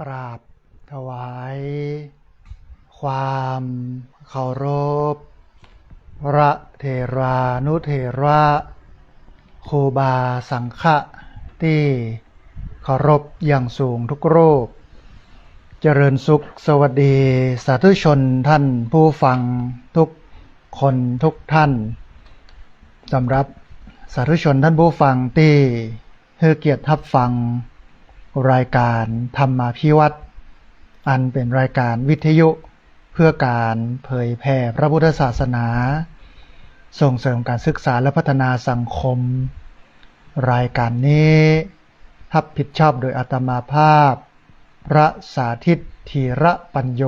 กราบถวายความเคารพพระเถรานุเถระครูบาสังฆะที่เคารพอย่างสูงทุกรูปเจริญสุขสวัสดีสาธุชนท่านผู้ฟังทุกคนทุกท่านสำหรับสาธุชนท่านผู้ฟังที่ให้เกียรติรับฟังรายการธรรมาภิวัตน์อันเป็นรายการวิทยุเพื่อการเผยแผ่พระพุทธศาสนาส่งเสริมการศึกษาและพัฒนาสังคมรายการนี้รับผิดชอบโดยอาตมาภาพพระสาธิตธีระปัญโย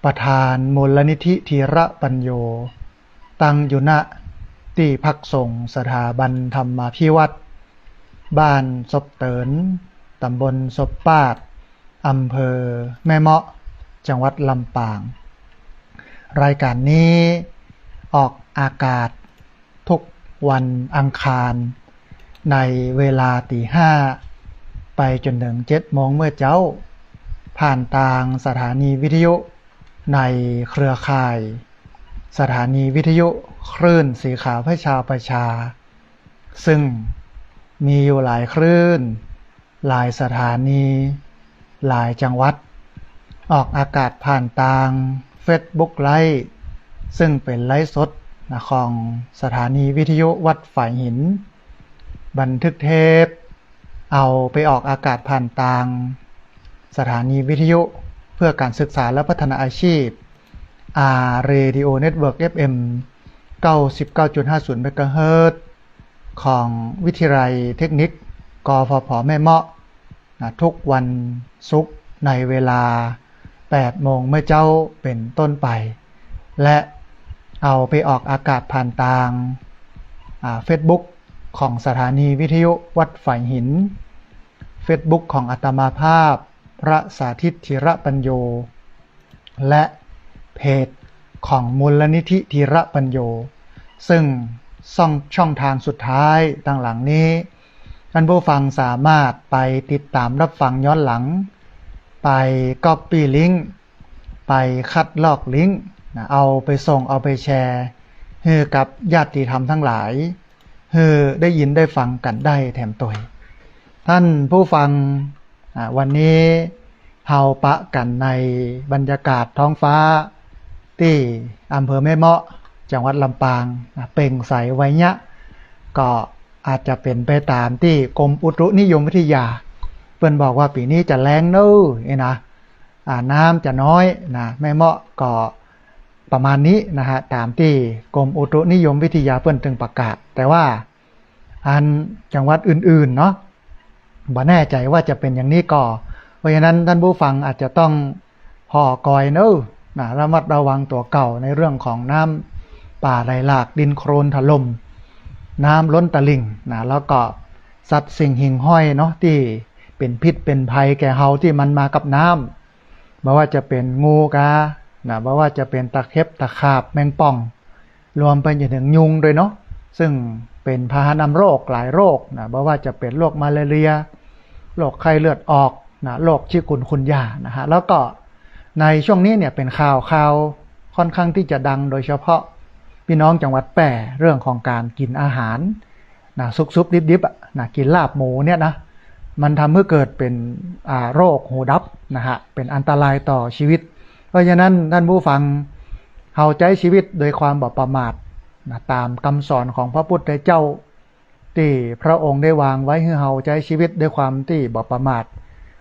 ประธานมูลนิธิธีระปัญโยตั้งอยู่ณที่พักสงฆ์สถาบันธรรมาภิวัตน์บ้านศพเตินตำบลศพปาดอำเภอแม่เมาะจังหวัดลำปางรายการนี้ออกอากาศทุกวันอังคารในเวลาตี 5ไปจนถึง 7 โมงเมื่อเจ้าผ่านทางสถานีวิทยุในเครือข่ายสถานีวิทยุคลื่นสีขาวเพื่อชาวประชาซึ่งมีอยู่หลายคลื่นหลายสถานีหลายจังหวัดออกอากาศผ่านทาง Facebook ไลฟ์ซึ่งเป็นไลฟ์สดของสถานีวิทยุวัดฝายหินบันทึกเทปเอาไปออกอากาศผ่านทางสถานีวิทยุเพื่อการศึกษาและพัฒนาอาชีพRadio Network FM 99.50 เมกะเฮิรตซ์ของวิทยาลัยเทคนิคกฟผ.แม่เมาะทุกวันศุกร์ในเวลา 8 โมงเมื่อเจ้าเป็นต้นไปและเอาไปออกอากาศผ่านทางFacebook ของสถานีวิทยุวัดฝายหิน Facebook ของอาตมาภาพพระสาธิตธีระปัญโยและเพจของมูลนิธิธีระปัญโยซึ่งช่องทางสุดท้ายตั้งหลังนี้ท่านผู้ฟังสามารถไปติดตามรับฟังย้อนหลังไปก๊อปปี้ลิงก์ไปคัดลอกลิงก์เอาไปส่งเอาไปแชร์ให้กับญาติธรรมทั้งหลายให้ได้ยินได้ฟังกันได้แถมตัวท่านผู้ฟังวันนี้เฮาปะกันในบรรยากาศท้องฟ้าที่อำเภอแม่เมาะจังหวัดลำปางเปล่งใสไว้เนี้ยก็อาจจะเป็นไปตามที่กรมอุตุนิยมวิทยาเพิ่นบอกว่าปีนี้จะแล้งเน้อนะน้ำจะน้อยนะแม่เมาะก็ประมาณนี้นะฮะตามที่กรมอุตุนิยมวิทยาเพิ่นถึงประกาศแต่ว่าอันจังหวัดอื่นๆเนาะบ่แน่ใจว่าจะเป็นอย่างนี้ก็เพราะฉะนั้นท่านผู้ฟังอาจจะต้องพอกอยเน้อนะระมัดระวังตัวเก่าในเรื่องของน้ำป่าไหลหลากดินโคลนถล่มน้ำล้นตลิ่งนะแล้วก็สัตว์สิ่งหิ่งห้อยเนาะที่เป็นพิษเป็นภัยแก่เฮาที่มันมากับน้ำไม่ว่าจะเป็นงูกานะไม่ว่าจะเป็นตะเข็บตะขาบแมงป่องรวมไปจนถึงยุงด้วยเนาะซึ่งเป็นพาหะนำโรคหลายโรคนะไม่ว่าจะเป็นโรคมาลาเรียโรคไข้เลือดออกนะโรคชิกุนกุนยานะฮะแล้วก็ในช่วงนี้เนี่ยเป็นข่าวค่อนข้างที่จะดังโดยเฉพาะพี่น้องจังหวัดแปร่เรื่องของการกินอาหารนะซุบๆดิบๆนะกินลาบหมูเนี่ยนะมันทำให้เกิดเป็นโรคหูดับนะฮะเป็นอันตรายต่อชีวิตเพราะฉะนั้นท่านผู้ฟังเฮาใช้ชีวิตโดยความบ่ประมาทนะตามคำสอนของพระพุทธเจ้าที่พระองค์ได้วางไว้ให้เฮาใช้ชีวิตด้วยความที่บ่ประมาท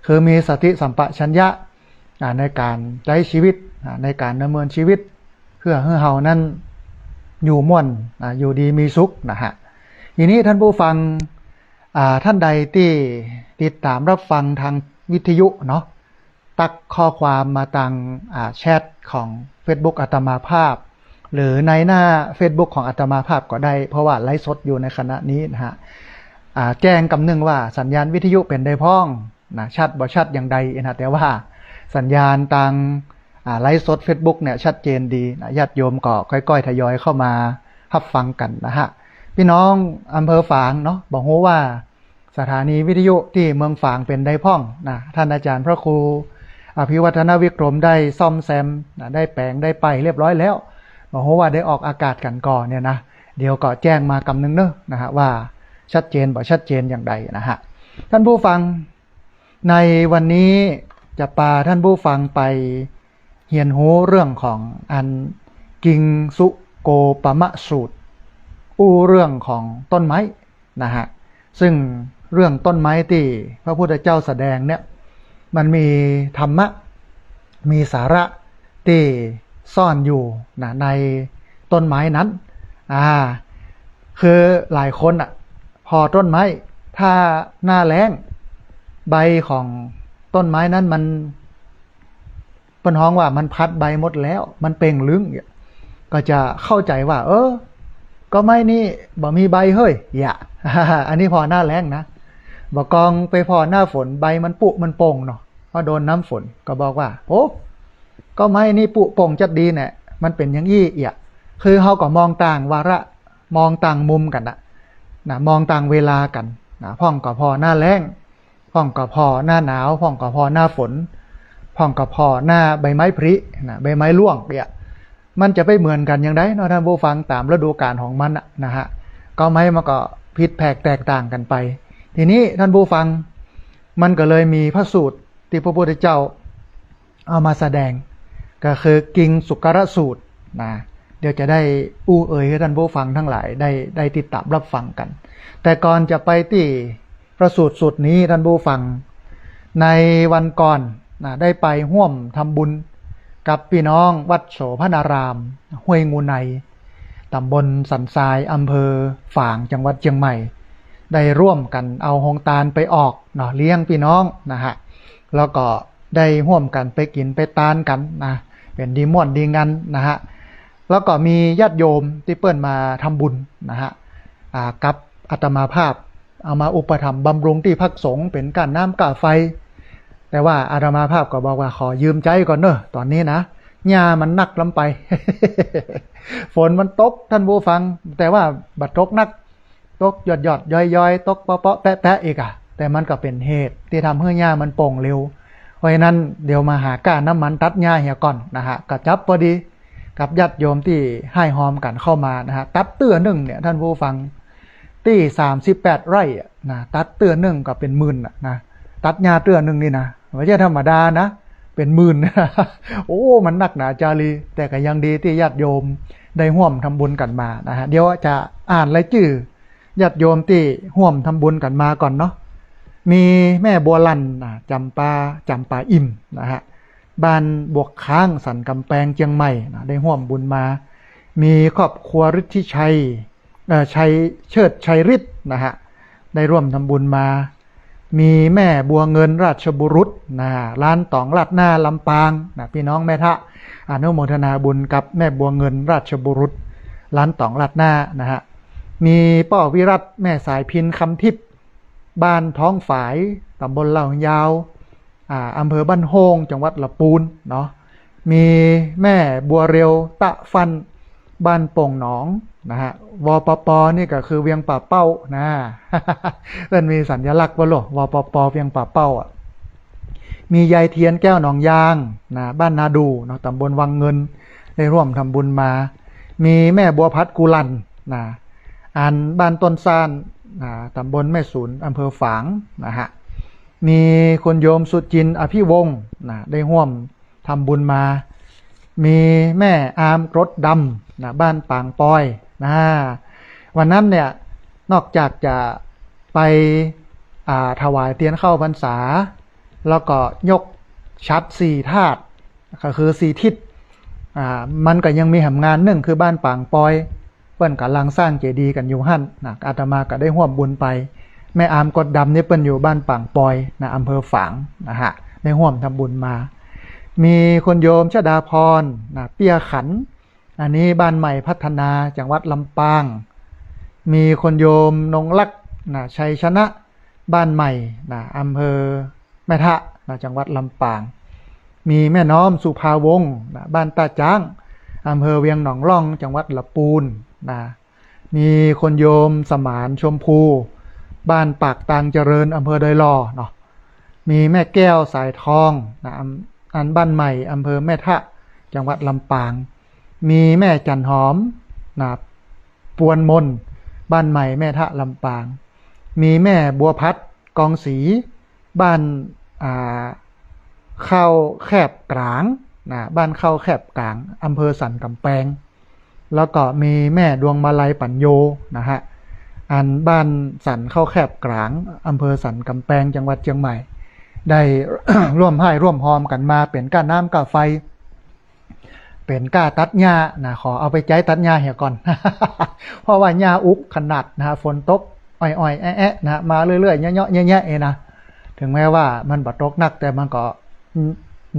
คือมีสติสัมปชัญญะในการใช้ชีวิตในการดำเนินชีวิตเพื่อให้เฮานั้นอยู่ม่วนอยู่ดีมีสุขนะฮะทีนี้ท่านผู้ฟังท่านใดที่ติดตามรับฟังทางวิทยุเนาะตักข้อความมาทางแชทของ Facebook อาตมาภาพหรือในหน้า Facebook ของอาตมาภาพก็ได้เพราะว่าไลฟ์สดอยู่ในขณะนี้นะฮะแจ้งกำนึงว่าสัญญาณวิทยุเป็นได้พ้องนะชัดบ่ชัดอย่างใดนะแต่ว่าสัญญาณทางไลฟ์สด Facebook เนี่ยชัดเจนดีนะญาติโยมก็ค่อยๆทยอยเข้ามารับฟังกันนะฮะพี่น้องอำเภอฝางเนาะบอกว่า สถานีวิทยุที่เมืองฝางเป็นได้พ่องนะท่านอาจารย์พระครูอภิวัฒนวิกรมได้ซ่อมแซมนะได้แปลงได้ไปเรียบร้อยแล้วบอกว่าได้ออกอากาศกันก่อนเนี่ยนะเดี๋ยวก็แจ้งมากำนึงเนอะนะฮะว่าชัดเจนบ่ชัดเจนอย่างใดนะฮะท่านผู้ฟังในวันนี้จะพาท่านผู้ฟังไปเรียนรู้เรื่องของอันกิงสุโกปมะสูตรเรื่องของต้นไม้นะฮะซึ่งเรื่องต้นไม้ที่พระพุทธเจ้าแสดงเนี่ยมันมีธรรมะมีสาระที่ซ่อนอยู่นะในต้นไม้นั้นคือหลายคนพอต้นไม้ถ้าหน้าแล้งใบของต้นไม้นั้นมันเป็นฮ้องว่ามันพัดใบหมดแล้วมันเป่งลึงก็จะเข้าใจว่าก็ไม่นี่บ่มีใบเฮ้ยอันนี้พอหน้าแล้งนะบ่กองไปพอหน้าฝนใบมันปุมันโป่งเนาะพอโดนน้ำฝนก็บอกว่าก็ไม่นี่ปุโป่งจัดดีเนี่ยมันเป็นอย่างอี้คือเขาก็มองต่างวาระมองต่างมุมกันนะมองต่างเวลากันนะพ่องก็พอหน้าแล้งพ่องก็พอหน้าหนาวพ่องก็พอหน้าฝนพ่องก็พอหน้าใบไม้ผลินะใบไม้ร่วงมันจะไปเหมือนกันอย่างไรเนาะท่านผู้ฟังตามฤดูกาลของมันนะฮะก็ไม้มันก็ผิดแผกแตกต่างกันไปทีนี้ท่านผู้ฟังมันก็เลยมีพระสูตรที่พระพุทธเจ้าเอามาแสดงก็คือกิงสุกรสูตรนะเดี๋ยวจะได้ให้ท่านผู้ฟังทั้งหลายได้ติดตามรับฟังกันแต่ก่อนจะไปที่พระสูตรนี้ท่านผู้ฟังในวันก่อนได้ไปร่วมทำบุญกับพี่น้องวัดโสภณารามห้วยงูในตำบลสันทรายอำเภอฝางจังหวัดเชียงใหม่ได้ร่วมกันเอาหงตาลไปออกเลี้ยงพี่น้องนะฮะแล้วก็ได้ร่วมกันไปกินไปตานกันนะเป็นดีม่วนดีงันนะฮะแล้วก็มีญาติโยมที่เปิ้นมาทำบุญนะฮะกับอาตมาภาพเอามาอุปถัมภ์บำรุงที่พักสงฆ์เป็นการน้ำกาไฟแต่ว่าอาตมาภาพก็บอกว่าขอยืมใจก่อนเนอะตอนนี้นะหญ้ามันนักล้ำไป ฝนมันตกท่านผู้ฟังแต่ว่าบัดตกนักตกหยดย้อยตกเปาะแปะอีกแต่มันก็เป็นเหตุที่ทำให้หญ้ามันโป่งเร็วเพราะฉะนั้นเดี๋ยวมาหาก้านน้ำมันตัดหญ้าเหี่ยก่อนนะฮะกระจับพอดีกับญาติโยมที่ให้หอมกันเข้ามานะฮะตัดเตื้อหนึ่งเนี่ยท่านผู้ฟังที่38 ไร่นะตัดเตื้อหนึ่งก็เป็นหมื่นนะตัดหญ้าเตื้อหนึ่งนี่นะไม่ใช่ธรรมดานะเป็นหมื่น มันหนักหนาจารีแต่ก็ยังดีที่ญาติโยมได้ร่วมทำบุญกันมานะฮะเดี๋ยวจะอ่านรายชื่อญาติโยมที่ร่วมทำบุญกันมาก่อนเนาะมีแม่บัวลันจำปาอิ่มนะฮะบ้านบวกค้างสันกำแพงเชียงใหม่นะได้ร่วมบุญมามีครอบครัวฤทธิชัยเชิดชัยฤทธิ์นะฮะได้ร่วมทำบุญมามีแม่บัวเงินราชบุรุษร้านตองลาดหน้าลำปางพี่น้องแม่ทะอนุโมทนาบุญกับแม่บัวเงินราชบุรุษร้านตองลาดหน้านะฮะมีป้อวิรัตแม่สายพินคำทิพย์บ้านท้องฝายตำบลเหล่ายาวอำเภอบ้านโฮงจังหวัดละปูนเนาะมีแม่บัวเร็วตะฟันบ้านโป่งหนองนะฮะวปปนี่ก็คือเวียงป่าเป้านะมันมีสัญลักษณ์ว่าหรอวปปเวียงป่าเป้ามียายเทียนแก้วหนองยางนะบ้านนาดูเนาะตำบลวังเงินได้ร่วมทำบุญมามีแม่บัวพัดกุลันนะบ้านต้นซานตำบลแม่ศูนย์อำเภอฝางนะฮะมีคนโยมสุจินอภิวงศ์ได้ร่วมทำบุญมามีแม่อามรถดำบ้านปางปอยวันนั้นเนี่ยนอกจากจะไปถวายเทียนเข้าพรรษาแล้วก็ยกชัด4 ธาตุก็คือ4 ทิศมันก็ยังมีแหมงานหนึ่งคือบ้านปางปอยเปิ้นกำลังสร้างเจดีย์กันอยู่หั่นอาตมาก็ได้ร่วมบุญไปแม่อามกดดำนี่เปิ้นอยู่บ้านปางปอยอำเภอฝางนะฮะได้ร่วมทำบุญมามีคนโยมชดาพรเปียขันอันนี้บ้านใหม่พัฒนาจังหวัดลำปางมีคนโยมนงลักษ์ชัยชนะบ้านใหม่อำเภอแม่ทะจังหวัดลำปางมีแม่น้อมสุภาวงศ์บ้านตาจ้างอำเภอเวียงหนองล่องจังหวัดละปูนมีคนโยมสมานชมพู บ้านปากตางเจริญอำเภอดอยลอเนาะมีแม่แก้วสายทองนะอันบ้านใหม่อำเภอแม่ทะจังหวัดลำปางมีแม่จันหอมนะปวนมนบ้านใหม่แม่ทะลำปางมีแม่บัวพัดกองศรีบ้านเข้าแคบกลางนะบ้านเข้าแคบกลางอำเภอสันกำแพงแล้วก็มีแม่ดวงมาลัยปัญโยนะฮะอันบ้านสันเข้าแคบกลางอำเภอสันกำแพงจังหวัดเชียงใหม่ได้ ร่วมให้ร่วมหอมกันมาเป็นก้าน้ำก้าไฟเป็นก้าตัดหญ้านะขอเอาไปใจตัดหญ้าเหี่ยก่อน เพราะว่าหญ้าอุกขนาดนะฮะฝนตกอ่อยๆแอะๆนะมาเรื่อยๆเยอะๆแยะๆเองนะถึงแม้ว่ามันบ่ตกหนักแต่มันก็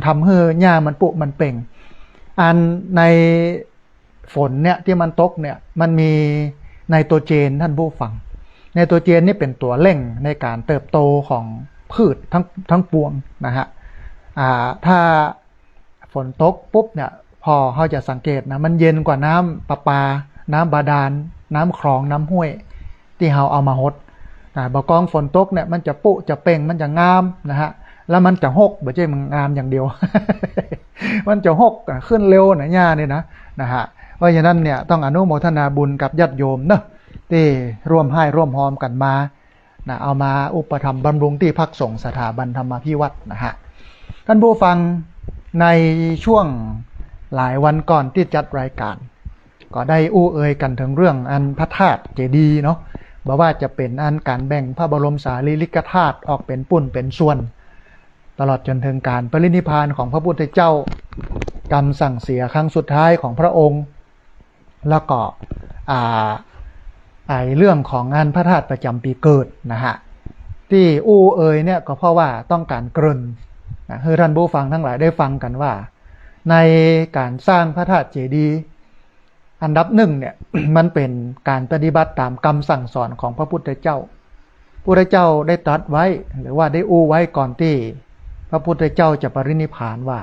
ทำให้หญ้ามันปุมันเป่งอันในฝนเนี่ยที่มันตกเนี่ยมันมีไนโตรเจนท่านผู้ฟังไนโตรเจนนี่เป็นตัวเร่งในการเติบโตของพืชทั้งปวงนะฮะถ้าฝนตกปุ๊บเนี่ยพอเขาจะสังเกตนะมันเย็นกว่าน้ำประปาน้ำบาดาลน้ำคลองน้ำห้วยที่เขาเอามาหดบ่กองฝนตกเนี่ยมันจะปุจะเป่งมันจะงามนะฮะแล้วมันจะหกไม่ใช่มันงามอย่างเดียว มันจะหกขึ้นเร็วนะย่าเนี่ยนะฮะเพราะฉะนั้นเนี่ยต้องอนุโมทนาบุญกับญาติโยมเนาะที่ร่วมให้ร่วมหอมกันมานะเอามาอุปถัมภ์บำรุงที่พักสงฆ์สถาบันธรรมพิวัตรนะฮะท่านผู้ฟังในช่วงหลายวันก่อนที่จัดรายการก็ได้อู้เอ่ยกันถึงเรื่องอันพระธาตุเจดีย์เนาะบอกว่าจะเป็นอันการแบ่งพระบรมสารีริกธาตุออกเป็นปุ่นเป็นส่วนตลอดจนถึงการปรินิพพานของพระพุทธเจ้ากรรมสั่งเสียครั้งสุดท้ายของพระองค์แล้วก็เรื่องของงานพระธาตุประจำปีเกิดนะฮะที่อู้เอ่ยเนี่ยก็เพราะว่าต้องการเกริ่นนะให้ท่านผู้ฟังทั้งหลายได้ฟังกันว่าในการสร้างพระธาตุเจดีย์อันดับหนึ่งเนี่ย มันเป็นการปฏิบัติตามคำสั่งสอนของพระพุทธเจ้าพระพุทธเจ้าได้ตรัสไว้หรือว่าได้อู้ไว้ก่อนที่พระพุทธเจ้าจะปรินิพพานว่า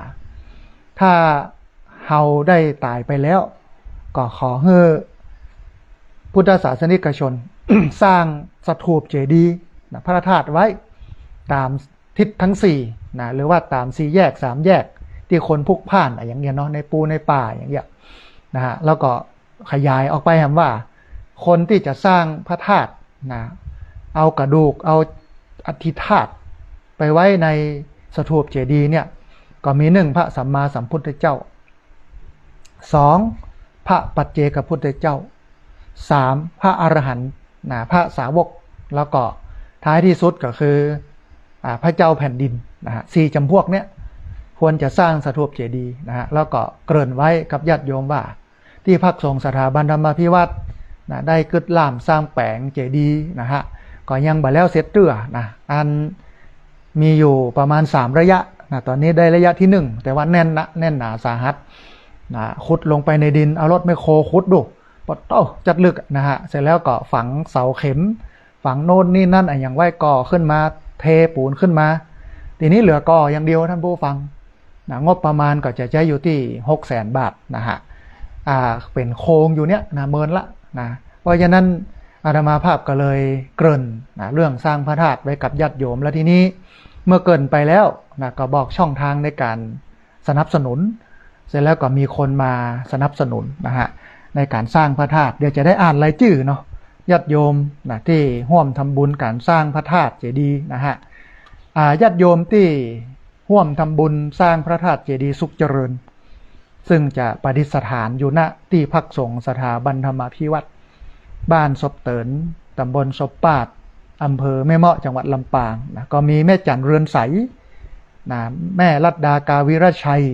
ถ้าเฮาได้ตายไปแล้วก็ขอให้พุทธศาสนิกชน สร้างสถูปเจดีย์พระธาตุไว้ตามทิศทั้ง4นะหรือว่าตาม4แยก3แยกที่คนพลุกพล่านอย่างเงี้ยเนาะในปูในป่าอย่างเงี้ยนะฮะแล้วก็ขยายออกไปคำว่าคนที่จะสร้างพระธาตุนะเอากระดูกเอาอธิธาตุไปไว้ในสถูปเจดีย์เนี่ยก็มี1พระสัมมาสัมพุทธเจ้า2พระปัจเจกพุทธเจ้า3พระอรหันต์นะพระสาวกแล้วก็ท้ายที่สุดก็คือพระเจ้าแผ่นดินนะฮะ4จำพวกเนี้ยควรจะสร้างสถูปเจดีย์นะฮะแล้วก็เกริ่นไว้กับญาติโยมว่าที่พักสงฆ์สถาบันธรรมพิวัตรนะได้กึดล่ามสร้างแปลงเจดีย์นะฮะก็ยังบ่แล้วเสร็จเตื้อนะอันมีอยู่ประมาณ3ระยะนะตอนนี้ได้ระยะที่1แต่ว่าแน่นหนาสาหัสนะขุดลงไปในดินเอารถไมโครขุดดูปดโต้จัดลึกนะฮะเสร็จแล้วก็ฝังเสาเข็มฝังโน่นนี่นั่นอย่างไหวก่อขึ้นมาเทปูนขึ้นมาทีนี้เหลือก่ออย่างเดียวท่านผู้ฟังนะงบประมาณก็จะใช้อยู่ที่600,000 บาทนะฮะเป็นโครงอยู่เนี้ยนะเมินละนะเพราะฉะนั้นอาตมาภาพก็เลยเกริ่นนะเรื่องสร้างพระธาตุไว้กับญาติโยมแล้วทีนี้เมื่อเกริ่นไปแล้วนะก็บอกช่องทางในการสนับสนุนเสร็จแล้วก็มีคนมาสนับสนุนนะฮะในการสร้างพระธาตุเดี๋ยวจะได้อ่านรายชื่อเนาะญาติโยมนะที่ร่วมทำบุญการสร้างพระธาตุเจดีย์นะฮะญาติโยมที่ร่วมทำบุญสร้างพระธาตุเจดีย์สุขเจริญซึ่งจะประดิษฐานอยู่ณที่พักสงฆ์สถาบันธรรมพิวัตรบ้านศพเตินตำบลศพปาดอำเภอแม่เมาะจังหวัดลำปางนะก็มีแม่จันเรือนใสนะแม่รัตดากาวิรชัย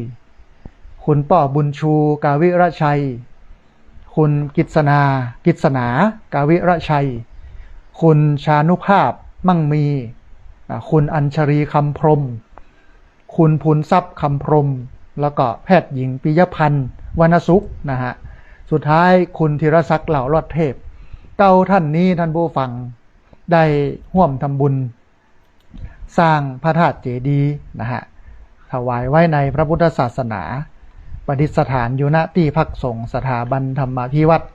คุณป้อบุญชูกาวิรชัยคุณกิษณากาวิรชัยคุณชานุภาพมั่งมีคุณอัญชรีคำพรหมคุณพูนทรัพย์คำพรหมแล้วก็แพทย์หญิงปิยพันธ์วรรณสุขนะฮะสุดท้ายคุณธีรศักดิ์เหล่ารอดเทพท่านนี้ท่านผู้ฟังได้ร่วมทำบุญสร้างพระธาตุเจดีย์นะฮะถวายไว้ในพระพุทธศาสนาประดิษฐานอยู่ณที่พักสงฆ์สถาบันธรรมพิวัตร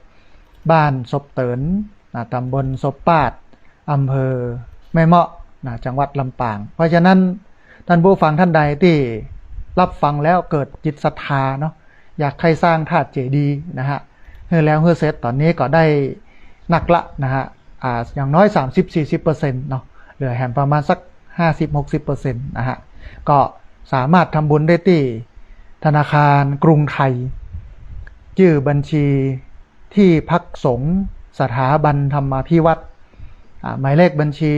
บ้านศพเตินตำบลศพปาด อำเภอแม่เมาะนะจังหวัดลำปางเพราะฉะนั้นท่านผู้ฟังท่านใดที่รับฟังแล้วเกิดจิตศรัทธาเนาะอยากให้สร้างธาตุเจดีย์นะฮะเฮือแล้วเฮือเสร็จตอนนี้ก็ได้หนักละนะฮะอย่างน้อย 30-40% เนาะเหลือแหมประมาณสัก 50-60% นะฮะก็สามารถทำบุญได้ที่ธนาคารกรุงไทยชื่อบัญชีที่พักสงฆ์สถาบันธรรมาภิวัตรหมายเลขบัญชี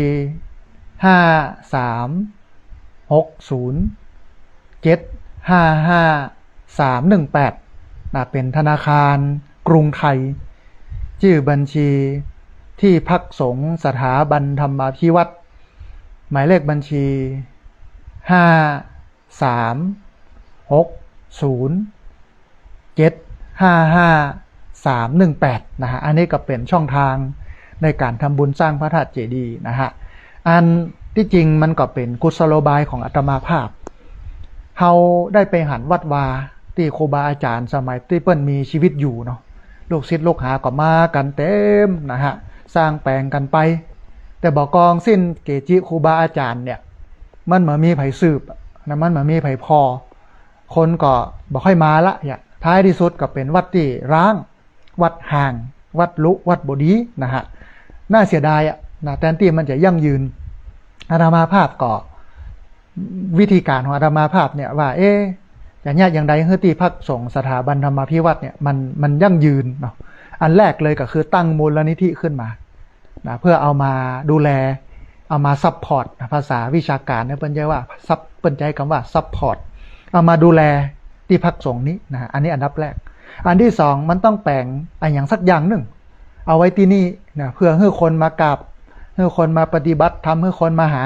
5360755318เป็นธนาคารกรุงไทยชื่อบัญชีที่พักสงฆ์สถาบันธรรมาภิวัตรหมายเลขบัญชี5360755318นะฮะอันนี้ก็เป็นช่องทางในการทำบุญสร้างพระธาตุเจดีย์นะฮะอันที่จริงมันก็เป็นกุศโลบายของอาตมาภาพเฮาได้ไปหันวัดวาที่ครูบาอาจารย์สมัยที่เปิ้นมีชีวิตอยู่เนาะลูกศิษย์ลูกหาก็มากันเต็มนะฮะสร้างแปลงกันไปแต่บอกกองสิ้นเกจิครูบาอาจารย์เนี่ยมันเหมือนมีไผสืบนะมันเหมือนมีไผพอคนก็บอกให้มาละอย่างท้ายที่สุดก็เป็นวัดที่ร้างวัดห่างวัดลุวัดบดีนะฮะน่าเสียดายนะแทนที่มันจะยั่งยืนอาตมาภาพก็วิธีการของอาตมาภาพเนี่ยว่าอย่างนี้อย่างใดเฮือที่พักสงฆ์สถาบันธรรมาภิวัตรเนี่ยมันยั่งยืนเนาะอันแรกเลยก็คือตั้งมูลนิธิขึ้นมานะเพื่อเอามาดูแลเอามาซัพพอร์ตภาษาวิชาการเนี่ยเปิ้นใจว่าเปิ้นใจคำว่าซัพพอร์ตเอามาดูแลที่พักสงฆ์นี้นะอันนี้อันดับแรกอันที่สองมันต้องแปลงอย่างสักอย่างหนึ่งเอาไว้ที่นี่นะเพื่อให้คนมากราบให้คนมาปฏิบัติทำให้คนมาหา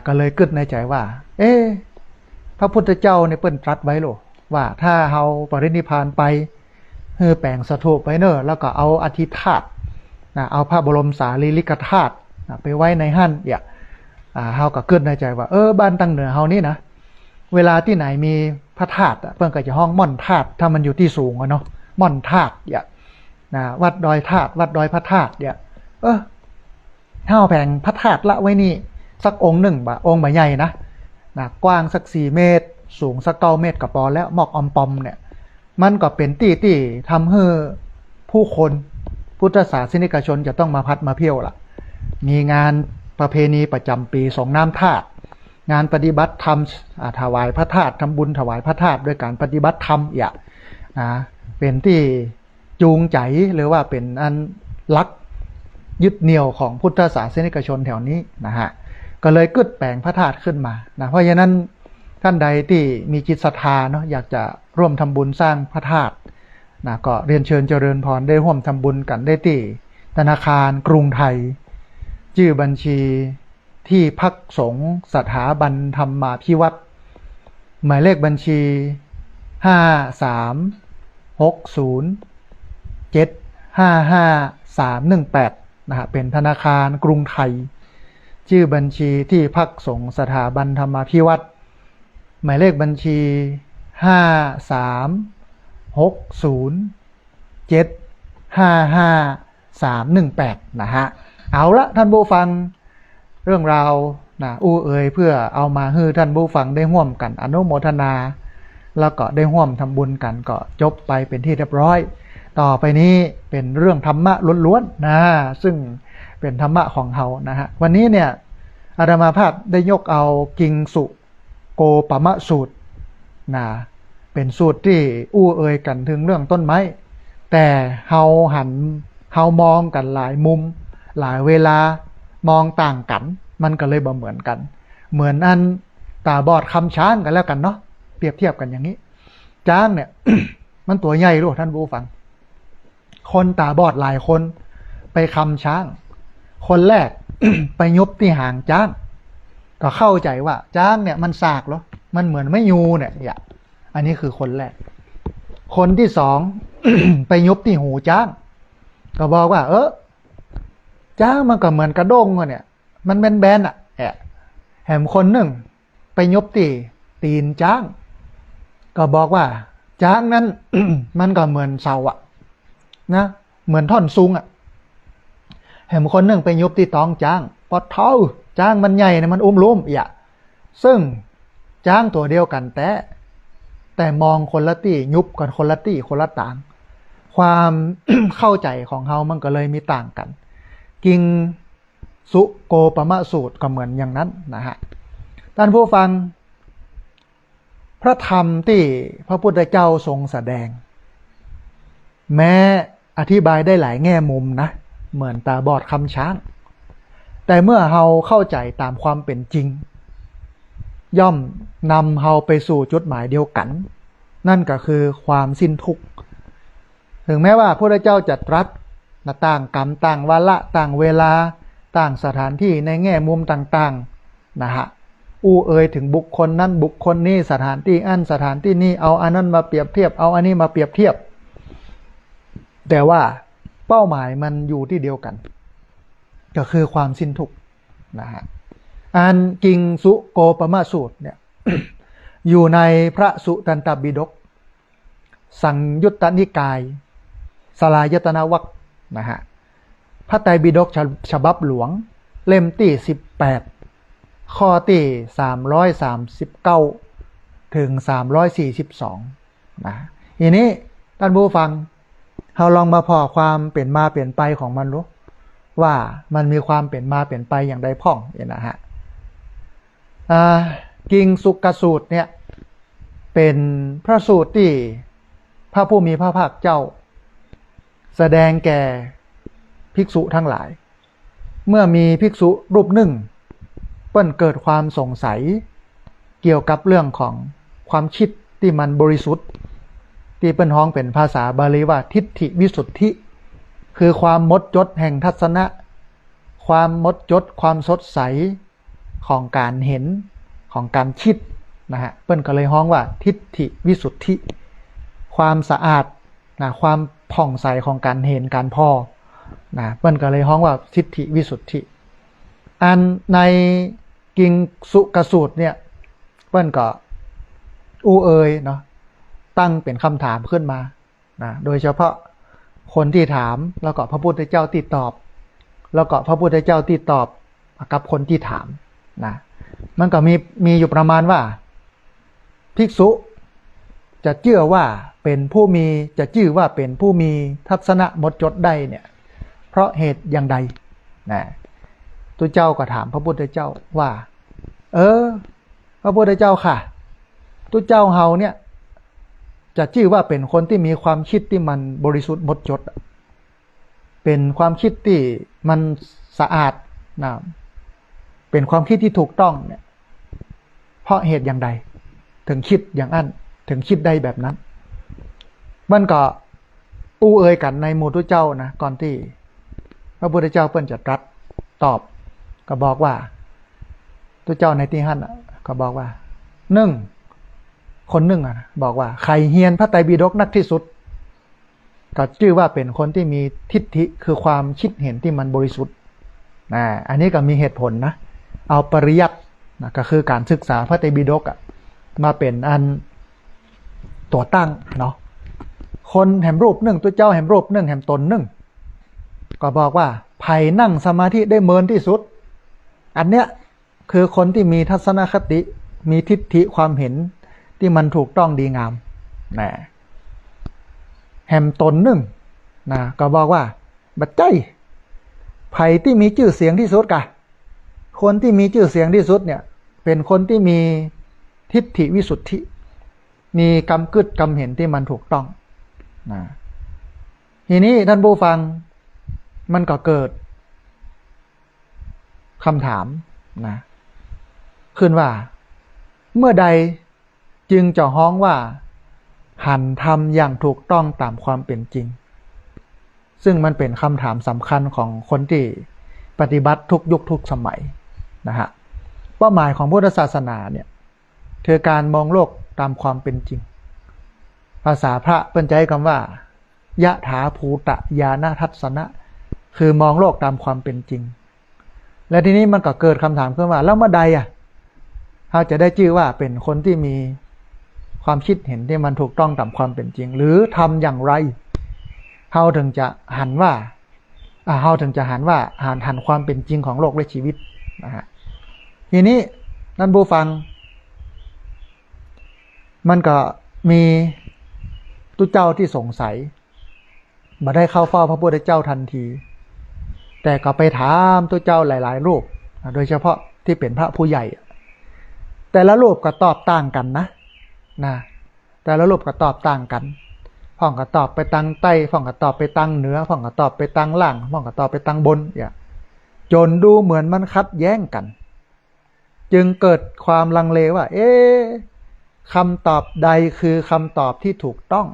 ก็เลยกึศในใจว่าพระพุทธเจ้าเนี่ยเปิ้นตรัสไว้หรอว่าถ้าเฮาปรินิพพานไปแปลงสถูปไปเนอะแล้วก็เอาอธิธาตุเอาพระบรมสารีริกธาตุไปไว้ในหั่นเฮาก็กึศในใจว่าบ้านตั้งเหนือเฮานี่นะเวลาที่ไหนมีพระธาตุเพิ่นก็จะห้องม่อนธาตุถ้ามันอยู่ที่สูงเนาะม่อนธาตุวัดดอยธาตุวัดดอยพระธาตุเฮาแผงพระธาตุละไว้นี่สักองค์หนึ่งองค์ใหญ่นะกว้างสัก4 เมตรสูงสัก9 เมตรก็พอแล้วหมอกอมปอมเนี่ยมันก็เป็นที่ทำให้ผู้คนพุทธศาสนิกชนจะต้องมาพัดมาเพี้ยวล่ะมีงานประเพณีประจำปีส่งน้ำธาตุงานปฏิบัติธรรมถวายพระธาตุทำบุญถวายพระธาตุด้วยการปฏิบัติธรรมเป็นที่จูงใจหรือว่าเป็นอันลักยึดเหนี่ยวของพุทธศาสนิกชนแถวนี้นะฮะก็เลยกึศแปลงพระธาตุขึ้นมานะเพราะฉะนั้นท่านใดที่มีจิตศรัทธาเนาะอยากจะร่วมทำบุญสร้างพระธาตุก็เรียนเชิญเจริญพรได้ร่วมทำบุญกันได้ที่ธนาคารกรุงไทยชื่อบัญชีที่พักสงฆ์สถาบันธรรมาภิวัตรหมายเลขบัญชี5360755318นะฮะเป็นธนาคารกรุงไทยชื่อบัญชีที่พักสงฆ์สถาบันธรรมาภิวัตรหมายเลขบัญชี5360755318นะฮะเอาละท่านผู้ฟังเรื่องราวเพื่อเอามาให้ท่านผู้ฟังได้ร่วมกันอนุโมทนาแล้วก็ได้ร่วมทำบุญกันก็จบไปเป็นที่เรียบร้อยต่อไปนี้เป็นเรื่องธรรมะล้วนๆนะซึ่งเป็นธรรมะของเฮานะฮะวันนี้เนี่ยอาตมาภาพได้ยกเอากิงสุโกปมะสูตรเป็นสูตรที่กันถึงเรื่องต้นไม้แต่เฮามองกันหลายมุมหลายเวลามองต่างกันมันก็เลยบ่เหมือนกันเหมือนอันตาบอดคำช้างกันแล้วกันเนาะเปรียบเทียบกันอย่างนี้ช้างเนี่ย มันตัวใหญ่รู้ท่านผู้ฟังคนตาบอดหลายคนไปคำช้างคนแรก ไปยุบที่หางช้างก็เข้าใจว่าช้างเนี่ยมันสากเหรอมันเหมือนไม่ยูเนี่ยอันนี้คือคนแรกคนที่สอง ไปยุบที่หูช้างก็บอกว่าช้างมันก็เหมือนกระด้งเนี่ยมันแบนแหมคนหนึ่งไปยุบที่ตีนช้างก็บอกว่าช้างนั้น มันก็เหมือนเสานะเหมือนท่อนซุง เห็นคนหนึ่งไปยุบที่ตองจ้างปอดเท้าจ้างมันใหญ่นะมันลุ่มซึ่งจ้างตัวเดียวกันแต่มองคนละตี้ยุบกันคนละตี้คนละต่างความ เข้าใจของเขามันก็เลยมีต่างกันกิงสุโกปมะสูตรก็เหมือนอย่างนั้นนะฮะท่านผู้ฟังพระธรรมที่พระพุทธเจ้าทรงแสดงแม้อธิบายได้หลายแง่มุมนะเหมือนตาบอดคำช้างแต่เมื่อเราเข้าใจตามความเป็นจริงย่อมนำเราไปสู่จุดหมายเดียวกันนั่นก็คือความสิ้นทุกข์ถึงแม้ว่าพระพุทธเจ้าจะตรัสต่างกรรมต่างวาระต่างเวลาต่างสถานที่ในแง่มุมต่างๆนะฮะถึงบุคคลนั้นบุคคลนี้สถานที่สถานที่นี้เอาอันนั้นมาเปรียบเทียบเอาอันนี้มาเปรียบเทียบแต่ว่าเป้าหมายมันอยู่ที่เดียวกันก็คือความสิ้นทุกข์นะฮะอันกิงสุโกปมะสูตรเนี่ย อยู่ในพระสุตันตปิฎกสังยุตตนิกายสลายตนะวรรคนะฮะพระไตรปิฎกฉบับหลวงเล่มที่18ข้อที่339ถึง342นะทีนี้ท่านผู้ฟังเราลองมาพอความเปลี่ยนมาเปลี่ยนไปของมันรู้ว่ามันมีความเปลี่ยนมาเปลี่ยนไปอย่างใดพ่องเนี่ยนะฮะกิงสุกสูตรเนี่ยเป็นพระสูตรที่พระผู้มีพระภาคเจ้าแสดงแก่ภิกษุทั้งหลายเมื่อมีภิกษุรูปหนึ่งเปิ้นเกิดความสงสัยเกี่ยวกับเรื่องของความคิดที่มันบริสุทธิ์ที่เปิ้นฮ้องเป็นภาษาบาลีว่าทิฏฐิวิสุทธิคือความมดจดแห่งทัศนะความมดจดความสดใสของการเห็นของการคิดนะฮะเปิ้นก็เลยฮ้องว่าทิฏฐิวิสุทธิความสะอาดนะความผ่องใสของการเห็นการพอนะเปิ้นก็เลยฮ้องว่าทิฏฐิวิสุทธิอันในกิงสุกสูตรเนี่ยเปิ้นก็เนาะตั้งเป็นคำถามขึ้นมานะโดยเฉพาะคนที่ถามแล้วก็พระพุทธเจ้าที่ตอบแล้วก็พระพุทธเจ้าที่ตอบกับคนที่ถามนะมันก็มีอยู่ประมาณว่าภิกษุจะเชื่อว่าเป็นผู้มีจะชื่อว่าเป็นผู้มีทัศนะหมดจดได้เนี่ยเพราะเหตุอย่างใดนะตัวเจ้าก็ถามพระพุทธเจ้าว่าพระพุทธเจ้าค่ะตัวเจ้าเฮาเนี่ยจะชื่อว่าเป็นคนที่มีความคิดที่มันบริสุทธิ์หมดจดเป็นความคิดที่มันสะอาดนะเป็นความคิดที่ถูกต้องเนี่ยเพราะเหตุอย่างใดถึงคิดอย่างนั้นถึงคิดได้แบบนั้นมันก็กันในหมู่ทุกเจ้านะก่อนที่พระพุทธเจ้าเปิ้นจะตรัสตอบก็บอกว่าทุกเจ้าในที่หั่นก็บอกว่าคนหนึ่งบอกว่าใครเฮียนพระไตรปิฎกนักที่สุดก็ชื่อว่าเป็นคนที่มีทิฏฐิคือความคิดเห็นที่มันบริสุทธิ์อันนี้ก็มีเหตุผลนะเอาปริยัตินะก็คือการศึกษาพระไตรปิฎกมาเป็นอันตัวตั้งเนาะคนแห่งรูปหนึ่งตัวเจ้าแห่งรูปหนึ่งแห่งตนหนึ่งก็บอกว่าไผ่นั่งสมาธิได้เมินที่สุดอันเนี้ยคือคนที่มีทัศนคติมีทิฏฐิความเห็นที่มันถูกต้องดีงามนะแห่งตนหนึ่งนะก็บอกว่าบัดใจไผ่ที่มีชื่อเสียงที่สุดกะคนที่มีชื่อเสียงที่สุดเนี่ยเป็นคนที่มีทิฏฐิวิสุทธิมีกำกึดกำเห็นที่มันถูกต้องนะทีนี้ท่านผู้ฟังมันก็เกิดคำถามนะขึ้นว่าเมื่อใดจึงจะฮ้องว่าหันทำอย่างถูกต้องตามความเป็นจริงซึ่งมันเป็นคำถามสำคัญของคนที่ปฏิบัติทุกยุคทุกสมัยนะฮะเป้าหมายของพุทธศาสนาเนี่ยคือการมองโลกตามความเป็นจริงภาษาพระเป็นใจคำว่ายะถาภูตะญาณทัศนะคือมองโลกตามความเป็นจริงและทีนี้มันก็เกิดคำถามขึ้นว่าแล้วเมื่อใดเราจะได้ชื่อว่าเป็นคนที่มีความคิดเห็นที่มันถูกต้องตามความเป็นจริงหรือทำอย่างไรเราถึงจะหันว่า เฮาถึงจะหันความเป็นจริงของโลกและชีวิตนะฮะทีนี้ท่านผู้ฟังมันก็มีตุเจ้าที่สงสัยบ่ได้เข้าเฝ้าพระพุทธเจ้าทันทีแต่ก็ไปถามตุเจ้าหลายๆรูปโดยเฉพาะที่เป็นพระผู้ใหญ่แต่ละรูปก็ตอบต่างกันนะแต่ละรูปก็ตอบต่างกันพ่องก็ตอบไปตังใต้พ่องก็ตอบไปตังเหนือพ่องก็ตอบไปตังล่างพ่องก็ตอบไปตังบนจนดูเหมือนมันคัดแย้งกันจึงเกิดความลังเลว่าคำตอบใดคือคำตอบที่ถูกต้อง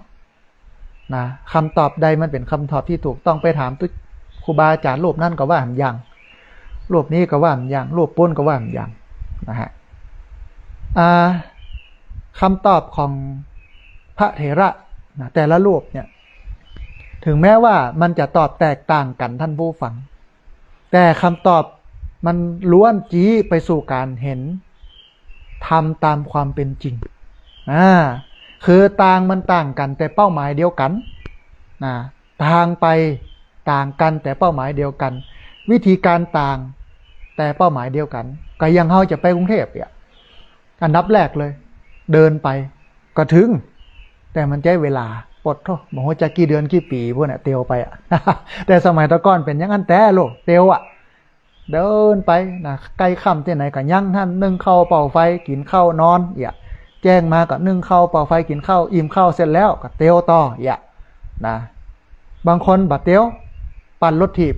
คำตอบใดมันเป็นคำตอบที่ถูกต้องไปถามครูบาอาจารย์รูปนั่นก็ว่าหันอย่างรูปนี้ก็ว่าหันอย่างรูปปุ้นก็ว่าหันอย่างนะฮะคำตอบของพระเถระแต่ละรูปเนี่ยถึงแม้ว่ามันจะตอบแตกต่างกันท่านผู้ฟังแต่คำตอบมันล้วนจี้ไปสู่การเห็นทำตามความเป็นจริงคือมันต่างกันแต่เป้าหมายเดียวกันทางไปต่างกันแต่เป้าหมายเดียวกันวิธีการต่างแต่เป้าหมายเดียวกันก็ยังเฮาจะไปกรุงเทพอันดับแรกเลยเดินไปก็ถึงแต่มันใช้เวลาปดโทษบอกว่าจะกี่เดือนกี่ปีพวกเนี่ยเตียวไปแต่สมัยตะก้อนเป็นอย่างนั้นแต่โลกเตียวเดินไปใกล้ค่ำที่ไหนก็ยั่งท่านนึ่งข้าวเป่าไฟกินข้าวนอนแจ้งมาก็นึ่งข้าวเป่าไฟกินข้าวอิ่มข้าวเสร็จแล้วก็เตียวต่อบางคนบัดเตียวปั่นรถถีบ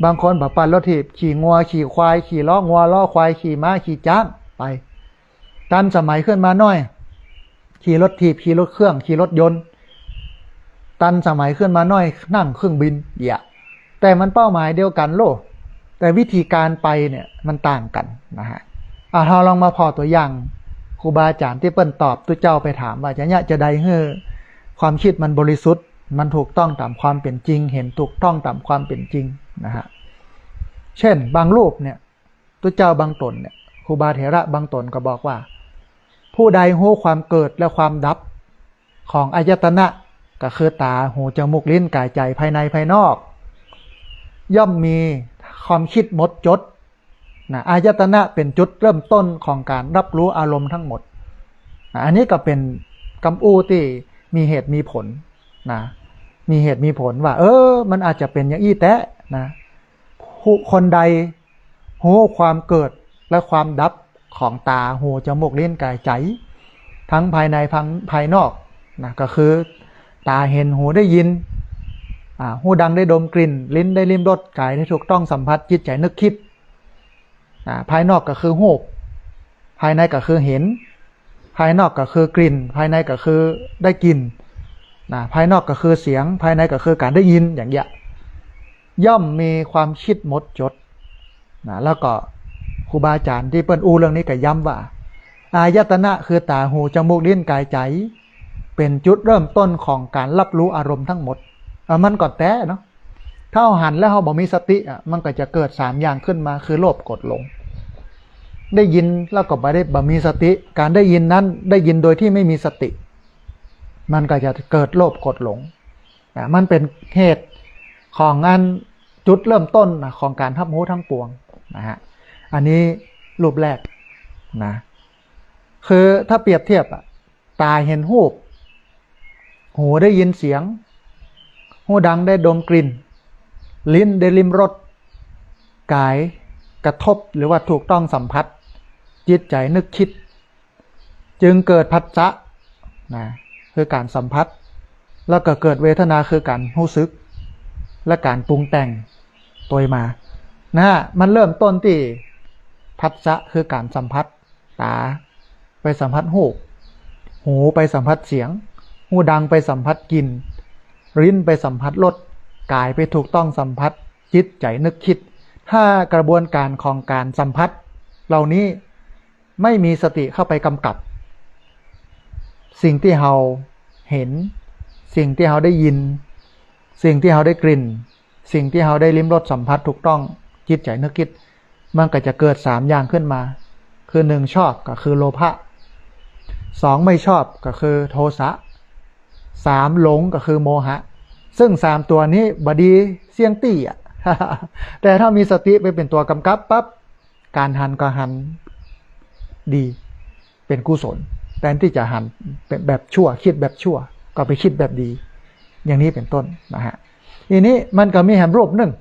บางคนบัดปั่นรถถีบขี่งัวขี่ควายขี่ล้องัวล้อควายขี่ม้าขี่จ้างไปตันสมัยขึ้นมาหน่อยขี่รถถีบขี่รถเครื่องขี่รถยนต์ตันสมัยขึ้นมาหน่อยนั่งเครื่องบินแต่มันเป้าหมายเดียวกันโลกแต่วิธีการไปเนี่ยมันต่างกันนะฮะเราลองมาพอตัวอย่างครูบาอาจารย์ที่เปิ้นตอบตุเจ้าไปถามว่าจะได้ให้ความคิดมันบริสุทธิ์มันถูกต้องตามความเป็นจริงเห็นถูกต้องตามความเป็นจริงนะฮะเช่นบางรูปเนี่ยตุเจ้าบางตนเนี่ยครูบาเถระบางตนก็บอกว่าผู้ใดรู้ความเกิดและความดับของอายตนะก็คือตาหูจมูกลิ้นกายใจภายในภายนอกย่อมมีความคิดหมดจดอายตนะเป็นจุดเริ่มต้นของการรับรู้อารมณ์ทั้งหมดอันนี้ก็เป็นคำอู้ที่มีเหตุมีผลมีเหตุมีผลว่ามันอาจจะเป็นอย่างอี้แตะผู้คนใดรู้ความเกิดและความดับของตาหูจมูกลิ้นกายใจทั้งภายในทั้งภายนอกก็คือตาเห็นหูได้ยินหูดังได้ดมกลิ่นลิ้นได้ลิ้มรสกายได้ถูกต้องสัมผัสจิตใจนึกคิดภายนอกก็คือหูภายในก็คือเห็นภายนอกก็คือกลิ่นภายในก็คือได้กลิ่นภายนอกก็คือเสียงภายในก็คือการได้ยินอย่างเงี้ยย่อมมีความคิดหมดจดแล้วก็ครูบาอาจารย์ที่เปิ้นอู้เรื่องนี้ก็ย้ำว่าอายตนะคือตาหูจมูกลิ้นกายใจเป็นจุดเริ่มต้นของการรับรู้อารมณ์ทั้งหมดมันก็แต่เนาะถ้าเราหันแล้วเราบอกมีสติมันก็จะเกิด3อย่างขึ้นมาคือโลภโกรธหลงได้ยินแล้วก็บ่มีสติการได้ยินนั้นได้ยินโดยที่ไม่มีสติมันก็จะเกิดโลภโกรธหลงมันเป็นเหตุของงานจุดเริ่มต้นของการทับหูทั้งปวงนะฮะอันนี้รูปแรกคือถ้าเปรียบเทียบตาเห็นรูปหูได้ยินเสียงหูดังได้ดมกลิ่นลิ้นได้ลิ้มรสกายกระทบหรือว่าถูกต้องสัมผัสจิตใจนึกคิดจึงเกิดผัสสะคือการสัมผัสแล้วก็เกิดเวทนาคือการรู้สึกและการปรุงแต่งตัวมามันเริ่มต้นที่ผัสสะคือการสัมผัสตาไปสัมผัสหูไปสัมผัสเสียงหูดังไปสัมผัสกลิ่นลิ้นไปสัมผัสรสกายไปถูกต้องสัมผัสจิตใจนึกคิดถ้ากระบวนการของการสัมผัสเหล่านี้ไม่มีสติเข้าไปกำกับสิ่งที่เราเห็นสิ่งที่เราได้ยินสิ่งที่เราได้กลิ่นสิ่งที่เราได้ลิ้มรสสัมผัสถูกต้องจิตใจนึกคิดมันก็จะเกิด3อย่างขึ้นมาคือ1ชอบก็คือโลภะ2ไม่ชอบก็คือโทสะ3หลงก็คือโมหะ ซึ่ง3ตัวนี้บดีเสี่ยงตี้อ่ะ แต่ถ้ามีสติไปเป็นตัวกำกับปั๊บการหันก็หันดีเป็นกุศลแทนที่จะหันเป็นแบบชั่วคิดแบบชั่วก็ไปคิดแบบดีอย่างนี้เป็นต้นนะฮะทีนี้มันก็มีแหมรูปหนึ่ง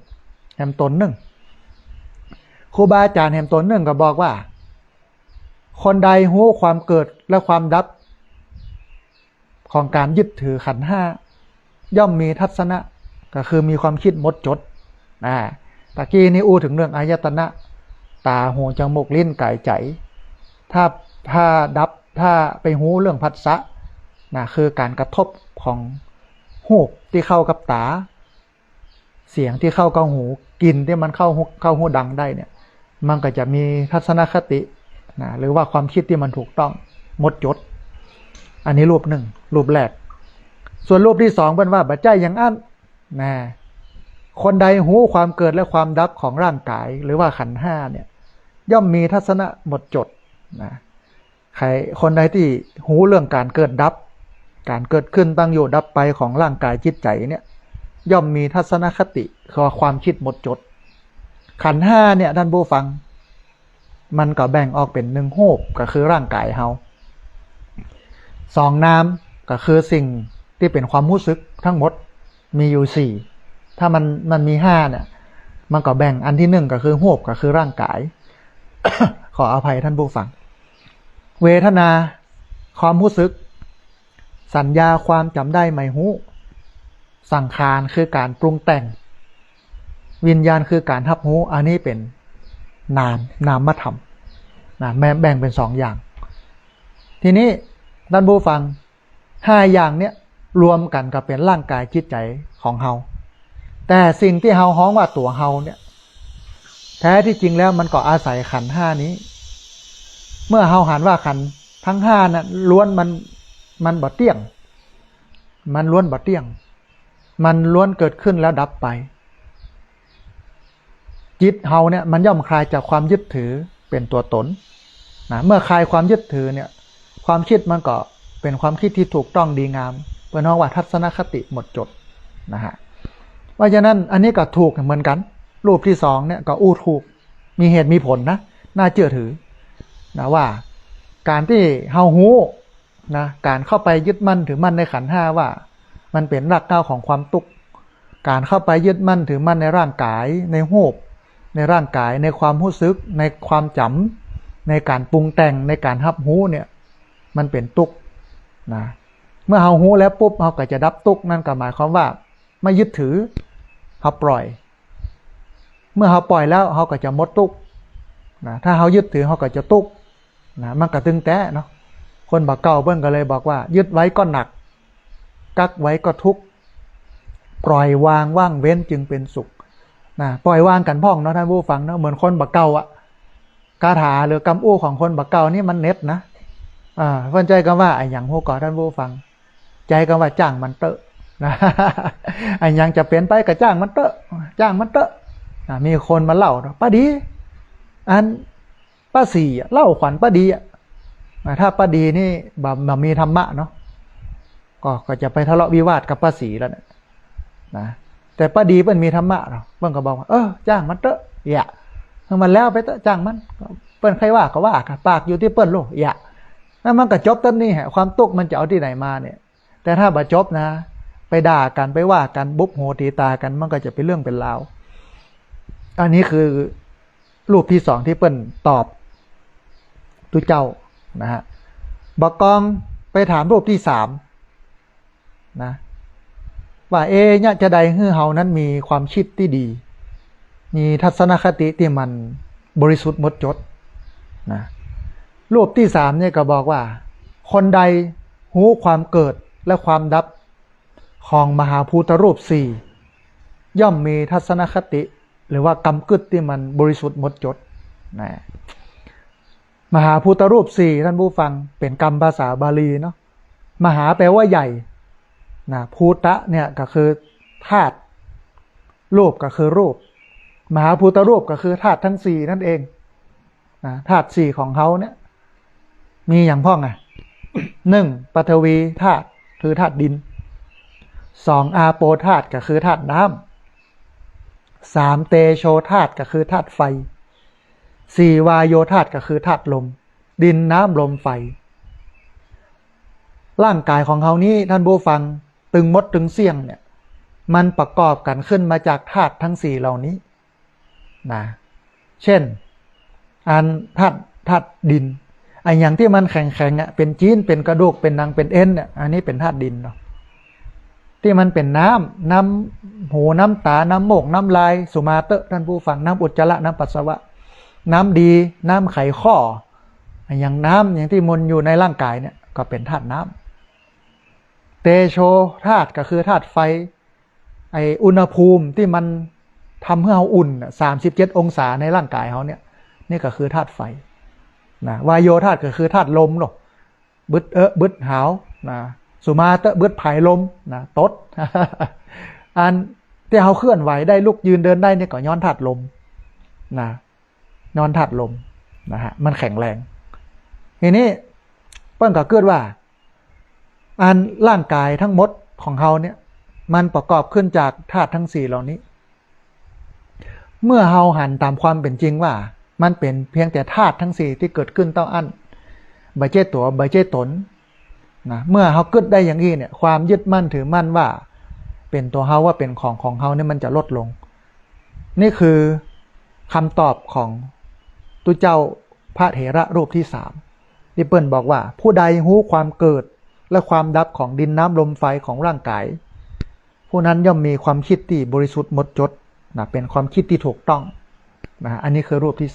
แหมตนหนึ่งครูบาอาจารย์แหมตนหนึ่งก็บอกว่าคนใดรู้ความเกิดและความดับของการยึดถือขันธ์ห้าย่อมมีทัศนะก็คือมีความคิดหมดจดตะกี้นี่อู้ถึงเรื่องอายตนะตาหูจมูกลิ้นกายใจถ้าดับถ้าไปหูเรื่องผัสสะคือการกระทบของหูที่เข้ากับตาเสียงที่เข้ากับหูกลิ่นที่มันเข้าหูดังได้เนี่ยมันก็จะมีทัศนคติหรือว่าความคิดที่มันถูกต้องหมดจดอันนี้รูปหนึ่งรูปแรกส่วนรูปที่สองเป็นว่าบัจจัยอย่างอันคนใดหูความเกิดและความดับของร่างกายหรือว่าขันธ์ห้าเนี่ยย่อมมีทัศนะหมดจดใครคนใดที่หูเรื่องการเกิดดับการเกิดขึ้นตั้งอยู่ดับไปของร่างกายจิตใจเนี่ยย่อมมีทัศนคติคือความคิดหมดจดขันธ์ห้าเนี่ยท่านผู้ฟังมันก็แบ่งออกเป็นหนึ่งโหบก็คือร่างกายเฮาสองนามก็คือสิ่งที่เป็นความรู้สึกทั้งหมดมีอยู่สี่ถ้ามันมีห้าเนี่ยมันก็แบ่งอันที่หนึ่งก็คือโหบก็คือร่างกาย ขออภัยท่านผู้ฟังเวทนาความรู้สึกสัญญาความจำได้ไม่รู้สังขารคือการปรุงแต่งวิญญาณคือการรับรู้อันนี้เป็นนามธรรมแบ่งเป็นสองอย่างทีนี้ท่านผู้ฟังห้าอย่างเนี้ยรวมกันก็เป็นร่างกายจิตใจของเฮาแต่สิ่งที่เฮาฮ้องว่าตัวเฮาเนี่ยแท้ที่จริงแล้วมันก็อาศัยขันธ์ห้านี้เมื่อเฮาหันว่าขันธ์ทั้งห้าน่ะล้วนมันบ่เที่ยงมันล้วนบ่เที่ยงมันล้วนเกิดขึ้นแล้วดับไปจิตเฮาเนี่ยมันย่อมคลายจากความยึดถือเป็นตัวตนเมื่อคลายความยึดถือเนี่ยความคิดมันก็เป็นความคิดที่ถูกต้องดีงามเป็นห้องว่าทัศนคติหมดจดนะฮะเพราะฉะนั้นอันนี้ก็ถูกเหมือนกันรูปที่สองเนี่ยก็อู้ถูกมีเหตุมีผลนะน่าเชื่อถือนะว่าการที่เฮาหูการเข้าไปยึดมั่นถือมั่นในขันธ์ห้าว่ามันเป็นรากเหง้าของความทุกข์การเข้าไปยึดมั่นถือมั่นในร่างกายในรูปในร่างกายในความรู้สึกในความจำในการปรุงแต่งในการรับรู้เนี่ยมันเป็นทุกข์เมื่อเฮาหูแล้วปุ๊บเฮาก็จะดับทุกข์นั่นก็หมายความว่าไม่ยึดถือเฮาปล่อยเมื่อเฮาปล่อยแล้วเฮาก็จะหมดทุกข์ถ้าเฮายึดถือเฮาก็จะทุกข์มันก็ตึงแต้เนาะคนบักเก่าเพิ่นก็เลยบอกว่ายึดไว้ก็หนักกักไว้ก็ทุกข์ปล่อยวางว่างเว้นจึงเป็นสุขปล่อยวางกันพ่องเนาะท่านผู้ฟังเนาะเหมือนคนบักเก่าอ่ะคาถาหรือกำอู้ของคนบักเก่านี่มันเน็ตนะเพิ่นใจกันว่าไอ้หยังฮู้ก่อท่านผู้ฟังใจกันว่าจ้างมันเตอะไอ้หยังจะเป็นไปก็จ้างมันเตอะจ้างมันเตอะมีคนมาเล่าป้าดีอันป้าสี่เล่าขวัญป้าดีถ้าป้าดีนี่แบบมีธรรมะเนาะก็จะไปทะเลาะวิวาทกับป้าสีแล้วนะแต่ป้าดีเปิ้นมีธรรมะเปิ้นก็บอกว่าจ้างมันเตอะมันแล้วไปเตอะจ้างมันเปิ้นใครว่าก็ว่าปากอยู่ที่เปิ้นโลนั่นมันก็จบต้นนี่ฮะความตุกมันจะเอาที่ไหนมาเนี่ยแต่ถ้าบ่จบนะไปด่ากันไปว่ากันบุบโหตีตากันมันก็จะเป็นเรื่องเป็นราวอันนี้คือรูปที่สองที่เปิ้นตอบตุเจ้านะฮะบักกองไปถามรูปที่สามว่าเนี่ยจะใดให้เฮานั้นมีความคิดที่ดีมีทัศนคติที่มันบริสุทธิ์หมดจดรูปที่สามเนี่ยก็บอกว่าคนใดรู้ความเกิดและความดับของมหาภูตรูปสี่ย่อมมีทัศนคติหรือว่ากำกึดที่มันบริสุทธิ์หมดจดมหาภูตรูปสี่ท่านผู้ฟังเป็นกรรมภาษาบาลีเนาะมหาแปลว่าใหญ่ภูตะเนี่ยก็คือธาตุรูปก็คือรูปมหาภูตรูปก็คือธาตุทั้งสี่นั่นเองธาตุสี่ของเขาเนี่ยมีอย่างพ่องหนึ่งปฐวีธาตุคือธาตุดิน 2อาโปธาตุก็คือธาตุน้ำ3เตโชธาตุก็คือธาตุไฟ4วายโยธาตุก็คือธาตุลมดินน้ำลมไฟร่างกายของเขานี้ท่านผู้ฟังตึงมดตึงเสี่ยงเนี่ยมันประกอบกันขึ้นมาจากธาตุทั้ง4เหล่านี้นะเช่นอันธาตุดินไอ้อย่างที่มันแข็งๆอ่ะเป็นจีนเป็นกระดูกเป็นหนังเป็นเอ็นเนี่ยอันนี้เป็นธาตุดินเนาะที่มันเป็นน้ำหูน้ำตาน้ำโมกน้ำลายสุมาเตะท่านผู้ฟังน้ำอุจจาระน้ำปัสสาวะน้ำดีน้ำไขข้ออย่างน้ำอย่างที่มนอยู่ในร่างกายเนี่ยก็เป็นธาตุน้ำเตโชธาตุก็คือธาตุไฟไออุณหภูมิที่มันทำให้เราอุ่น37 องศาในร่างกายเขาเนี่ยนี่ก็คือธาตุไฟนะวายโยธาตุก็คือธาตุลมเนาะบึดหาวนะสุมาเตะบึดผายลมนะตด อันที่เขาเคลื่อนไหวได้ลุกยืนเดินได้เนี่ยก็ย้อนธาตุลมนะย้อนธาตุลมนะฮะมันแข็งแรงทีนี้เปิ้ลก็เกิดว่าอันร่างกายทั้งหมดของเขาเนี่ยมันประกอบขึ้นจากธาตุทั้ง4เหล่านี้เมื่อเราหันตามความเป็นจริงว่ามันเป็นเพียงแต่ธาตุทั้ง4ที่เกิดขึ้นต้องอันใบเจตัวใบเจตนนะเมื่อเขาเกิดได้อย่างนี้เนี่ยความยึดมั่นถือมั่นว่าเป็นตัวเขาว่าเป็นของเขาเนี่ยมันจะลดลงนี่คือคำตอบของตุเจ้าพระเถระรูปที่3ที่เปิ้ลบอกว่าผู้ใดรู้ความเกิดและความดับของดินน้ำลมไฟของร่างกายผู้นั้นย่อมมีความคิดที่บริสุทธิ์หมดจดนะเป็นความคิดที่ถูกต้องนะอันนี้คือรูปที่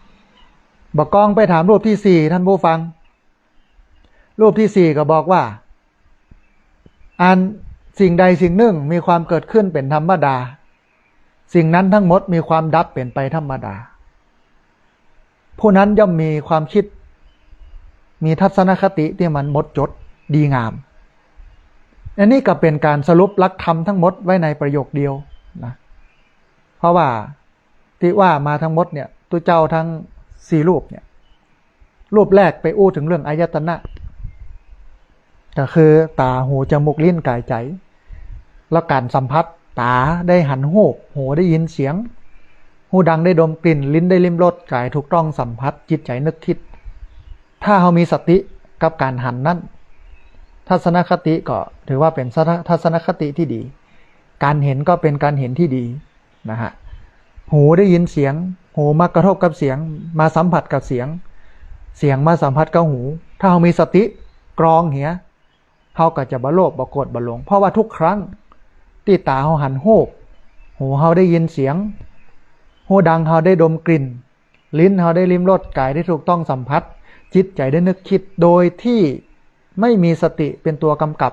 3บอกกองไปถามรูปที่4ท่านผู้ฟังรูปที่4ก็บอกว่าอันสิ่งใดสิ่งหนึ่งมีความเกิดขึ้นเป็นธรรมดาสิ่งนั้นทั้งหมดมีความดับเป็นไปธรรมดาผู้นั้นย่อมมีความคิดมีทัศนคติที่มันหมดจดดีงามอันนี้ก็เป็นการสรุปหลักธรรมทั้งหมดไว้ในประโยคเดียวนะเพราะว่าที่ว่ามาทั้งหมดเนี่ยตัวเจ้าทั้ง4รูปเนี่ยรูปแรกไปอู้ถึงเรื่องอายตนะก็คือตาหูจมูกลิ้นกายใจแล้วการสัมผัสตาได้หันหูได้ยินเสียงหูดังได้ดมกลิ่นลิ้นได้ลิ้มรสกายถูกต้องสัมผัสจิตใจนึกคิดถ้าเรามีสติกับการหันนั้นทัศนคติก็ถือว่าเป็นทัศนคติที่ดีการเห็นก็เป็นการเห็นที่ดีนะฮะหูได้ยินเสียงหูมากระทบกับเสียงมาสัมผัสกับเสียงเสียงมาสัมผัสกับหูถ้าเรามีสติกรองเหี้ยเขาก็จะบ่โลภบ่โกรธบ่หลงเพราะว่าทุกครั้งที่ตาเขาหันหูเขาได้ยินเสียงหูดังเขาได้ดมกลิ่นลิ้นเขาได้ลิ้มรสกายได้ถูกต้องสัมผัสจิตใจได้นึกคิดโดยที่ไม่มีสติเป็นตัวกำกับ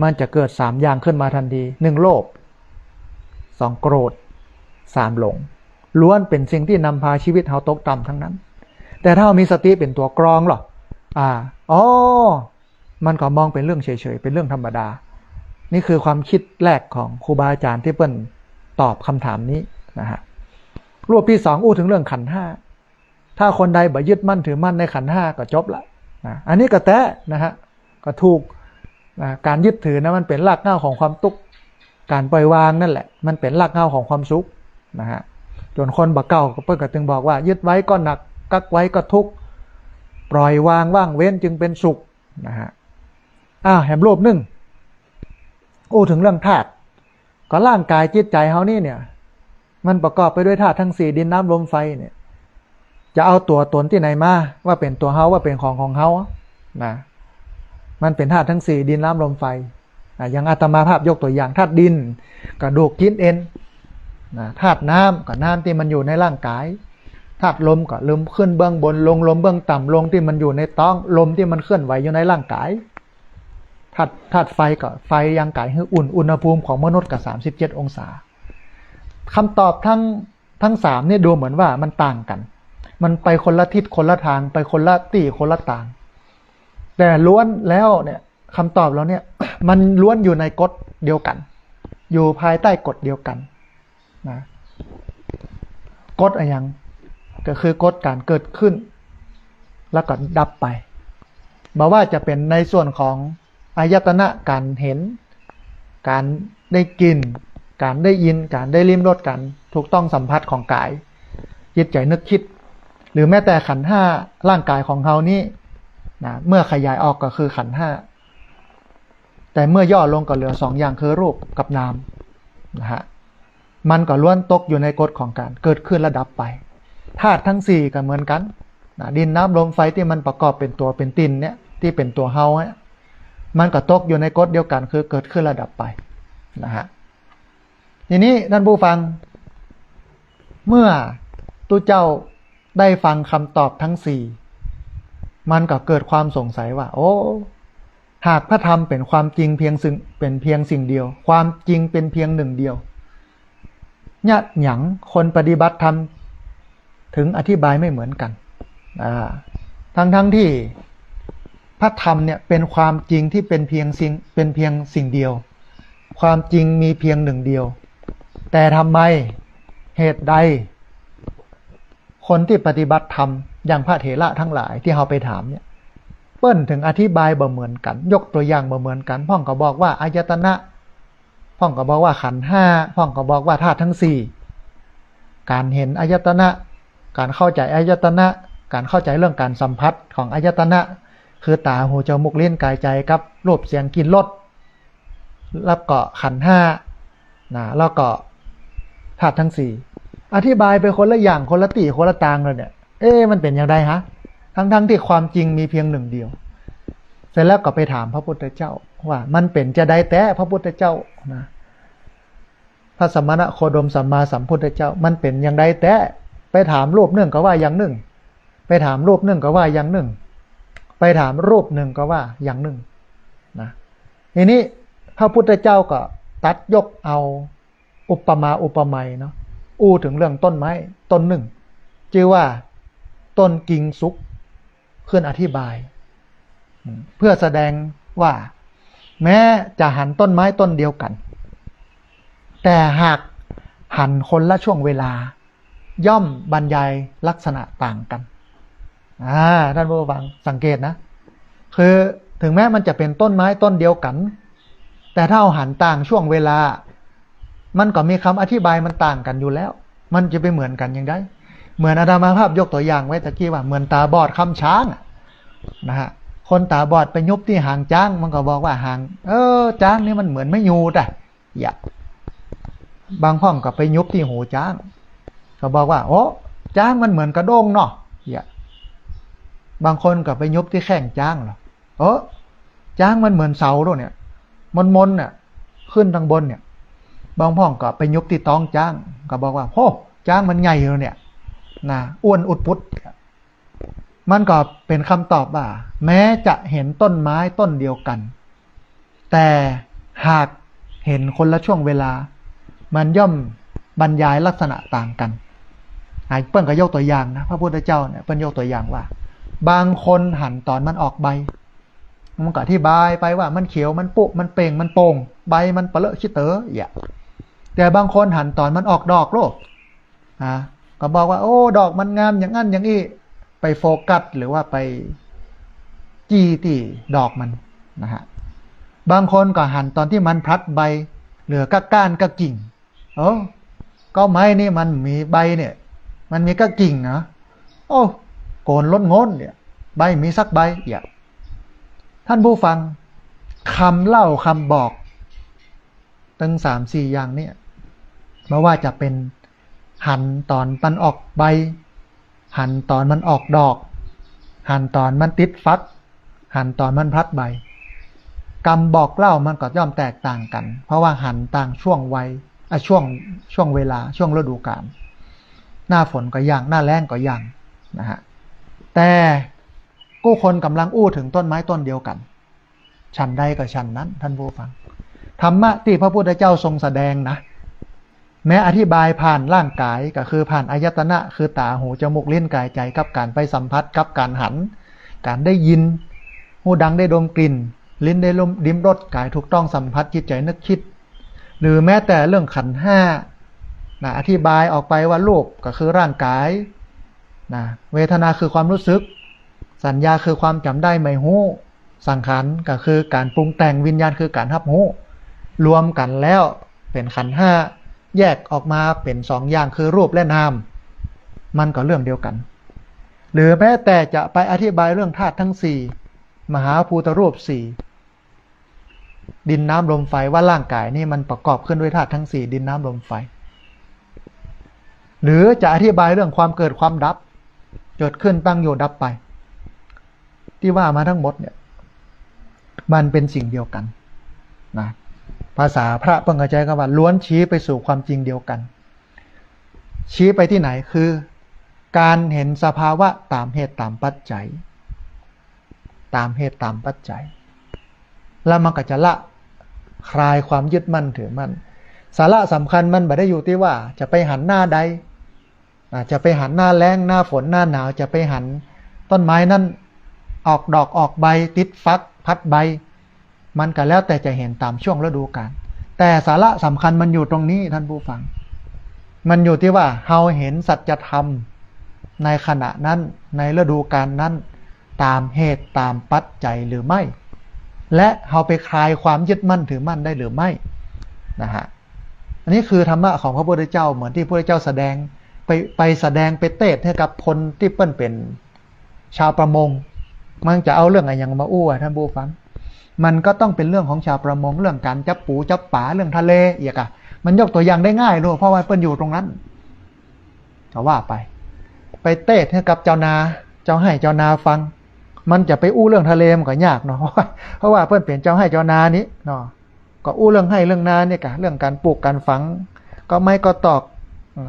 มันจะเกิด3อย่างขึ้นมาทันที1โลภ2โกรธ3หลงล้วนเป็นสิ่งที่นำพาชีวิตเขาตกต่ำทั้งนั้นแต่ถ้ามีสติเป็นตัวกรองหรอมันก็มองเป็นเรื่องเฉยๆเป็นเรื่องธรรมดานี่คือความคิดแรกของครูบาอาจารย์ที่เปิ้ลตอบคำถามนี้นะฮะรูปที่2อู้ถึงเรื่องขันธ์5ถ้าคนใดบ่ยึดมั่นถือมั่นในขันธ์5ก็จบละนะอันนี้ก็แท้นะฮะก็ถูกนะการยึดถือนะมันเป็นรากเหง้าของความทุกข์การปล่อยวางนั่นแหละมันเป็นรากเหง้าของความสุขนะฮะจนคนบ่เก่าก็เปิ้ลก็ถึงบอกว่ายึดไว้ก็หนักกักไว้ก็ทุกข์ปล่อยวางว่างเว้นจึงเป็นสุขนะฮะแหมรูปหนึ่งอู้ถึงเรื่องธาตุก็ร่างกายจิตใจเฮานี่เนี่ยมันประกอบไปด้วยธาตุทั้ง4ดินน้ำลมไฟเนี่ยจะเอาตัวตนที่ไหนมาว่าเป็นตัวเฮาว่าเป็นของเฮานะมันเป็นธาตุทั้ง4ดินน้ำลมไฟอย่างอาตมาภาพยกตัวอย่างธาตุดินกระดูกชิ้นเอ็นธาตุน้ำก็น้ำที่มันอยู่ในร่างกายธาตุลมก็ลมขึ้นเบื้องบนลงลมเบื้องต่ำลงที่มันอยู่ในท้องลมที่มันเคลื่อนไหวอยู่ในร่างกายธาตุไฟก็ไฟยังกายให้อุ่นอุณหภูมิของมนุษย์กับ37 องศาคำตอบทั้ง3นี่ดูเหมือนว่ามันต่างกันมันไปคนละทิศคนละทางไปคนละที่คนละต่างแต่ล้วนแล้วเนี่ยคำตอบเราเนี่ยมันล้วนอยู่ในกฎเดียวกันอยู่ภายใต้กฎเดียวกันนะกฎอะไรอย่างก็คือกฎการเกิดขึ้นแล้วก็ดับไปบอกว่าจะเป็นในส่วนของอายตนะการเห็น การได้กินการได้ยินการได้ลิ้มรสการถูกต้องสัมผัสของกายจิตใจนึกคิดหรือแม้แต่ขันธ์ห้าร่างกายของเรานี่นะเมื่อขยายออกก็คือขันธ์ห้าแต่เมื่อย่อลงก็เหลือ2อย่างคือรูปกับนามนะฮะมันก็ล้วนตกอยู่ในกฎของการเกิดขึ้นระดับไปธาตุทั้ง4ก็เหมือนกันนะดินน้ำลมไฟที่มันประกอบเป็นตัวเป็นตินเนี่ยที่เป็นตัวเฮาเนี่ยมันก็ตกอยู่ในกฎเดียวกันคือเกิดขึ้นระดับไปนะฮะทีนี้ท่านผู้ฟังเมื่อตู้เจ้าได้ฟังคำตอบทั้ง4มันก็เกิดความสงสัยว่าโอ้หากพระธรรมเป็นความจริงเพียงสิ่งเดียวความจริงเป็นเพียงหนึ่งเดียวเนี่ยหยังคนปฏิบัติธรรมถึงอธิบายไม่เหมือนกันทั้งที่พระธรรมเนี่ยเป็นความจริงที่เป็นเพียงสิ่งเดียวความจริงมีเพียงหนึ่งเดียวแต่ทำไมเหตุใดคนที่ปฏิบัติธรรมอย่างพระเถระทั้งหลายที่เราไปถามเนี่ยเปิ้นถึงอธิบายบ่เหมือนกันยกตัวอย่างบ่เหมือนกันพ่องก็บอกว่าอายตนะพ่องก็บอกว่าขันธ์ห้าพ่องก็บอกว่าธาตุทั้ง4การเห็นอายตนะการเข้าใจอายตนะการเข้าใจเรื่องการสัมผัสของอายตนะคือตาหูจมูกลิ้นกายใจกับรูปเสียงกลิ่นรสแล้วก็ขันธ์ห้านะแล้วก็ธาตุทั้ง4อธิบายไปคนละอย่างคนละตีคนละตางเลยเนี่ยมันเป็นอย่างไรฮะทั้งที่ความจริงมีเพียงหนึ่งเดียวเสร็จแล้วก็ไปถามพระพุทธเจ้าว่ามันเป็นจะได้แต่พระพุทธเจ้านะพระสมณะโคดมสัมมาสัมพุทธเจ้ามันเป็นอย่างไรแต่ไปถามรูปหนึ่งก็ว่าอย่างหนึ่งไปถามรูปหนึ่งก็ว่าอย่างหนึ่งไปถามรูปหนึ่งก็ว่าอย่างหนึ่งนะทีนี้พระพุทธเจ้าก็ตัดยกเอาอุปมาอุปไมยเนาะอู้ถึงเรื่องต้นไม้ต้นหนึ่งชื่อว่าต้นกิ่งสุกขึ้นอธิบายเพื่อแสดงว่าแม้จะหันต้นไม้ต้นเดียวกันแต่หากหันคนละช่วงเวลาย่อมบรรยายลักษณะต่างกันท่านผู้ฟังสังเกตนะคือถึงแม้มันจะเป็นต้นไม้ต้นเดียวกันแต่ถ้าเอาหันต่างช่วงเวลามันก็มีคำอธิบายมันต่างกันอยู่แล้วมันจะไปเหมือนกันยังไงเหมือนอาตมาภาพยกตัวอย่างไว้ตะกี้ว่าเหมือนตาบอดคำช้างนะฮะคนตาบอดไปยุบที่หางจ้างมันก็บอกว่าหางจ้างนี่มันเหมือนไม่ยูดบางห้องก็ไปยุบที่หูจ้างก็บอกว่าโอ้จ้างมันเหมือนกระด้งเนาะบางคนก็ไปยุบที่แข้งจ้างหรอจ้างมันเหมือนเสาด้วยเนี่ยมนเนี่ยขึ้นทางบนเนี่ยบางห้องก็ไปยุบที่ต้องจ้างก็บอกว่าโอ้จ้างมันใหญ่เลยเนี่ยนะอ้วนอุดพุดมันก็เป็นคำตอบว่าแม้จะเห็นต้นไม้ต้นเดียวกันแต่หากเห็นคนละช่วงเวลามันย่อมบรรยายลักษณะต่างกันเปิ้ลก็ยกตัวอย่างนะพระพุทธเจ้าเนี่ยเปิ้ลยกตัวอย่างว่าบางคนหันตอนมันออกใบมันก็อธิบายไปว่ามันเขียวมันปุมันเป่งมันโป่งใบมันเปรอะชิเต๋อแต่บางคนหันตอนมันออกดอกโลกก็บอกว่าโอ้ดอกมันงามอย่างนั้นอย่างนี้ไปโฟกัสหรือว่าไปจี้ที่ดอกมันนะฮะบางคนก็หันตอนที่มันพลัดใบเหลือก้านกับกิ่งก็ไม้นี่มันมีใบเนี่ยมันมีก็กิ่งนะโอ้โกนล้นงนเนี่ยใบมีสักใบท่านผู้ฟังคำเล่าคำบอกตั้ง3-4อย่างเนี่ยไม่ว่าจะเป็นหันตอนมันออกใบหันตอนมันออกดอกหันตอนมันติดฟักหันตอนมันพลัดใบคำบอกเล่ามันก็ย่อมแตกต่างกันเพราะว่าหันต่างช่วงวัยช่วงเวลาช่วงฤดูกาลหน้าฝนก็อย่างหน้าแล้งก็อย่างนะฮะแต่กู้คนกำลังอู้ถึงต้นไม้ต้นเดียวกันฉันใดกับฉันนั้นท่านผู้ฟังธรรมะที่พระพุทธเจ้าทรงแสดงนะแม้อธิบายผ่านร่างกายก็คือผ่านอายตนะคือตาหูจมูกลิ้นกายใจกับการไปสัมผัสกับการหันการได้ยินหูดังได้ดมกลิ่นลิ้นได้ลิ้มรสกายถูกต้องสัมผัสจิตใจนึกคิดหรือแม้แต่เรื่องขันธ์ห้าอธิบายออกไปว่ารูปก็คือร่างกายเวทนาคือความรู้สึกสัญญาคือความจำได้ไม่รู้สังขารก็คือการปรุงแต่งวิญญาณคือการรับรู้ รวมกันแล้วเป็นขันธ์ห้าแยกออกมาเป็นสองอย่างคือรูปและนามมันก็เรื่องเดียวกันหรือแม้แต่จะไปอธิบายเรื่องธาตุทั้งสี่มหาภูตรูปสี่ดินน้ำลมไฟว่าร่างกายนี่มันประกอบขึ้นด้วยธาตุทั้งสี่ดินน้ำลมไฟหรือจะอธิบายเรื่องความเกิดความดับเกิดขึ้นตั้งอยู่ดับไปที่ว่ามาทั้งหมดเนี่ยมันเป็นสิ่งเดียวกันนะภาษาพระเพิ่งเข้าใจกันว่าล้วนชี้ไปสู่ความจริงเดียวกันชี้ไปที่ไหนคือการเห็นสภาวะตามเหตุตามปัจจัยตามเหตุตามปัจจัยแล้วมันก็จะละคลายความยึดมั่นถือมั่นสาระสำคัญมันไม่ได้อยู่ที่ว่าจะไปหันหน้าใดจะไปหันหน้าแล้งหน้าฝนหน้าหนาวจะไปหันต้นไม้นั่นออกดอกออกใบติดฟักพัดใบมันก็แล้วแต่จะเห็นตามช่วงฤดูกาลแต่สาระสำคัญมันอยู่ตรงนี้ท่านผู้ฟังมันอยู่ที่ว่าเราเห็นสัจธรรมในขณะนั้นในฤดูกาลนั้นตามเหตุตามปัจจัยหรือไม่และเราไปคลายความยึดมั่นถือมั่นได้หรือไม่นะฮะอันนี้คือธรรมะของพระพุทธเจ้าเหมือนที่พระพุทธเจ้าแสดงไปแสดงไปเทศให้กับคนที่เปิ้นเป็นชาวประมงมันจะเอาเรื่องอะไรอย่างมาอู้ท่านผู้ฟังมันก็ต้องเป็นเรื่องของชาวประมงเรื่องการจับปูจับป่าเรื่องทะเลอีกอะมันยกตัวอย่างได้ง่ายด้วยเพราะว่าเปิ้นอยู่ตรงนั้นก็ว่าไปเทศให้กับเจ้านาเจ้าให้เจ้านาฟังมันจะไปอู้เรื่องทะเลมันก็ยากเนาะเพราะว่าเปิ้นเปลี่ยนเจ้าให้เจ้านานี้เนาะก็อู้เรื่องให้เรื่องนาเนี่ยกะเรื่องการปลูกการฝังก็ไม่ก็ตอก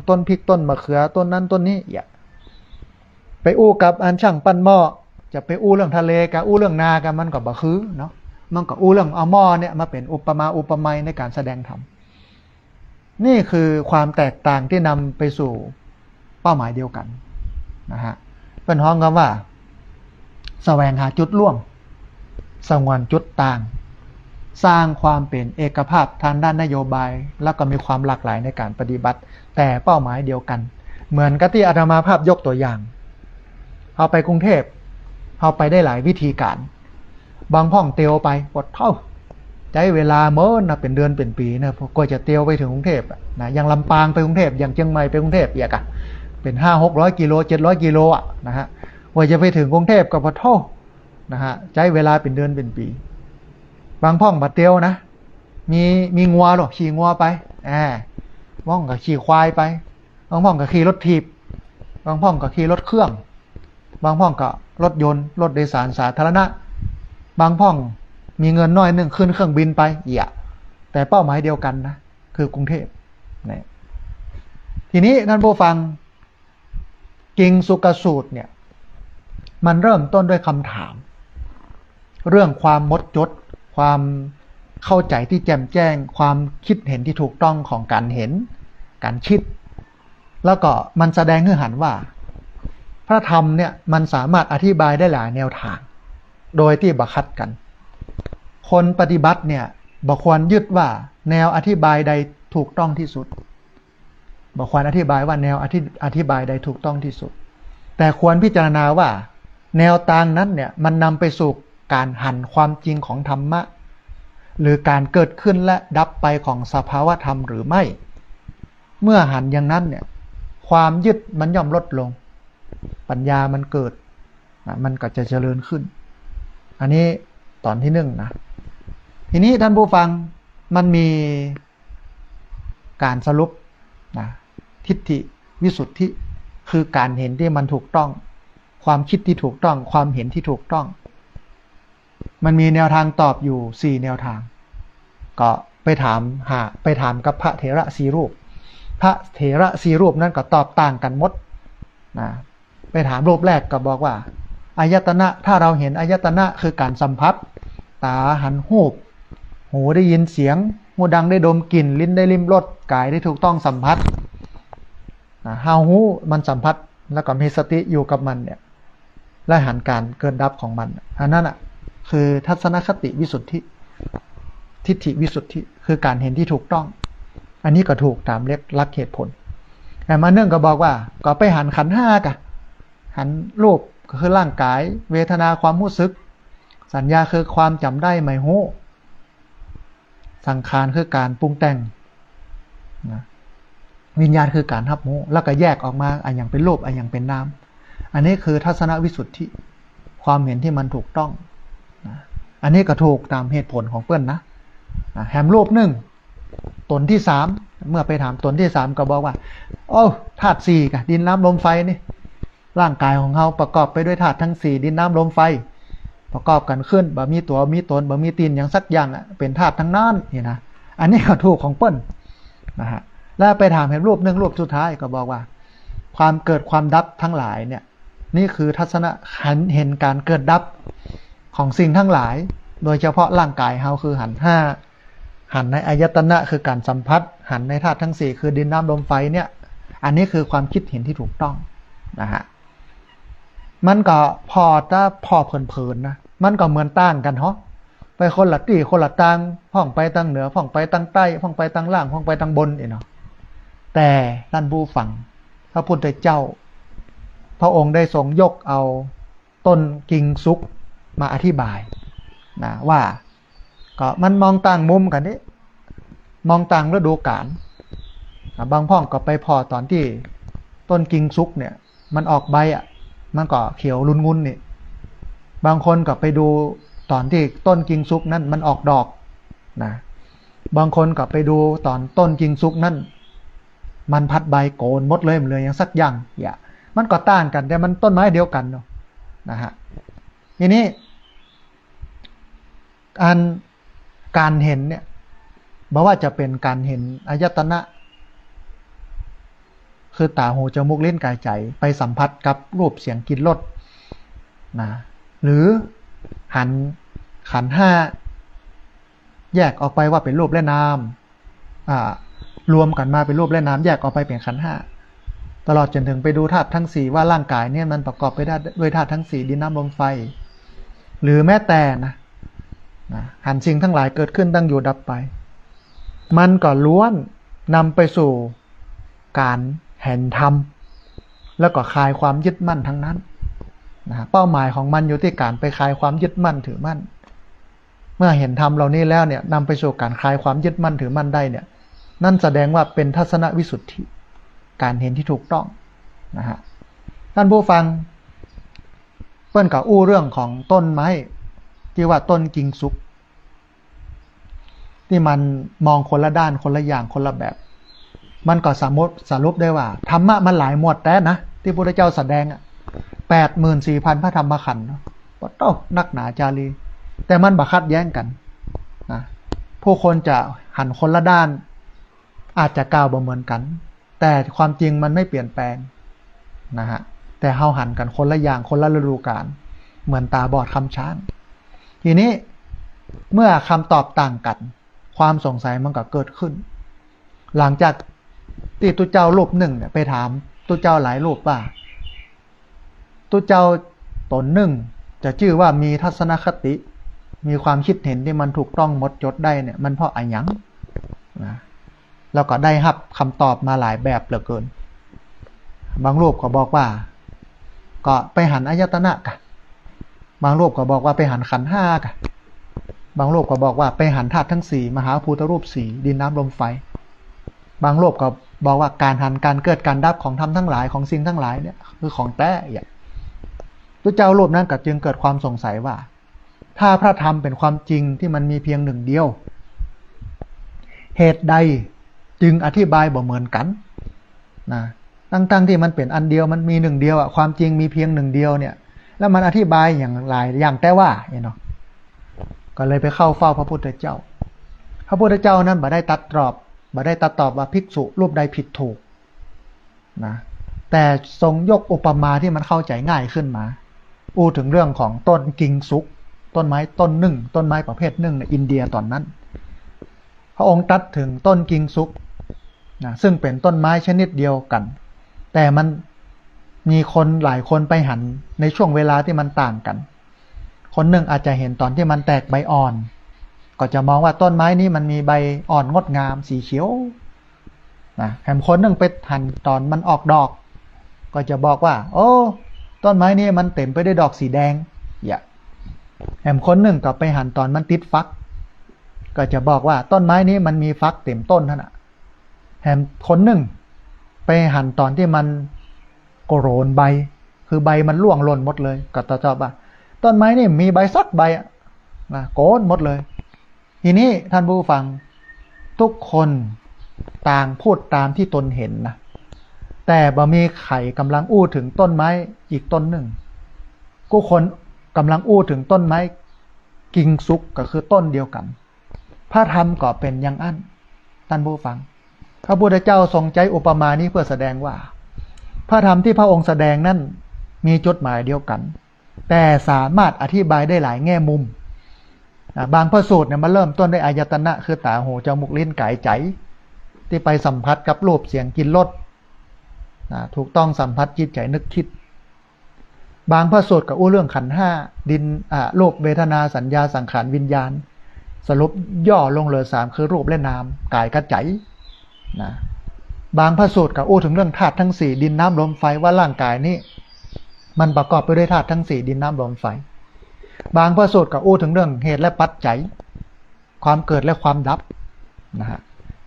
ต้นพริกต้นมะเขือต้นนั้นต้นนี้อย่าไปอู้กับอันช่างปั้นหม้อจะไปอู้เรื่องทะเลกับอู้เรื่องนากันมันก็บ่คือเนาะมันก็อู้เรื่องเอาหม้อเนี่ยมาเป็นอุปมาอุปไมยในการแสดงธรรมนี่คือความแตกต่างที่นำไปสู่เป้าหมายเดียวกันนะฮะเป็นห้องคำว่าแสวงหาจุดร่วมสงวนจุดต่างสร้างความเป็นเอกภาพทางด้านนโยบายแล้วก็มีความหลากหลายในการปฏิบัติแต่เป้าหมายเดียวกันเหมือนกับที่อาตมาภาพยกตัวอย่างเอาไปกรุงเทพเอาไปได้หลายวิธีการบางพ่องเตียวไปปดเท่าใช้เวลาเมื่อนะเป็นเดือนเป็นปีนะก็จะเตียวไปถึงกรุงเทพนะอย่างลำปางไปกรุงเทพอย่างเชียงใหม่ไปกรุงเทพอีกอะเป็น500-600 กิโล700 กิโลอะนะฮะว่าจะไปถึงกรุงเทพก็ปดเท่านะฮะใช้เวลาเป็นเดือนเป็นปีบางพ่องบัดเตียวนะมีงัวหรอขี่งัวไปบางพ่องก็ขี่ควายไปบางพ่องก็ขี่รถถีบบางพ่องก็ขี่รถเครื่องบางพ่องก็รถยนต์รถโดยสารสาธารณะบางพ่องมีเงินน้อยนึงขึ้นเครื่องบินไปแต่เป้าหมายเดียวกันนะคือกรุงเทพนี่ทีนี้ท่านผู้ฟังกิ่งสุกสูตรเนี่ยมันเริ่มต้นด้วยคำถามเรื่องความมดจดความเข้าใจที่แจ่มแจ้งความคิดเห็นที่ถูกต้องของการเห็นการคิดแล้วก็มันแสดงให้เห็นว่าพระธรรมเนี่ยมันสามารถอธิบายได้หลายแนวทางโดยที่บังคับกันคนปฏิบัติเนี่ยบ่ควรยึดว่าแนวอธิบายใดถูกต้องที่สุดบ่ควรอธิบายว่าแนวอธิบายใดถูกต้องที่สุดแต่ควรพิจารณาว่าแนวทางนั้นเนี่ยมันนำไปสู่การหันความจริงของธรรมะหรือการเกิดขึ้นและดับไปของสภาวะธรรมหรือไม่เมื่อหันอย่างนั้นเนี่ยความยึดมันย่อมลดลงปัญญามันเกิดมันก็จะเจริญขึ้นอันนี้ตอนที่หนึ่งนะทีนี้ท่านผู้ฟังมันมีการสรุปนะทิฏฐิวิสุทธิคือการเห็นที่มันถูกต้องความคิดที่ถูกต้องความเห็นที่ถูกต้องมันมีแนวทางตอบอยู่4แนวทางก็ไปถามกับพระเถระ4 รูปพระเถระ4 รูปนั้นก็ตอบต่างกันหมดนะไปถามรูปแรกก็บอกว่าอายตนะถ้าเราเห็นอายตนะคือการสัมผัสตาหันหูหูได้ยินเสียงหูดังได้ดมกลิ่นลิ้นได้ลิ้มรสกายได้ถูกต้องสัมผัสหาหูมันสัมผัสแล้วก็มีสติอยู่กับมันเนี่ยและหันการเกิดดับของมันอันนั้นคือทัศนคติวิสุทธิทิฏฐิวิสุทธิคือการเห็นที่ถูกต้องอันนี้ก็ถูกตามหลักเหตุผลแต่มาเนื่องก็บอกว่าก็ไปหันขันธ์ 5กะหันรูปก็คือร่างกายเวทนาความรู้สึกสัญญาคือความจำได้ไม่รู้ สังขารคือการปรุงแต่งนะวิญญาณคือการรับรู้แล้วก็แยกออกมาอันอย่างเป็นรูปอันอย่างเป็นนามอันนี้คือทัศนวิสุทธิความเห็นที่มันถูกต้องนะอันนี้ก็ถูกตามเหตุผลของเพื่อนนะแหมรูปหนึ่งตนที่สามเมื่อไปถามตนที่สามก็บอกว่าโอ้ธาตุสี่กับดินน้ำลมไฟนี่ร่างกายของเราประกอบไปด้วยธาตุทั้งสี่ดินน้ำลมไฟประกอบกันขึ้นบ่มีตัวมีตนบ่มีตีนอย่างสักอย่างเป็นธาตุทั้งนั้นนี่นะอันนี้ก็ถูกของเปิ้ลนะฮะแล้วไปถามเห็นรูปหนึ่งรูปสุดท้ายก็บอกว่าความเกิดความดับทั้งหลายเนี่ยนี่คือทัศนะเห็นการเกิดดับของสิ่งทั้งหลายโดยเฉพาะร่างกายเราคือหันห้าหันในอายตนะคือการสัมผัสหันในธาตุทั้งสี่คือดินน้ำลมไฟเนี่ยอันนี้คือความคิดเห็นที่ถูกต้องนะฮะมันก็พอถ้าพอเพลินๆนะมันก็เหมือนต่างกันเหรอไปคนละที่คนละต่างพ่องไปทางเหนือพ่องไปทางใต้พ่องไปทางล่างพ่องไปทางบนเนาะแต่ท่านผู้ฟังพระพุทธเจ้าพระองค์ได้ทรงยกเอาต้นกิ่งซุกมาอธิบายนะว่าก็มันมองต่างมุมกันนี่มองต่างฤดูกาลบางพ่องก็ไปพอตอนที่ต้นกิ่งซุกเนี่ยมันออกใบมันก็เขียวรุนงุนนี่บางคนก็ไปดูตอนที่ต้นกิ่งซุกนั้นมันออกดอกนะบางคนก็ไปดูตอนต้นกิ่งซุกนั้นมันพัดใบโกนหมดเลยอย่างสักอย่างมันก็ต่างกันแต่มันต้นไม้เดียวกันเนาะนะฮะทีนี้การเห็นเนี่ยบอกว่าจะเป็นการเห็นอายตนะคือตาหูจมูกลิ้นกายใจไปสัมผัสกับรูปเสียงกลิ่นรสนะหรือขันห้าแยกออกไปว่าเป็นรูปและนามรวมกันมาเป็นรูปและนามแยกออกไปเป็นขันห้าตลอดจนถึงไปดูธาตุทั้งสี่ว่าร่างกายเนี่ยมันประกอบไปด้วยธาตุทั้งสี่ดินน้ำลมไฟหรือแม้แต่หันสิ่งทั้งหลายเกิดขึ้นตั้งอยู่ดับไปมันก็ล้วนนำไปสู่การเห็นธรรมแล้วก็คลายความยึดมั่นทั้งนั้นเป้าหมายของมันอยู่ที่การไปคลายความยึดมั่นถือมั่นเมื่อเห็นธรรมเหล่านี้แล้วเนี่ยนำไปสู่การคลายความยึดมั่นถือมั่นได้เนี่ยนั่นแสดงว่าเป็นทัศนวิสุทธิการเห็นที่ถูกต้องนะฮะท่านผู้ฟังเปิ้นกับอู้เรื่องของต้นไม้ที่ว่าต้นกิ่งซุกที่มันมองคนละด้านคนละอย่างคนละแบบมันก็สรุปได้ว่าธรรมะมันหลายหมวดแต่นะที่พระพุทธเจ้าแสดง84,000 พระธรรมขันธ์ปะโต้นักหนาจารีแต่มันบัคัดแย้งกันนะผู้คนจะหันคนละด้านอาจจะก้าวบ่เหมือนกันแต่ความจริงมันไม่เปลี่ยนแปลงนะฮะแต่เฮาหันกันคนละอย่างคนละฤดูกาลเหมือนตาบอดคำช้างทีนี้เมื่อคำตอบต่างกันความสงสัยมันก็เกิดขึ้นหลังจากที่ตุเจ้ารูปหนึ่งเนี่ยไปถามตุเจ้าหลายรูปว่าตุเจ้าตนหนึ่งจะชื่อว่ามีทัศนคติมีความคิดเห็นที่มันถูกต้องหมดจดได้เนี่ยมันเพราะอะไรหยังนะแล้วก็ได้รับคำตอบมาหลายแบบเหลือเกินบางรูปก็บอกว่าก็ไปหันอายตนะกันบางรูปก็บอกว่าไปหันขันธ์ห้ากันบางรูปก็บอกว่าไปหันธาตุทั้งสี่มหาภูตรูปสี่ดินน้ำลมไฟบางรูปก็บอกว่าการหันการเกิดการดับของธรรมทั้งหลายของสิ่งทั้งหลายเนี่ยคือของแท้ตัวเจ้ารูปนั้นก็จึงเกิดความสงสัยว่าถ้าพระธรรมเป็นความจริงที่มันมีเพียงหนึ่งเดียวเหตุใดจึงอธิบายบ่เหมือนกันนะตั้งที่มันเป็นอันเดียวมันมีหนึ่งเดียวความจริงมีเพียงหนึ่งเดียวเนี่ยแล้วมันอธิบายอย่างหลายอย่างแต่ว่าเนาะก็เลยไปเข้าเฝ้าพระพุทธเจ้าพระพุทธเจ้านั้นบ่ได้ตัดตอบว่าภิกษุรูปใดผิดถูกนะแต่ทรงยกอุปมาที่มันเข้าใจง่ายขึ้นมาอู้ถึงเรื่องของต้นกิ่งซุกต้นไม้ต้นหนึ่งต้นไม้ประเภทหนึ่งในอินเดียตอนนั้นพระองค์ตรัสถึงต้นกิ่งซุกนะซึ่งเป็นต้นไม้ชนิดเดียวกันแต่มันมีคนหลายคนไปหันในช่วงเวลาที่มันต่างกันคนหนึ่งอาจจะเห็นตอนที่มันแตกใบอ่อนก็จะมองว่าต้นไม้นี้มันมีใบอ่อนงดงามสีเขียวนะแถมคนหนึ่งไปหันตอนมันออกดอกก็จะบอกว่าโอ้ต้นไม้นี้มันเต็มไปด้วยดอกสีแดงแถมคนหนึ่งก็ไปหันตอนมันติดฟัก ก็จะบอกว่าต้นไม้นี้มันมีฟักเต็มต้นนั่นน่ะแถมคนหนึ่งไปหั่นตอนที่มันโกรนใบคือใบมันร่วงหล่นหมดเลยก็ตะจอบว่าต้นไม้นี่มีใบสักใบนะโกนหมดเลยทีนี้ท่านผู้ฟังทุกคนต่างพูดตามที่ตนเห็นนะแต่บ่มีไข่กำลังอู้ถึงต้นไม้อีกต้นหนึ่งกูคนกำลังอู้ถึงต้นไม้กิ่งสุกก็คือต้นเดียวกันพระธรรมก็เป็นอย่างอั้นท่านผู้ฟังพระพุทธเจ้าทรงใจอุปมานี้เพื่อแสดงว่าพระธรรมที่พระองค์แสดงนั้นมีจุดหมายเดียวกันแต่สามารถอธิบายได้หลายแง่มุมบางพระสูตรเนี่ยมันเริ่มต้นด้วยอายตนะคือตาหูจมูกลิ้นกายใจที่ไปสัมผัสกับรูปเสียงกลิ่นรสถูกต้องสัมผัสจิตใจนึกคิดบางพระสูตรกับอู้เรื่องขันธ์ห้าดินรูปเวทนาสัญญาสังขารวิญญาณสรุปย่อลงเหลือ3คือรูปและนามกายกับใจนะบางพระสูตรกับอู้ถึงเรื่องธาตุทั้ง4ดินน้ำลมไฟว่าร่างกายนี้มันประกอบไปด้วยธาตุทั้ง4ดินน้ำลมไฟบางพระสูตรกับอู้ถึงเรื่องเหตุและปัจจัยความเกิดและความดับนะฮะ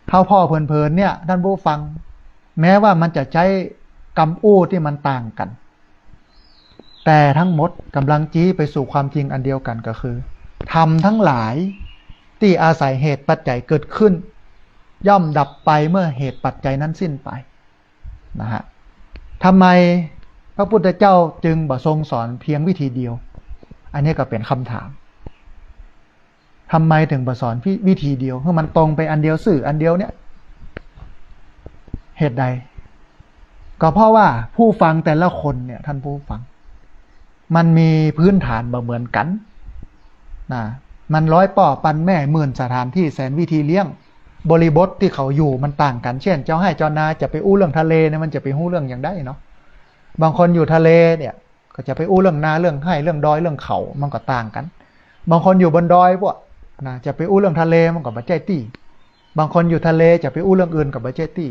เท่าพ่อเพลินๆเนี่ยท่านผู้ฟังแม้ว่ามันจะใช้คำอู้ที่มันต่างกันแต่ทั้งหมดกำลังจี้ไปสู่ความจริงอันเดียวกันก็คือธรรมทั้งหลายที่อาศัยเหตุปัจจัยเกิดขึ้นย่อมดับไปเมื่อเหตุปัจจัยนั้นสิ้นไปนะฮะทำไมพระพุทธเจ้าจึงบ่ทรงสอนเพียงวิธีเดียวอันนี้ก็เป็นคำถามทำไมถึงบ่สอนวิธีเดียวเพราะมันตรงไปอันเดียวสื่ออันเดียวเนี่ยเหตุใดก็เพราะว่าผู้ฟังแต่ละคนเนี่ยท่านผู้ฟังมันมีพื้นฐานบ่เหมือนกันนะมันร้อยป่อปันแม่หมื่นสถานที่แสนวิธีเลี้ยงบริบทที่เขาอยู่มันต่างกันเช่นเจ้าให้เจ้านาจะไปอู้เรื่องทะเลเนี่ยมันจะไปอู้เรื่องอย่างได้เนาะบางคนอยู่ทะเลเนี่ยก็จะไปอู้เรื่องนาเรื่องให้เรื่องดอยเรื่องเขามันก็ต่างกันบางคนอยู่บนดอยพวกนะจะไปอู้เรื่องทะเลมันก็บ่ใจตี้บางคนอยู่ทะเลจะไปอู้เรื่องอื่นก็บ่ใจตี้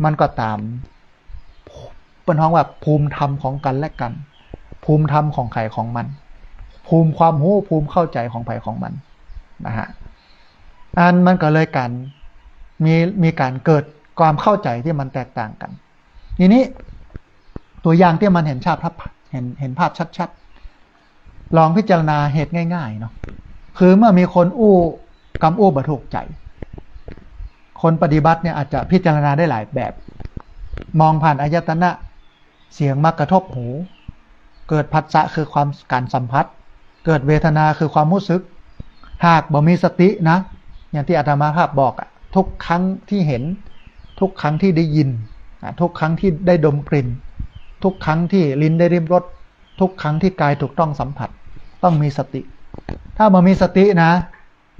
มันก็ตามเป็นห้องว่าภูมิธรรมของกันและกันภูมิธรรมของใครของมันภูมิความรู้ภูมิเข้าใจของใครของมันนะฮะมันก็เลยกันมีการเกิดความเข้าใจที่มันแตกต่างกันทีนี้ตัวอย่างที่มันเห็นภาพชัดๆลองพิจารณาเหตุง่ายๆเนาะคือเมื่อมีคนอู้บ่ถูกใจคนปฏิบัติเนี่ยอาจจะพิจารณาได้หลายแบบมองผ่านอายตนะเสียงมากระทบหูเกิดผัสสะคือความการสัมผัสเกิดเวทนาคือความรู้สึกหากบ่มีสตินะอย่างที่อาตมาภาพบอกทุกครั้งที่เห็นทุกครั้งที่ได้ยินทุกครั้งที่ได้ดมกลิ่นทุกครั้งที่ลิ้นได้ริมรสทุกครั้งที่กายถูกต้องสัมผัสต้องมีสติถ้าบ่มีสตินะ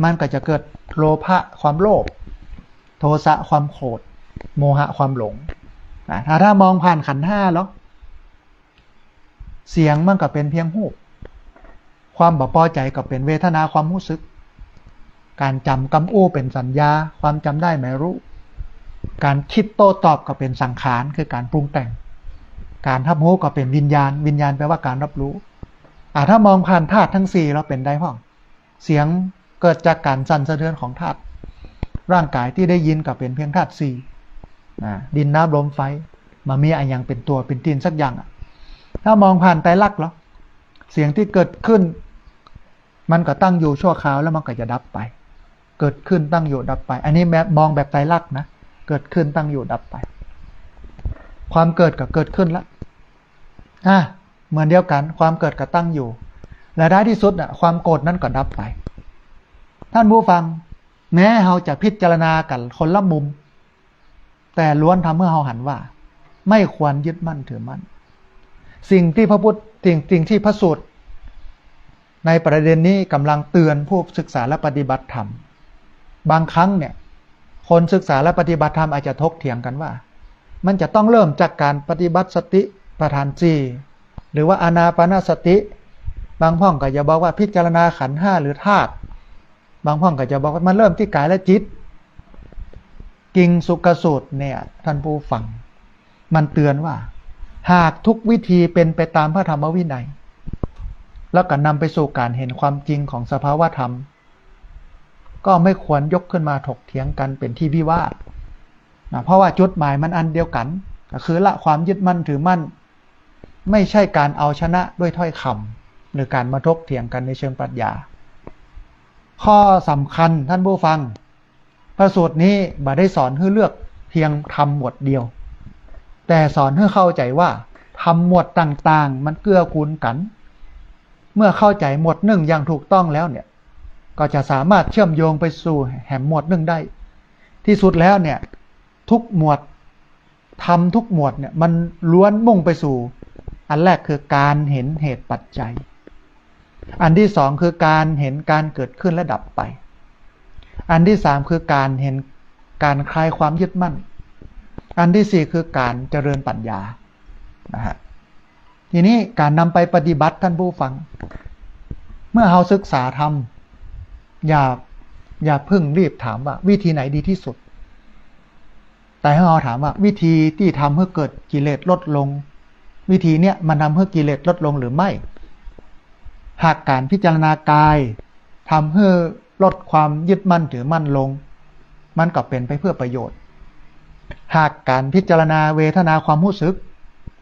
มันก็จะเกิดโลภะความโลภโทสะความโกรธโมหะความหลงถ้ามองผ่านขันธ์ห้าแล้วเสียงมันก็เป็นเพียงหูความบ่พอใจก็เป็นเวทนาความรู้สึกการจำกำอู้เป็นสัญญาความจำได้หมายรู้การคิดโต้ตอบก็เป็นสังขารคือการปรุงแต่งการรับรู้ก็เป็นวิญญาณแปลว่าการรับรู้ถ้ามองผ่านธาตุทั้ง4เราเป็นได้ห้องเสียงเกิดจากการสั่นสะเทือนของธาตุร่างกายที่ได้ยินก็เป็นเพียงธาตุ4ดินน้ำลมไฟมามีอะไรอย่างเป็นตัวเป็นตีนสักอย่างถ้ามองผ่านไตรลักษณ์แล้วเสียงที่เกิดขึ้นมันก็ตั้งอยู่ชั่วคราวแล้วมันก็จะดับไปเกิดขึ้นตั้งอยู่ดับไปอันนี้แบบมองแบบไตรลักษณ์นะเกิดขึ้นตั้งอยู่ดับไปความเกิดก็เกิดขึ้นแล้วเหมือนเดียวกันความเกิดก็ตั้งอยู่และท้ายที่สุดความโกรธนั้นก็ดับไปท่านผู้ฟังแม้เราจะพิจารณากันคนละมุมแต่ล้วนทำเมื่อเราหันว่าไม่ควรยึดมั่นถือมั่นสิ่งที่พระพุทธสิ่งที่พระสูตรในประเด็นนี้กำลังเตือนผู้ศึกษาและปฏิบัติธรรมบางครั้งเนี่ยคนศึกษาและปฏิบัติธรรมอาจจะถกเถียงกันว่ามันจะต้องเริ่มจากการปฏิบัติสติปัฏฐาน4หรือว่าอานาปานสติบางพ่องก็จะบอกว่าพิจารณาขันธ์5หรือธาตุบางพ่องก็จะบอกว่ามันเริ่มที่กายและจิตกิ่งสุกสูตรเนี่ยท่านผู้ฟังมันเตือนว่าหากทุกวิธีเป็นไปตามพระธรรมวินัยแล้วก็นำไปสู่การเห็นความจริงของสภาวะธรรม ก็ไม่ควรยกขึ้นมาถกเถียงกันเป็นที่วิวาทนะเพราะว่าจุดหมายมันอันเดียวกันก็คือละความยึดมั่นถือมั่นไม่ใช่การเอาชนะด้วยถ้อยคำหรือการมาถกเถียงกันในเชิงปรัชญาข้อสำคัญท่านผู้ฟังพระสูตรนี้บ่ได้สอนให้เลือกเพียงธรรมหมวดเดียวแต่สอนให้เข้าใจว่าธรรมหมวดต่างๆมันเกื้อกูลกันเมื่อเข้าใจหมวดหนึ่งอย่างถูกต้องแล้วเนี่ยก็จะสามารถเชื่อมโยงไปสู่แหมหมวดหนึ่งได้ที่สุดแล้วเนี่ยทุกหมวดธรรมทุกหมวดเนี่ยมันล้วนมุ่งไปสู่อันแรกคือการเห็นเหตุปัจจัยอันที่สองคือการเห็นการเกิดขึ้นและดับไปอันที่สามคือการเห็นการคลายความยึดมั่นอันที่สี่คือการเจริญปัญญานะฮะทีนี้การนำไปปฏิบัติท่านผู้ฟังเมื่อเราศึกษาธรรมอย่าเพิ่งรีบถามว่าวิธีไหนดีที่สุดแต่ให้เราถามว่าวิธีที่ทำให้เกิดกิเลสลดลงวิธีเนี้ยมันทำให้กิเลสลดลงหรือไม่หากการพิจารณากายทำให้ลดความยึดมั่นถือมั่นลงมันก็เป็นไปเพื่อประโยชน์หากการพิจารณาเวทนาความรู้สึก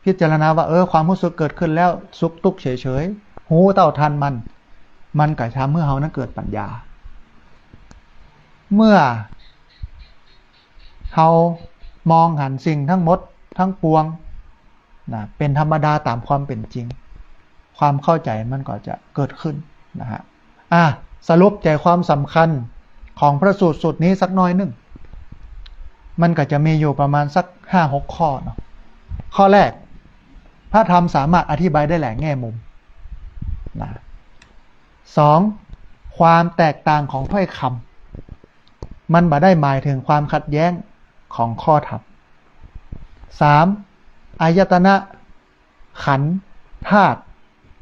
พิจารณาว่าความรู้สึกเกิดขึ้นแล้วสุขทุกข์เฉยๆหูเต่าทันมันก็ทำให้เรานั้นเกิดปัญญาเมื่อเรามองหันสิ่งทั้งหมดทั้งปวงนะเป็นธรรมดาตามความเป็นจริงความเข้าใจมันก็จะเกิดขึ้นนะฮะสรุปใจความสำคัญของพระสูตรสุดนี้สักน้อยหนึ่งมันก็จะมีอยู่ประมาณสัก 5-6 ข้อเนาะข้อแรกพระธรรมสามารถอธิบายได้หลายแง่มุมนะ2ความแตกต่างของถ้อยคำมันบ่ได้หมายถึงความขัดแย้งของข้อธรรม3อายตนะขันธ์ธาตุ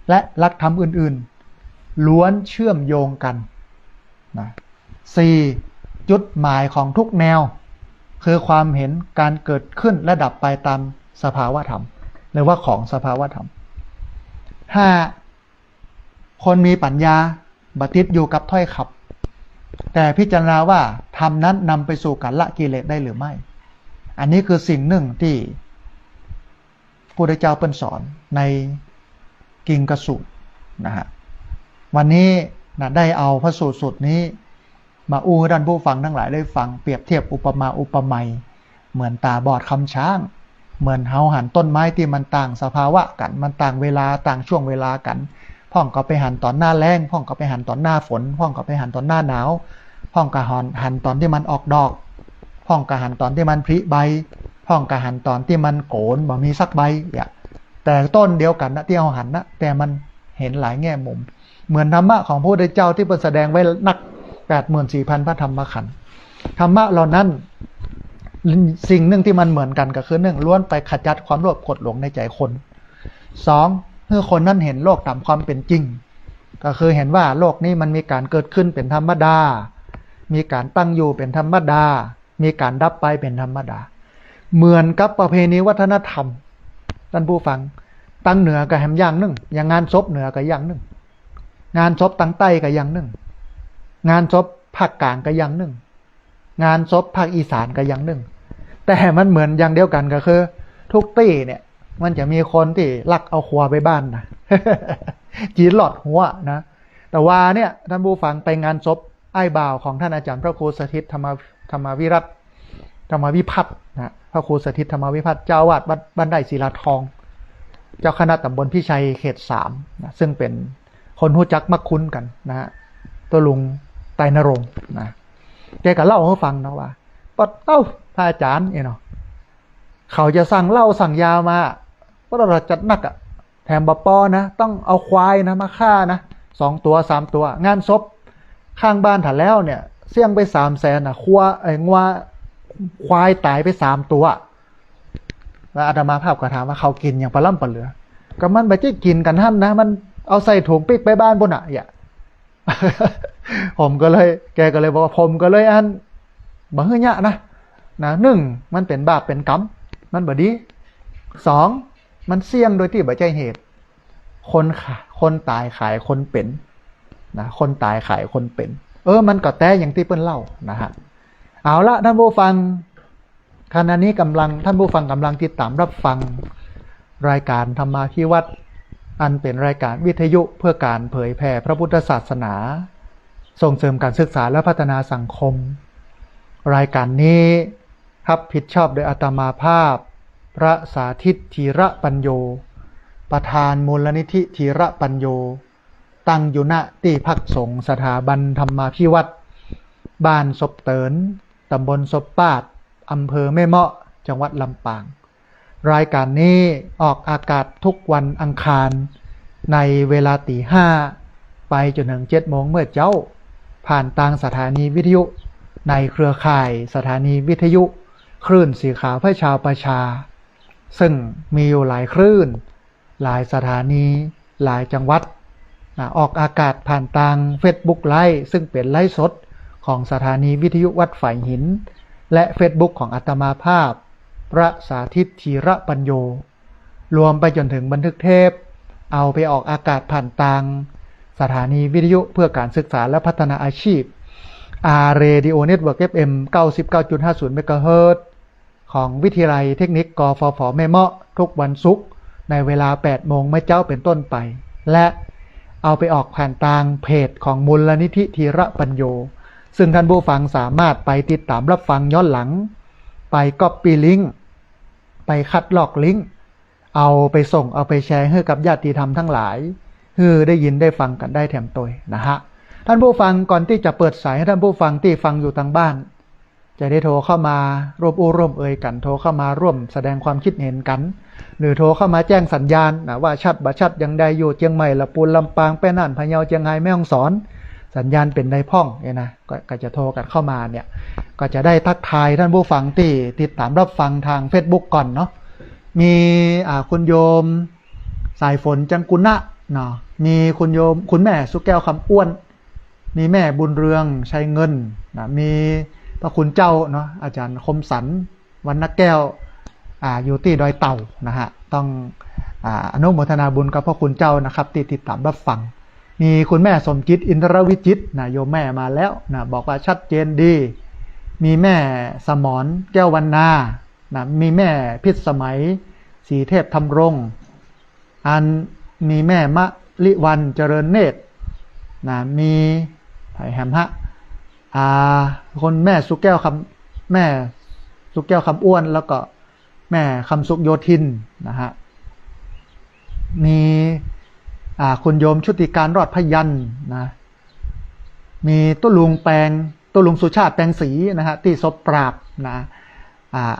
และหลักธรรมอื่นๆล้วนเชื่อมโยงกันนะ4จุดหมายของทุกแนวคือความเห็นการเกิดขึ้นและดับไปตามสภาวะธรรมหรือว่าของสภาวะธรรม5คนมีปัญญาบัติดอยู่กับถ้อยคำแต่พิจารณาว่าธรรมนั้นนำไปสู่การละกิเลสได้หรือไม่อันนี้คือสิ่งหนึ่งที่พระพุทธเจ้าเปิ้นสอนในกิงกสูตรนะฮะวันนี้นะได้เอาพระสูตรสุดนี้มาอู้ให้ท่านผู้ฟังทั้งหลายได้ฟังเปรียบเทียบอุปมาอุปไมยเหมือนตาบอดคำช้างเหมือนเฮาหันต้นไม้ที่มันต่างสภาวะกันมันต่างเวลาต่างช่วงเวลากันพ่องก็ไปหันตอนหน้าแล้งพ่องก็ไปหันตอนหน้าฝนพ่องก็ไปหันตอนหน้าหนาวพ่องก็หันตอนที่มันออกดอกพ่องก็หันตอนที่มันผลิใบพ่องก็หันตอนที่มันโกนบ่มีสักใบแต่ต้นเดียวกันนะที่เอาหันนะแต่มันเห็นหลายแง่มุมเหมือนธรรมะของพระพุทธเจ้าที่แสดงไว้นัก 84,000 พระธรรมขันธ์ธรรมะเหล่านั้นสิ่งหนึ่งที่มันเหมือนกันก็คือ1ล้วนไปขจัดความโลภโกรธหลงในใจคน2คือคนนั้นเห็นโลกตามความเป็นจริงก็คือเห็นว่าโลกนี้มันมีการเกิดขึ้นเป็นธรรมดามีการตั้งอยู่เป็นธรรมดามีการดับไปเป็นธรรมดาเหมือนกับประเพณีวัฒนธรรมท่านผู้ฟังตั้งเหนือกับแหมอย่างหนึ่งอย่างงานศพเหนือกับอย่างหนึ่งงานศพตั้งใต้กับอย่างหนึ่งงานศพภาคกลางก็อย่างหนึ่งงานศพภาคอีสานก็อย่างหนึ่งแต่มันเหมือนอย่างเดียวกันก็คือทุกตี้เนี่ยมันจะมีคนที่ลักเอาครัวไปบ้านนะ จีนหลอดหัวนะแต่ว่าเนี่ยท่านผู้ฟังไปงานศพไอ้บ่าวของท่านอาจารย์พระครูสถิตธรรมวิพัฒน์นะพระครูสถิตธรรมวิพัฒน์เจ้าวาดบ้านไร่ศิลาทองเจ้าคณะตำบลพิชัยเขต3นะซึ่งเป็นคนรู้จักมักคุ้นกันนะฮะตัวลุงไตรนรงค์นะแกก็เล่าให้ฟังนะว่าพระอาจารย์เนาะเขาจะสั่งเหล้าสั่งยามาเพราะเราจัดหนักแถมบปอนะต้องเอาควายนะมาฆ่านะ2 ตัว 3 ตัวงานศพข้างบ้านถัดแล้วเนี่ยเสี่ยงไป300,000ควายตายไป3 ตัวแล้วอาตมาภาพก็ถามว่าเขากินอย่างปลาล่ำปลาเหลือก็มันไปที่กินกันท่านนะมันเอาใส่ถุงปิ๊กไปบ้านบนแกก็เลยบอกว่าผมก็เลยบ่เฮือยะนะ1มันเป็นบาปเป็นกรรมมันบ่ดี2มันเสี่ยงโดยที่บ่ใจเหตุคนตายขายคนเป็นนะคนตายขายคนเป็น มันก็แต่อย่างที่เปิ้นเล่านะฮะเอาละท่านผู้ฟังขณะนี้ท่านผู้ฟังกำลังติดตามรับฟังรายการธรรมาภิวัตน์อันเป็นรายการวิทยุเพื่อการเผยแผ่พระพุทธศาสนาส่งเสริมการศึกษาและพัฒนาสังคมรายการนี้รับผิดชอบโดยอาตมาภาพพระสาธิตธีระปัญโยประธานมูลนิธิธีระปัญโยตั้งอยู่ณที่พักสงฆ์สถาบันธรรมาภิวัตน์บ้านศพเตินตำบลศพปาดอำเภอแม่เมาะจังหวัดลำปางรายการนี้ออกอากาศทุกวันอังคารในเวลาตี 5ไปจนถึง 7 โมงเมื่อเจ้าผ่านทางสถานีวิทยุในเครือข่ายสถานีวิทยุคลื่นสีขาวเพื่อชาวประชาซึ่งมีอยู่หลายคลื่นหลายสถานีหลายจังหวัดออกอากาศผ่านทาง Facebook ไลฟ์ซึ่งเป็นไลฟ์สดของสถานีวิทยุวัดฝ่ายหินและ Facebook ของอาตมาภาพพระสาธิตธีระปัญโยรวมไปจนถึงบันทึกเทปเอาไปออกอากาศผ่านทางสถานีวิทยุเพื่อการศึกษาและพัฒนาอาชีพRadio Network FM 99.50 เมกะเฮิรตซ์ของวิทยาลัยเทคนิคกฟผแม่เมาะทุกวันศุกร์ในเวลา 8 โมงเมื่อเจ้าเป็นต้นไปและเอาไปออกผ่านทางเพจของมูลนิธิธีระปัญโยซึ่งท่านผู้ฟังสามารถไปติดตามรับฟังย้อนหลังไปก๊อปปี้ลิงก์ไปคัดลอกลิงก์เอาไปส่งเอาไปแชร์ให้กับญาติธรรมทั้งหลายให้ได้ยินได้ฟังกันได้แถมตัวนะฮะท่านผู้ฟังก่อนที่จะเปิดสายให้ท่านผู้ฟังที่ฟังอยู่ทางบ้านจะได้โทรเข้ามาร่วมเอ่ยกันโทรเข้ามาร่วมแสดงความคิดเห็นกันหรือโทรเข้ามาแจ้งสัญญาณนะว่าชัดบ่ชัดยังใดอยู่เชียงใหม่ละปูนลำปางแป้น่านพะเยาเชียงรายแม่ฮ่องสอนสัญญาณเป็นใดพ่องเนี่ยนะก็จะโทรกันเข้ามาเนี่ยก็จะได้ทักทายท่านผู้ฟังที่ติดตามรับฟังทาง Facebook ก่อนเนาะมีคุณโยมสายฝนจังกุณะเนาะมีคุณโยมคุณแม่สุแก้วคำอ้วนมีแม่บุญเรืองชัยเงินนะมีพระคุณเจ้าเนาะอาจารย์คมสันวรรณแก้วอยู่ที่ดอยเต่านะฮะต้องอนุโมทนาบุญกับพระคุณเจ้านะครับที่ติดตามรับฟังมีคุณแม่สมจิตอินทรวิจิตนะโยมแม่มาแล้วนะบอกว่าชัดเจนดีมีแม่สมรแก้ววรรณานะมีแม่พิษสมัยศรีเทพธรรมรงค์มีแม่มะลิวันเจริญเนตรนะมีไผ่แฮมฮะคนแม่สุแก้วคำอ้วนแล้วก็แม่คำสุกโยธินนะฮะมีคุณโยมชุติการรอดพยัญนะมีตุลุงสุชาติแปลงศรีนะฮะที่ศพปราบนะ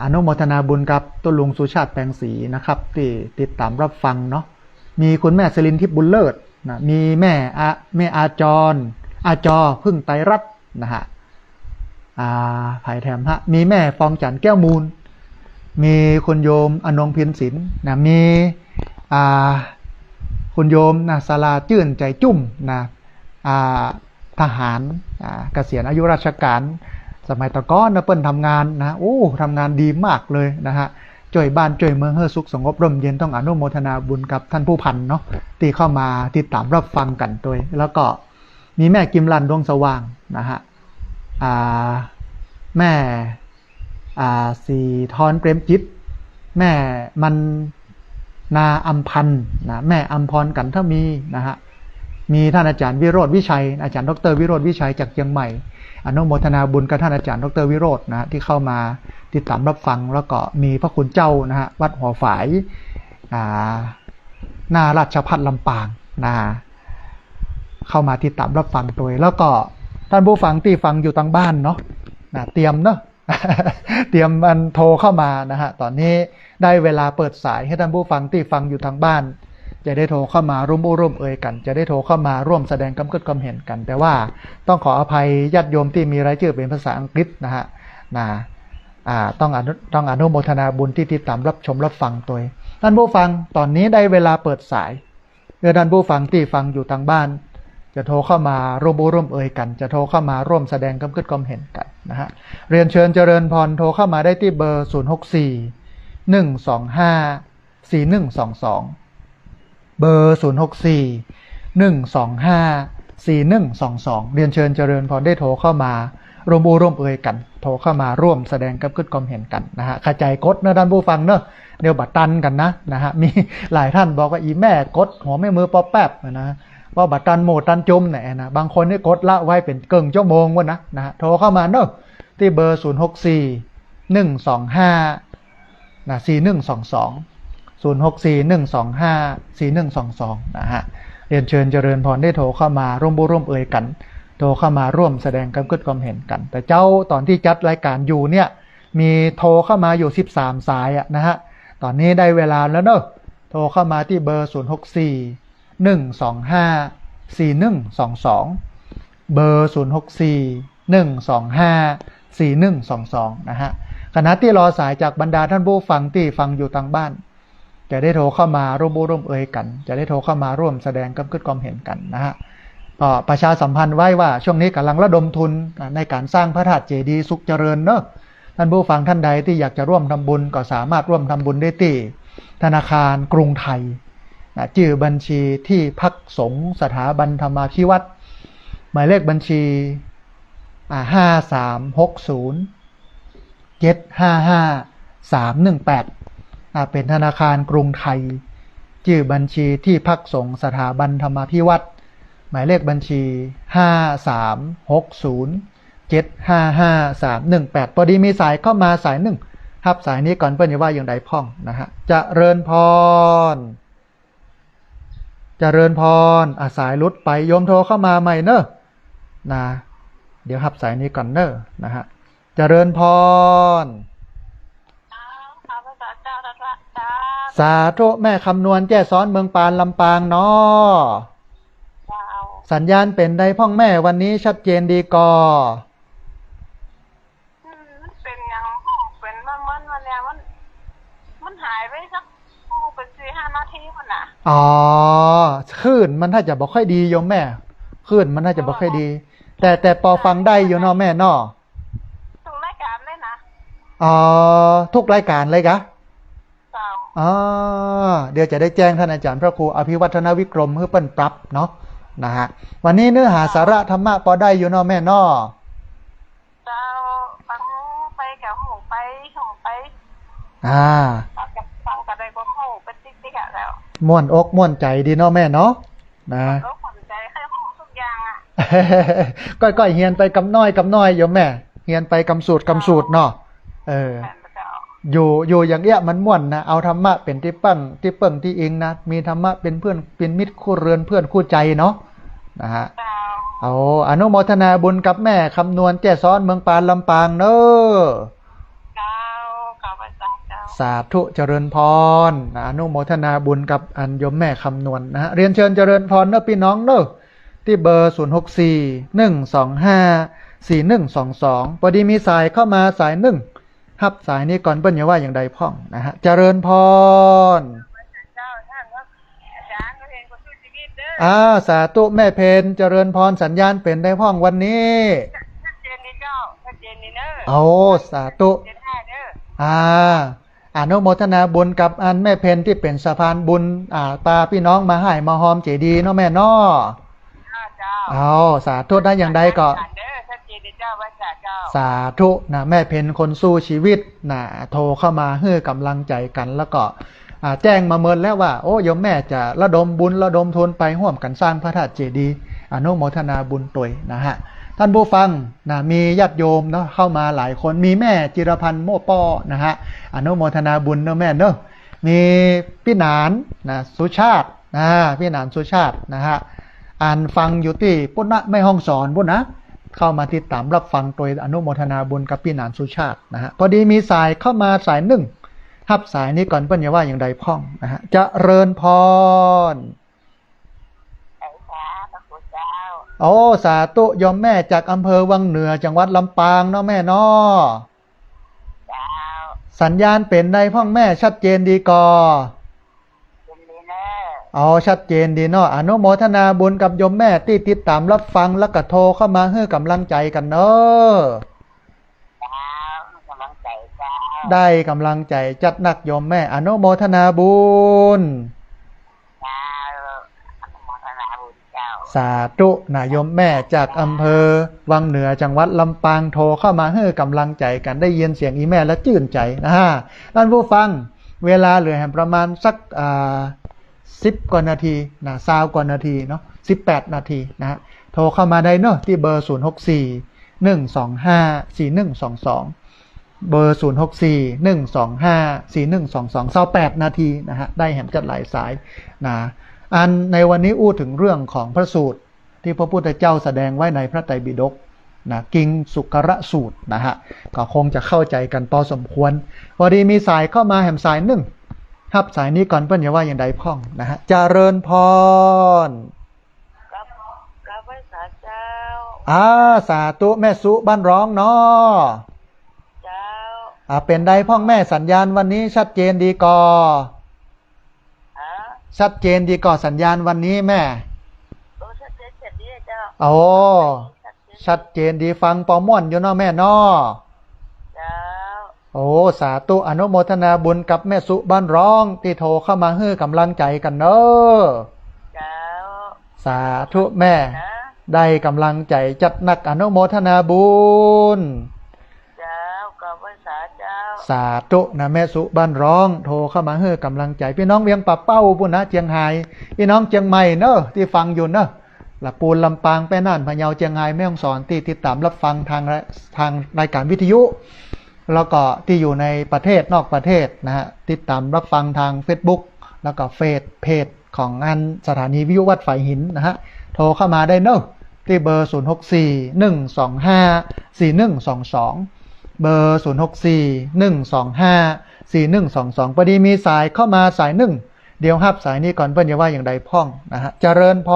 อนุโมทนาบุญกับตุลุงสุชาติแปลงศรีนะครับที่ติดตามรับฟังเนาะมีคุณแม่ศิรินทิพย์บุญเลิศนะมีแม่อาจอพึ่งไตรรัตน์นะฮะภายแถมฮะมีแม่ฟองจันทร์แก้วมูลมีคุณโยมอนงพินศิลป์นะมีคุณโยมนะศาลาจื่นใจจุ่มนะทหารเกษียณอายุราชการสมัยตะก้อนนะเปิ้นทำงานนะทำงานดีมากเลยนะฮะช่วยบ้านช่วยเมืองให้สุขสงบร่มเย็นต้องอนุโมทนาบุญกับท่านผู้พันเนาะที่เข้ามาติดตามรับฟังกันตัวแล้วก็มีแม่กิมลันดวงสว่างนะฮะแม่สีทอนเปรมจิตแม่มันนาอัมพันธ์นะแม่อัมพรกันทมีนะฮะมีท่านอาจารย์วิโรธวิชัยอาจารย์ดรวิโรธวิชัยจากเชียงใหม่อนุโมทนาบุญกับท่านอาจารย์ดรวิโรธนะที่เข้ามาติดตามรับฟังแล้วก็มีพระคุณเจ้านะฮะวัดหัวฝายหน้าราชภัฏลำปางนะเข้ามาติดตามรับฟังตัวแล้วก็ท่านผู้ฟังที่ฟังอยู่ทางบ้านเนาะเตรียมเนาะ เตรียมมันโทรเข้ามานะฮะตอนนี้ได้เวลาเปิดสายให้ท่านผู้ฟังที่ฟังอยู่ทางบ้านจะได้โทรเข้ามาร่วมเอ่ยกันจะได้โทรเข้ามาร่วมแสดงความคิดความเห็นกันแต่ว่าต้องขออภัยญาติโยมที่มีรายชื่อเป็นภาษาอังกฤษนะฮะต้องอนุโมทนาบุญที่ติดตามรับชมรับฟังตัวท่านผู้ฟังตอนนี้ได้เวลาเปิดสายท่านผู้ฟังที่ฟังอยู่ทางบ้านจะโทรเข้ามาร่วมเอ่ยกันจะโทรเข้ามาร่วมแสดงความคิดความเห็นกันนะฮะเรียนเชิญเจริญพรโทรเข้ามาได้ที่เบอร์064 125 4122เบอร์064 125 4122เรียนเชิญเจริญพรได้โทรเข้ามาร่วมร่วมเอ่ยกันโทรเข้ามาร่วมแสดงกับความเห็นกันนะฮะขจายกดเนอะท่านผู้ฟังเนอะเดี๋ยวบัดตันกันนะฮะมีหลายท่านบอกว่าอีแม่กดหัวแม่มือป๊อปแป๊บนะว่าบัดตันโหมดตันจุ่มเนี่ยนะบางคนนี่กดละไว้เป็นเกินชั่วโมงวะนะฮะโทรเข้ามาเนอะที่เบอร์064125นะ4122 0641254122นะฮะเรียนเชิญเจริญพรได้โทรเข้ามาร่วมเอ่ยกันโทรเข้ามาร่วมแสดงความเห็นกันแต่เจ้าตอนที่จัดรายการอยู่เนี่ยมีโทรเข้ามาอยู่13สายนะฮะตอนนี้ได้เวลาแล้วเนอะโทรเข้ามาที่เบอร์0641254122เบอร์0641254122นะฮะขณะที่รอสายจากบรรดาท่านผู้ฟังที่ฟังอยู่ทางบ้านจะได้โทรเข้ามาร่วมเอ่ยกันจะได้โทรเข้ามาร่วมแสดงความเห็นกันนะฮะก็ประชาสัมพันธ์ไว้ว่าช่วงนี้กำลังระดมทุนในการสร้างพระธาตุเจดีย์สุขเจริญเนอะท่านผู้ฟังท่านใดที่อยากจะร่วมทำบุญก็สามารถร่วมทำบุญได้ที่ธนาคารกรุงไทยชื่อบัญชีที่พักสงฆ์สถาบันธรรมาภิวัตรหมายเลขบัญชี5360755318เป็นธนาคารกรุงไทยชื่อบัญชีที่พักสงฆ์สถาบันธรรมาภิวัตรหมายเลขบัญชี5360755318พอดีมีสายเข้ามาสายหนึ่งครับสายนี้ก่อนเพื่อนจะว่าอย่างใดพ่องนะฮะจะเริญพรสายลุดไปโยมโทรเข้ามาใหม่เนอะนะเดี๋ยวครับสายนี้ก่อนเนอะนะฮะเจริญพรสาธุแม่คำนวณแจ้ซ้อนเมืองปานลำปางเนาะสัญญาณเป็นได้พ่องแม่วันนี้ชัดเจนดีกอเป็นยังเป็นมันเนี่ยมันหายไปสักเป็น4-5 นาทีมันน่ะอ๋อคลื่นมันถ้าจะบอกค่อยดีโยมแม่คลื่นมันน่าจะบอกค่อยดีแต่พอฟังได้อยู่เนาะแม่เนาะทุกรายการเลยนะอ๋อทุกรายการเลยกะอ๋อเดี๋ยวจะได้แจ้งท่านอาจารย์พระครูอภิวัฒนวิกรมเพื่อเปิ้นปรับเนาะนะฮะวันนี้เนื้อหาสาระธรรมะพอได้อยู่เนาะแม่เนาะเจ้าฟังไปกับหูไปฟังกับได้ก็หูเป็นติ๊กๆแล้วม่วนอกม่วนใจดีเนาะแม่เนาะนะก็ผ่อนใจให้หูทุกอย่างก้อยเฮียนไปกำน้อยโยมแม่เฮียนไปกำสูตรเนาะอยู่อย่างเงี้ยมันม่วนนะเอาธรรมะเป็นที่เปิ้งที่อิงนะมีธรรมะเป็นเพื่อนเป็นมิตรคู่เรือนเพื่อนคู่ใจเนาะนะฮะเอาอนุโมทนาบุญกับแม่คำนวณแจ้ซ้อนเมืองปานลำปางเนอะสาธุเจริญพรอนุโมทนาบุญกับอันยมแม่คำนวณนะฮะเรียนเชิญเจริญพรเนอะพี่น้องเนอะที่เบอร์0641254122พอดีมีสายเข้ามาสายหนึ่งครับสายนี้ก่อนเปิ้ลอย่าว่าอย่างใดพ่องนะฮะเจริญพรสาธุแม่เพนเจริญพรสัญญาณเป็นได้พ่องวันนี้ชัดเจนดีเจ้าชัดเจนดีเนอะโอ้สาธุอนุโมทนาบุญกับอันแม่เพนที่เป็นสะพานบุญตาพี่น้องมาให้มาหอมเจดีเนาะแม่เนาะเอาสาธุได้อย่างใดก็สาธุนะแม่เพนคนสู้ชีวิตนะโทรเข้ามาให้กำลังใจกันแล้วก็แจ้งมาเมินแล้วว่าโอ้โยมแม่จะระดมบุญระดมทุนไปร่วมกันสร้างพระธาตุเจดีย์อนุโมทนาบุญตัวยนะฮะท่านผู้ฟังนะมีญาติโยมเนาะเข้ามาหลายคนมีแม่จิรพันธ์โมป้อนะฮะอนุโมทนาบุญเนาะแม่เนาะมีพี่หนานนะสุชาติพี่หนานสุชาตินะฮะอ่านฟังอยู่ที่ปุณณะไม่ห้องสอนปุณนะเข้ามาติดตามรับฟังโดยอนุโมทนาบุญกับพี่หนานสุชาตินะฮะพอดีมีสายเข้ามาสายหนึ่งทับสายนี้ก่อนเปิ้ลอย่าว่าอย่างใดพ่องนะฮะจะเริญพรโอ้สาธุยมแม่จากอำเภอวังเหนือจังหวัดลำปางเนาะแม่เนาะสัญญาณเป็นได้พ่องแม่ชัดเจนดีกอชัดเจนดีเนาะอนุโมทนาบุญกับยมแม่ที่ติดตามรับฟังแล้วก็โทรเข้ามาให้กำลังใจกันเนาะได้กำลังใจจัดหนักยมแม่อนุโมทนาบุญส าธุนายมแม่จากอำเภอวังเหนือจังหวัดลำปางโทรเข้ามาให้กำลังใจกันได้ยินเสียงอีแม่แล้วชื่นใจนะฮะท่านผู้ฟังเวลาเหลือประมาณสัก10 กว่านาทีนะ20 กว่านาทีเนาะ18 นาทีนะฮะโทรเข้ามาได้เนาะที่เบอร์064 125 4122เบอร์064 125 4122 28 นาทีนะฮะได้แหมจัดหลายสายนะอันในวันนี้อู้ถึงเรื่องของพระสูตรที่พระพุทธเจ้าแสดงไว้ในพระไตรปิฎกนะกิงสุกระสูตรนะฮะก็คงจะเข้าใจกันพอสมควรพอดีมีสายเข้ามาแหมสายหนึ่งครับสายนี้ก่อนเพื่อนอย่าว่าอย่างใดพ่องนะฮะเจริญพรกับไว้สาเจ้าสาธุแม่สุบ้านร้องเนาะเจ้าเป็นใดพ่องแม่สัญญาณวันนี้ชัดเจนดีก่อชัดเจนดีก่อสัญญาณวันนี้แม่ชัดเจนดีเจ้าโอ้ชัดเจนดีฟังปอม่วนอยู่เนาะแม่เนาะเจ้าโอ้สาธุอนุโมทนาบุญกับแม่สุบ้านร้องที่โทรเข้ามาให้กำลังใจกันเนาะเจ้าสาธุแม่ได้กำลังใจจัดหนักอนุโมทนาบุญเจ้ากับไว้สาเจ้าสาธุนะแม่สุบ้านร้องโทรเข้ามาให้กำลังใจพี่น้องเวียงป่าเป้าปุ่นนะเชียงไฮ้พี่น้องเชียงใหม่เนอะที่ฟังอยู่เนอะละปูนลำปางไปน่านพะเยาเชียงไฮ้แม่ฮ่องสอนที่ติดตามรับฟังทางรายการวิทยุแล้วก็ที่อยู่ในประเทศนอกประเทศนะฮะติดตามรับฟังทาง Facebook แล้วก็เพจของงานสถานีวิทยุวัดฝ่ายหินนะฮะโทรเข้ามาได้เนอะที่เบอร์064 125 4122เบอร์064 125 4122พอดีมีสายเข้ามาสายหนึ่งเดี๋ยวฮับสายนี้ก่อนเพื่อนอย่าว่าอย่างใดพ่องนะฮะเจริญพ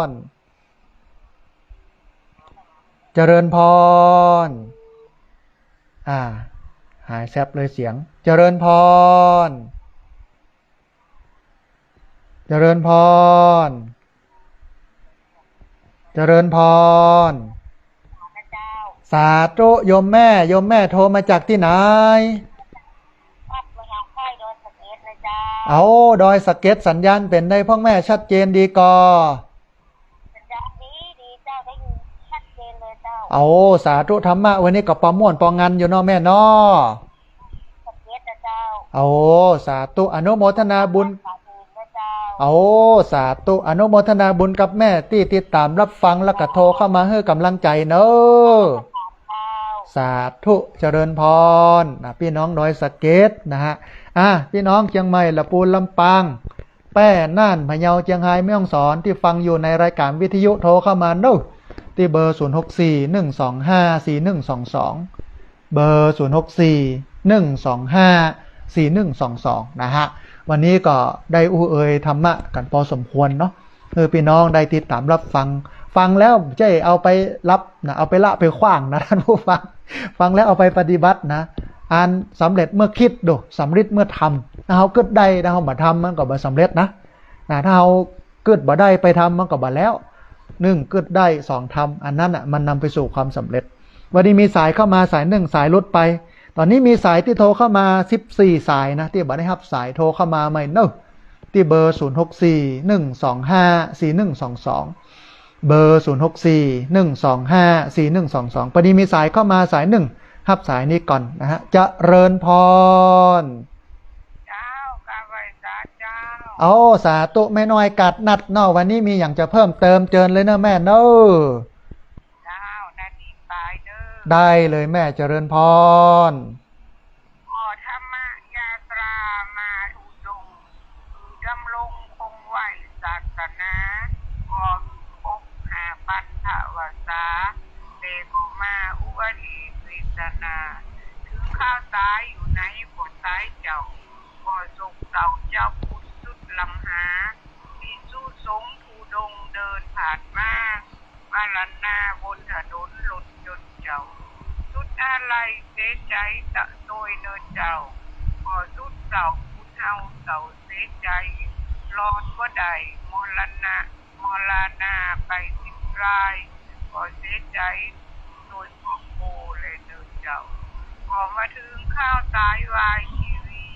รเจริญพรหายแซบเลยเสียงเจริญพรเจริญพรเจริญพรสาธุโยมแม่โทรมาจากที่ไหนเอาดอยสะเก็ดสัญญาณเป็นได้พ่อแม่ชัดเจนดีก่อสัญญาณดีเจ้าได้ยินชัดเจนเลยเจ้าเอาสาธุธรรมะวันนี้กับปอม่วนปองงันอยู่เนาะแม่เนาะสะเก็ดเจ้าเอาสาธุอนุโมทนาบุญเอาสาธุอนุโมทนาบุญกับแม่ที่ติดตามรับฟังแล้วก็โทรเข้ามาให้กำลังใจเนอะสาธุเจริญพรนะพี่น้องดอยสะเก็ดนะฮะพี่น้องเชียงใหม่ละปูนลำปางแป้น่านพะเยาเชียงไฮ้แม่ฮ่องสอนที่ฟังอยู่ในรายการวิทยุโทรเข้ามาเนอะที่เบอร์064 125 4122เบอร์064 125 4122นะฮะวันนี้ก็ได้ธรรมะกันพอสมควรเนาะพี่น้องได้ติดตามรับฟังแล้วเจ๊เอาไปรับนะเอาไปละไปขว้างนะท่านผู้ฟังแล้วเอาไปปฏิบัตินะอันสำเร็จเมื่อคิดดูสำเร็จเมื่อทำถ้าเราเกิดได้ถ้าเราบ่ทำมันก็บ่สำเร็จนะถ้าเราเกิดบ่ได้ไปทำมันก็บ่แล้ว1เกิดได้2ทำอันนั้นมันนำไปสู่ความสำเร็จวันนี้มีสายเข้ามาสาย1สายลดไปตอนนี้มีสายที่โทรเข้ามา14สายนะที่บ่ได้รับสายโทรเข้ามาใหม่เนอะที่เบอร์064 125 4122เบอร์064 125 4122พอดีมีสายเข้ามาสาย1รับสายนี้ก่อนนะฮะเจริญพรเจ้ากาไว้สาเจ้าเอาสาธุแม่น้อยกัดนัดเนาะวันนี้มีอย่างจะเพิ่มเติมเจิญเลยนะแม่เนอะเจ้านาทีปลายเด้อได้เลยแม่เจริญพรธรรมยาตรามาทุดงดำรงคงไว้ศาสนาอกหาปันทวสาเตโกมาอุวทีวิสนาถึงข้าวตายอยู่ในบทตายเจ้าก็สุขเต่าเจ้าพุทธสุดลำหามีสู้สงทุดงเดินผ่านมาลันนาบนถนนหลุดจนเจ้าสุดอะไรเสียใจตะโดยเนินเจ้าก็สุดเต่าพุทธเฮาเต่าเสียใจรอดว่าใดมรณาไป10 รายก็เสียใจโดยพ่อโคเลยเนินเจ้าก็มาถึงข้าวตายวายชีวี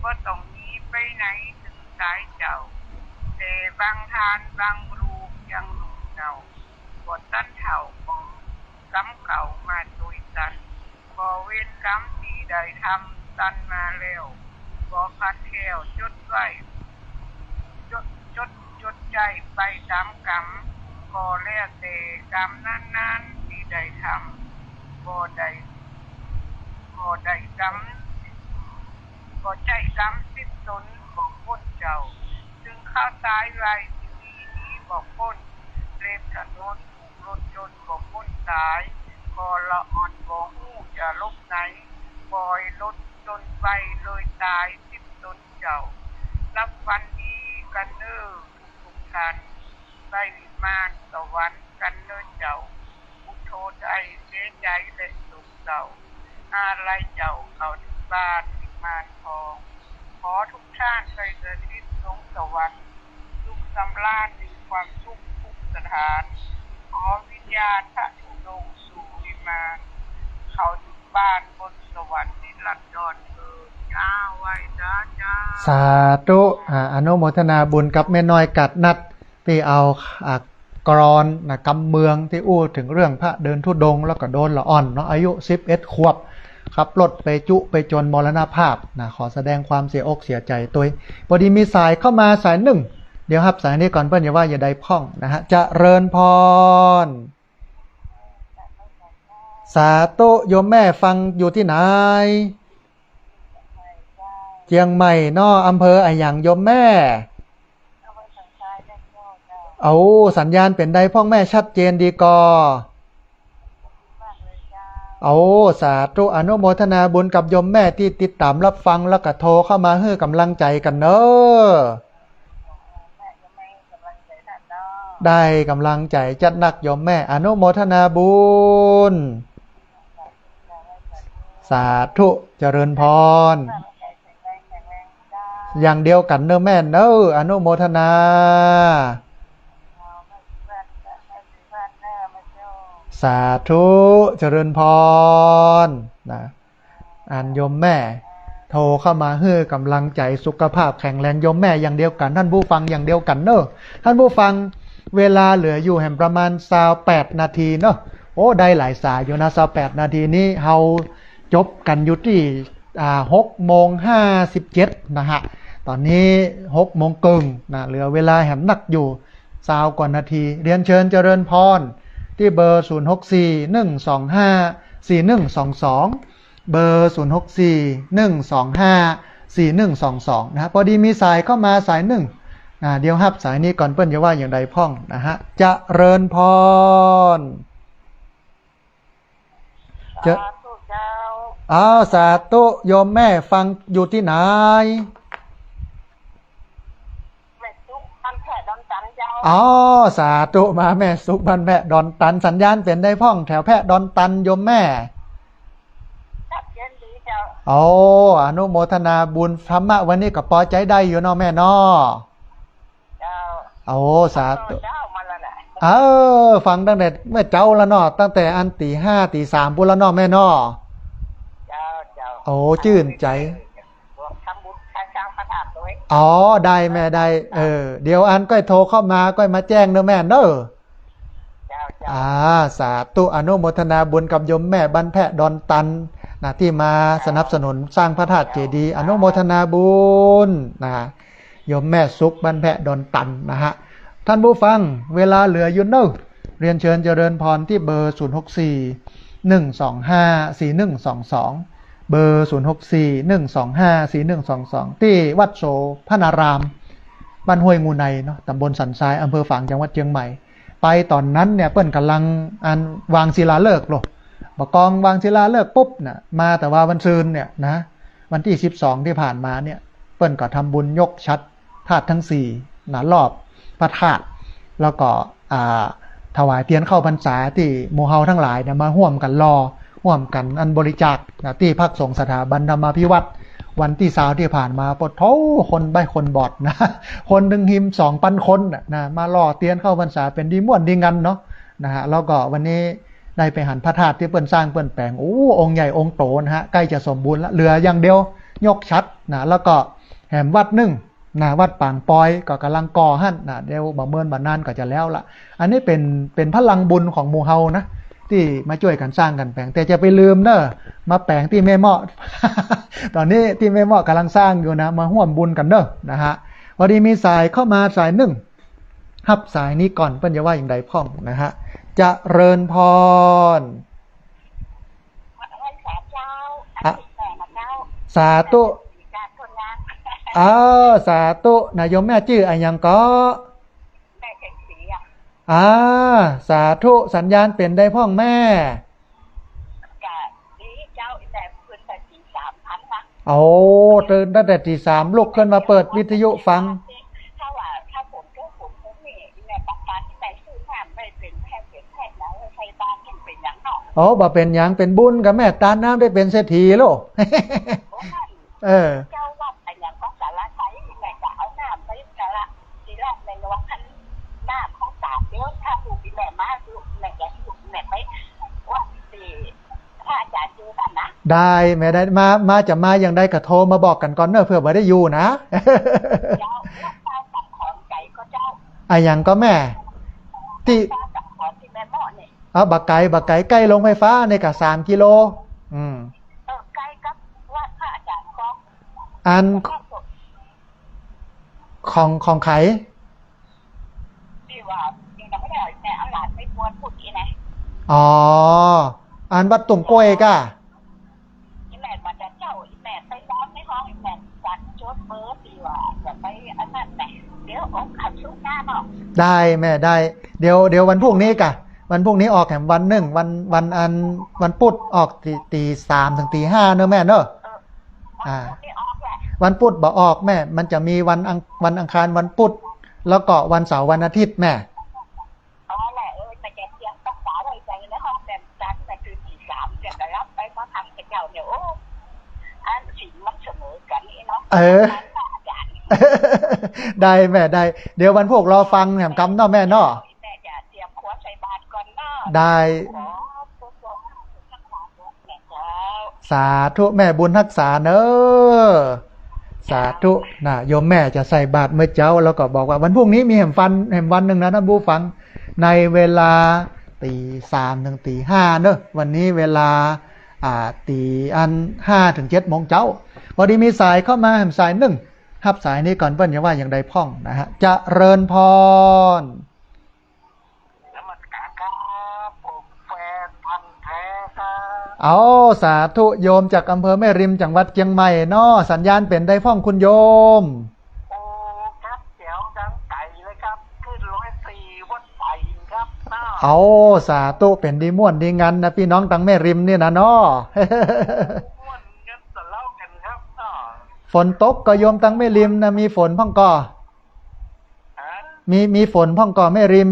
ก็ต้องมีไปไหนถึงสายเจ้าแต่บางทานบางรูป ยังหนุ่มเนาบ่ตั้นเท่าของกำเก่ามาโดยตันบ่เว้นกำที่ใดทำตันมาแล้วบ่คัดแถวจดไว้จดจดจดใจไปตามกรรมก็แล้วแต่กรรมนั้นๆที่ใดทำบ่ได้กรรมก็ใจกรรมสิ้นตนบอกพ้นเจ้าจึงข้าตายไว้ที่นี้บอกพ้นเล็บถนนรถยนต์บอกพ้นตายก็ละอ่อนบ่ฮู้จะลบไหนปล่อยรถจนไปเลยตายสิ้นตนเจ้ารับวันดีกันเด้อทุกท่านไปวิมานสวรรค์กันเด้อเจ้าพุทโธใจเสียใจและสุขเจ้าอะไรเจ้าเขาถึงบ้านวิมานทองขอทุกท่านไปเดินทิศลงสวรรค์สุขสำราญมีความสุขทุกสถานขอวิญญาณพระธุดงค์สู่วิมานเขาถึงบ้านบนสวรรค์นิรันดรเถิดจ้าไว้จ้า สาธุอนุโมทนาบุญกับแม่น้อยกัดนัดที่เอากรอนกำเมืองที่อู้ถึงเรื่องพระเดินธุดงค์แล้วก็โดนละอ่อนเนาะอายุ11 ขวบขับรถไปจุไปจนมรณภาพขอแสดงความเสียอกเสียใจตัวพอดีมีสายเข้ามาสายหนึ่งเดี๋ยวครับสายนี้ก่อนเพื่อนอย่าว่าอย่าใดพ้องนะฮะจะเริญพรสาธุโยมแม่ฟังอยู่ที่ไหนเชียงใหม่นออำเภออะไรอย่างโยมแม่เอาสัญญาณเป็นใดพ่องแม่ชัดเจนดีกอเอาสาธุอนุโมทนาบุญกับโยมแม่ที่ติดตามรับฟังแล้วก็โทรเข้ามาให้กำลังใจกันเนอะได้กำลังใจจัดหนักโยมแม่อนุโมทนาบุญสาธุเจริญพรอย่างเดียวกันเนอะแม่เนอะอนุโมทนาสาธุเจริญพรนะอันโยมแม่โทรเข้ามาให้กำลังใจสุขภาพแข็งแรงโยมแม่อย่างเดียวกันท่านผู้ฟังอย่างเดียวกันเนอะท่านผู้ฟังเวลาเหลืออยู่แห่งประมาณ28 นาทีเนอะโอ้ได้หลายสายอยู่นะ28 นาทีนี้เฮาจบกันอยู่ที่6:57นะฮะตอนนี้6:00นนะเหลือเวลาแห่งนักอยู่20 กว่านาทีเรียนเชิญเจริญพรที่เบอร์0641254122เบอร์0641254122นะฮะพอดีมีสายเข้ามาสายหนึ่งเดี๋ยวฮับสายนี้ก่อนเปิ้นจะว่าอย่างใดพ้องนะฮะจะเริญพรจะสาธุโยมแม่ฟังอยู่ที่ไหนสาธุมาแม่สุขบ้านแพะดอนตันสัญญาณเป็นได้พ้องแถวแพะดอนตันโยมแม่อนุโมทนาบุญธรรมะวันนี้ก็พอใจได้อยู่เนาะแม่เนาะสาธุฟังตั้งแต่เมื่อเจ้าละเนาะตั้งแต่อันตี 5 ตี 3ปุละเนาะแม่เนาะชื่นใจได้แม่ได้เดี๋ยวอันก็โทรเข้ามาก็มาแจ้งเนอะแม่เนอะสาธุอนุโมทนาบุญกับโยมแม่บ้านแพะดอนตันนะที่มาสนับสนุนสร้างพระธาตุเจดีย์อนุโมทนาบุญนะโยมแม่สุขบ้านแพะดอนตันนะฮะท่านผู้ฟังเวลาเหลืออยู่เนอะเรียนเชิญเจริญพรที่เบอร์0641254122เบอร์0641254122ที่วัดโสพนารามบ้านห้วยงูในเนาะตำบลสันทรายอำเภอฝางจังหวัดเชียงใหม่ไปตอนนั้นเนี่ยเปิ้นกำลังวางศิลาฤกษ์หรอกบอกกองวางศิลาฤกษ์ปุ๊บน่ะมาแต่ว่าวันซืนเนี่ยนะวันที่12ที่ผ่านมาเนี่ยเปิ้นก็ทำบุญยกชัดธาตุทั้ง4นะรอบพระธาตุแล้วก็ถวายเทียนเข้าพรรษาที่หมู่เฮาทั้งหลายเนี่ยมาร่วมกันร่วมกันอันบริจาคที่พักสงฆ์สถาบันธรรมาภิวัตรวันที่20ที่ผ่านมาปดเท่าคนใบคนบอดนะคนหนึ่งหิม2,000 คนนะมาล่อเตียนเข้าพรรษาเป็นดีม่วนดีงันเนาะนะฮะแล้วก็วันนี้ได้ไปหันพระธาตุที่เปิ้นสร้างเปิ้นแปลงองค์ใหญ่องค์โตนะฮะใกล้จะสมบูรณ์แล้วเหลืออย่างเดียวยกชัดนะแล้วก็แหมวัดหนึ่ง นะวัดปางปอยก็กำลังก่อหั่นนะเดี๋ยวบ่เมินบ่นานก็จะแล้วละอันนี้เป็นพลังบุญของหมู่เฮานะที่มาช่วยกันสร้างกันแปลงแต่จะไปลืมเนอะมาแปลงที่แม่เมาะ ตอนนี้ที่แม่เมาะกำลังสร้างอยู่นะมาร่วมบุญกันเนอะนะฮะพอดีมีสายเข้ามาสายหนึ่งฮับสายนี้ก่อนเปิ้นจะว่าอย่างใดพ่องนะฮะจะเริญพรสาธุสาธุนายโยมแม่ชื่ออะไรยังก็สาธุสัญญาณเป็นได้พ่องแม่โอ้ตื่นตั้งแต่ตีสามลุกขึ้นมาเปิดวิทยุฟังโอ้บ่เป็นหยังเป็นบุญกับแม่ตาน้ำได้เป็นเศรษฐีโลเจ้าวัดอะไรอย่างก็สารใช้แม่จะเอาน้ำไปกะละทีละในวัดพันหน้าของสาเดี๋ยวถ้าดูดีแม่มาดูแม่จะดูแม่ไปว่าตีถ้าอาจารย์ดูกันนะได้แม่ได้มาจะมาอย่างใดก็โทรมาบอกกันก่อนเนอะเผื่อว่าได้อยู่นะเจ้าสั่งของใจก็เจ้าอย่างก็แม่ที่บักไก่ใกล้ลงไฟฟ้าในกะ3 กิโลใกล้กับวัดพระอาจารย์อันของไขที่ว่ายังไม่ได้แต่เอาหลานไปบวชพูดอีนะอันวัดตุ่มกล้วยก่ะอีแม่มาจะเจ้าอีแม่ไปร้อนไม่ร้อนอีแม่จัดโจ๊กเบอร์ดีว่าจะไปอันนั้นไหนเดี๋ยวองค์ขับชุกหน้าเนาะได้แม่ได้เดี๋ยววันพรุ่งนี้ก่ะวันพรุ่งนี้ออกแถมวันหนึ่งวันพุธออกตี3 ถึงตี 5เนอะแม่เนอะวันพุธบ่ออกแม่มันจะมีวันอังคารวันพุธแล้วก็วันเสาร์วันอาทิตย์แม่แหละแต่แกเตรียมต้องสาวไว้ใจในห้องแบบจัดแต่คือตี3จะได้รับไปมาทำกับเจ้าเนี่ยโอ้อันสิ่งมันเสมอกันนี่เนาะได้แม่ได้เดี๋ยววันพวกรอฟังแหมกำเนาะแม่เนาะได้สาธุแม่บุญรักษาเนอะสาธุนะโยมแม่จะใส่บาตรเมื่อเจ้าแล้วก็บอกว่าวันพรุ่งนี้มีแห่มวันหนึ่งนะท่านผู้ฟังในเวลาตี3 ถึงตี 5เนอะวันนี้เวลาตี5 ถึง 7 โมงเจ้าพอดีมีสายเข้ามาแห่มสายหนึ่งฮับสายนี้ก่อนเปิ้ลจะว่าอย่างใดพ่องนะฮะจะเริญพรเอาสาธุโยมจากอำเภอแม่ริมจังหวัดเชียงใหม่เนาะสัญญาณเป็นได้พ่องคุณโยมโอ้ครับเดี๋ยวดังไก่เลยครับขึ้น104วัดไผ่ครับเอาสาธุเป็นดีม่วนดีงันนะพี่น้องตังแม่ริมเนี่ยนะเนาะม่วนงันตะเล่ากันครับฝนตกก็โยมตังแม่ริมนะมีฝนพ่องก่อมีฝนพ่องก่อแม่ริม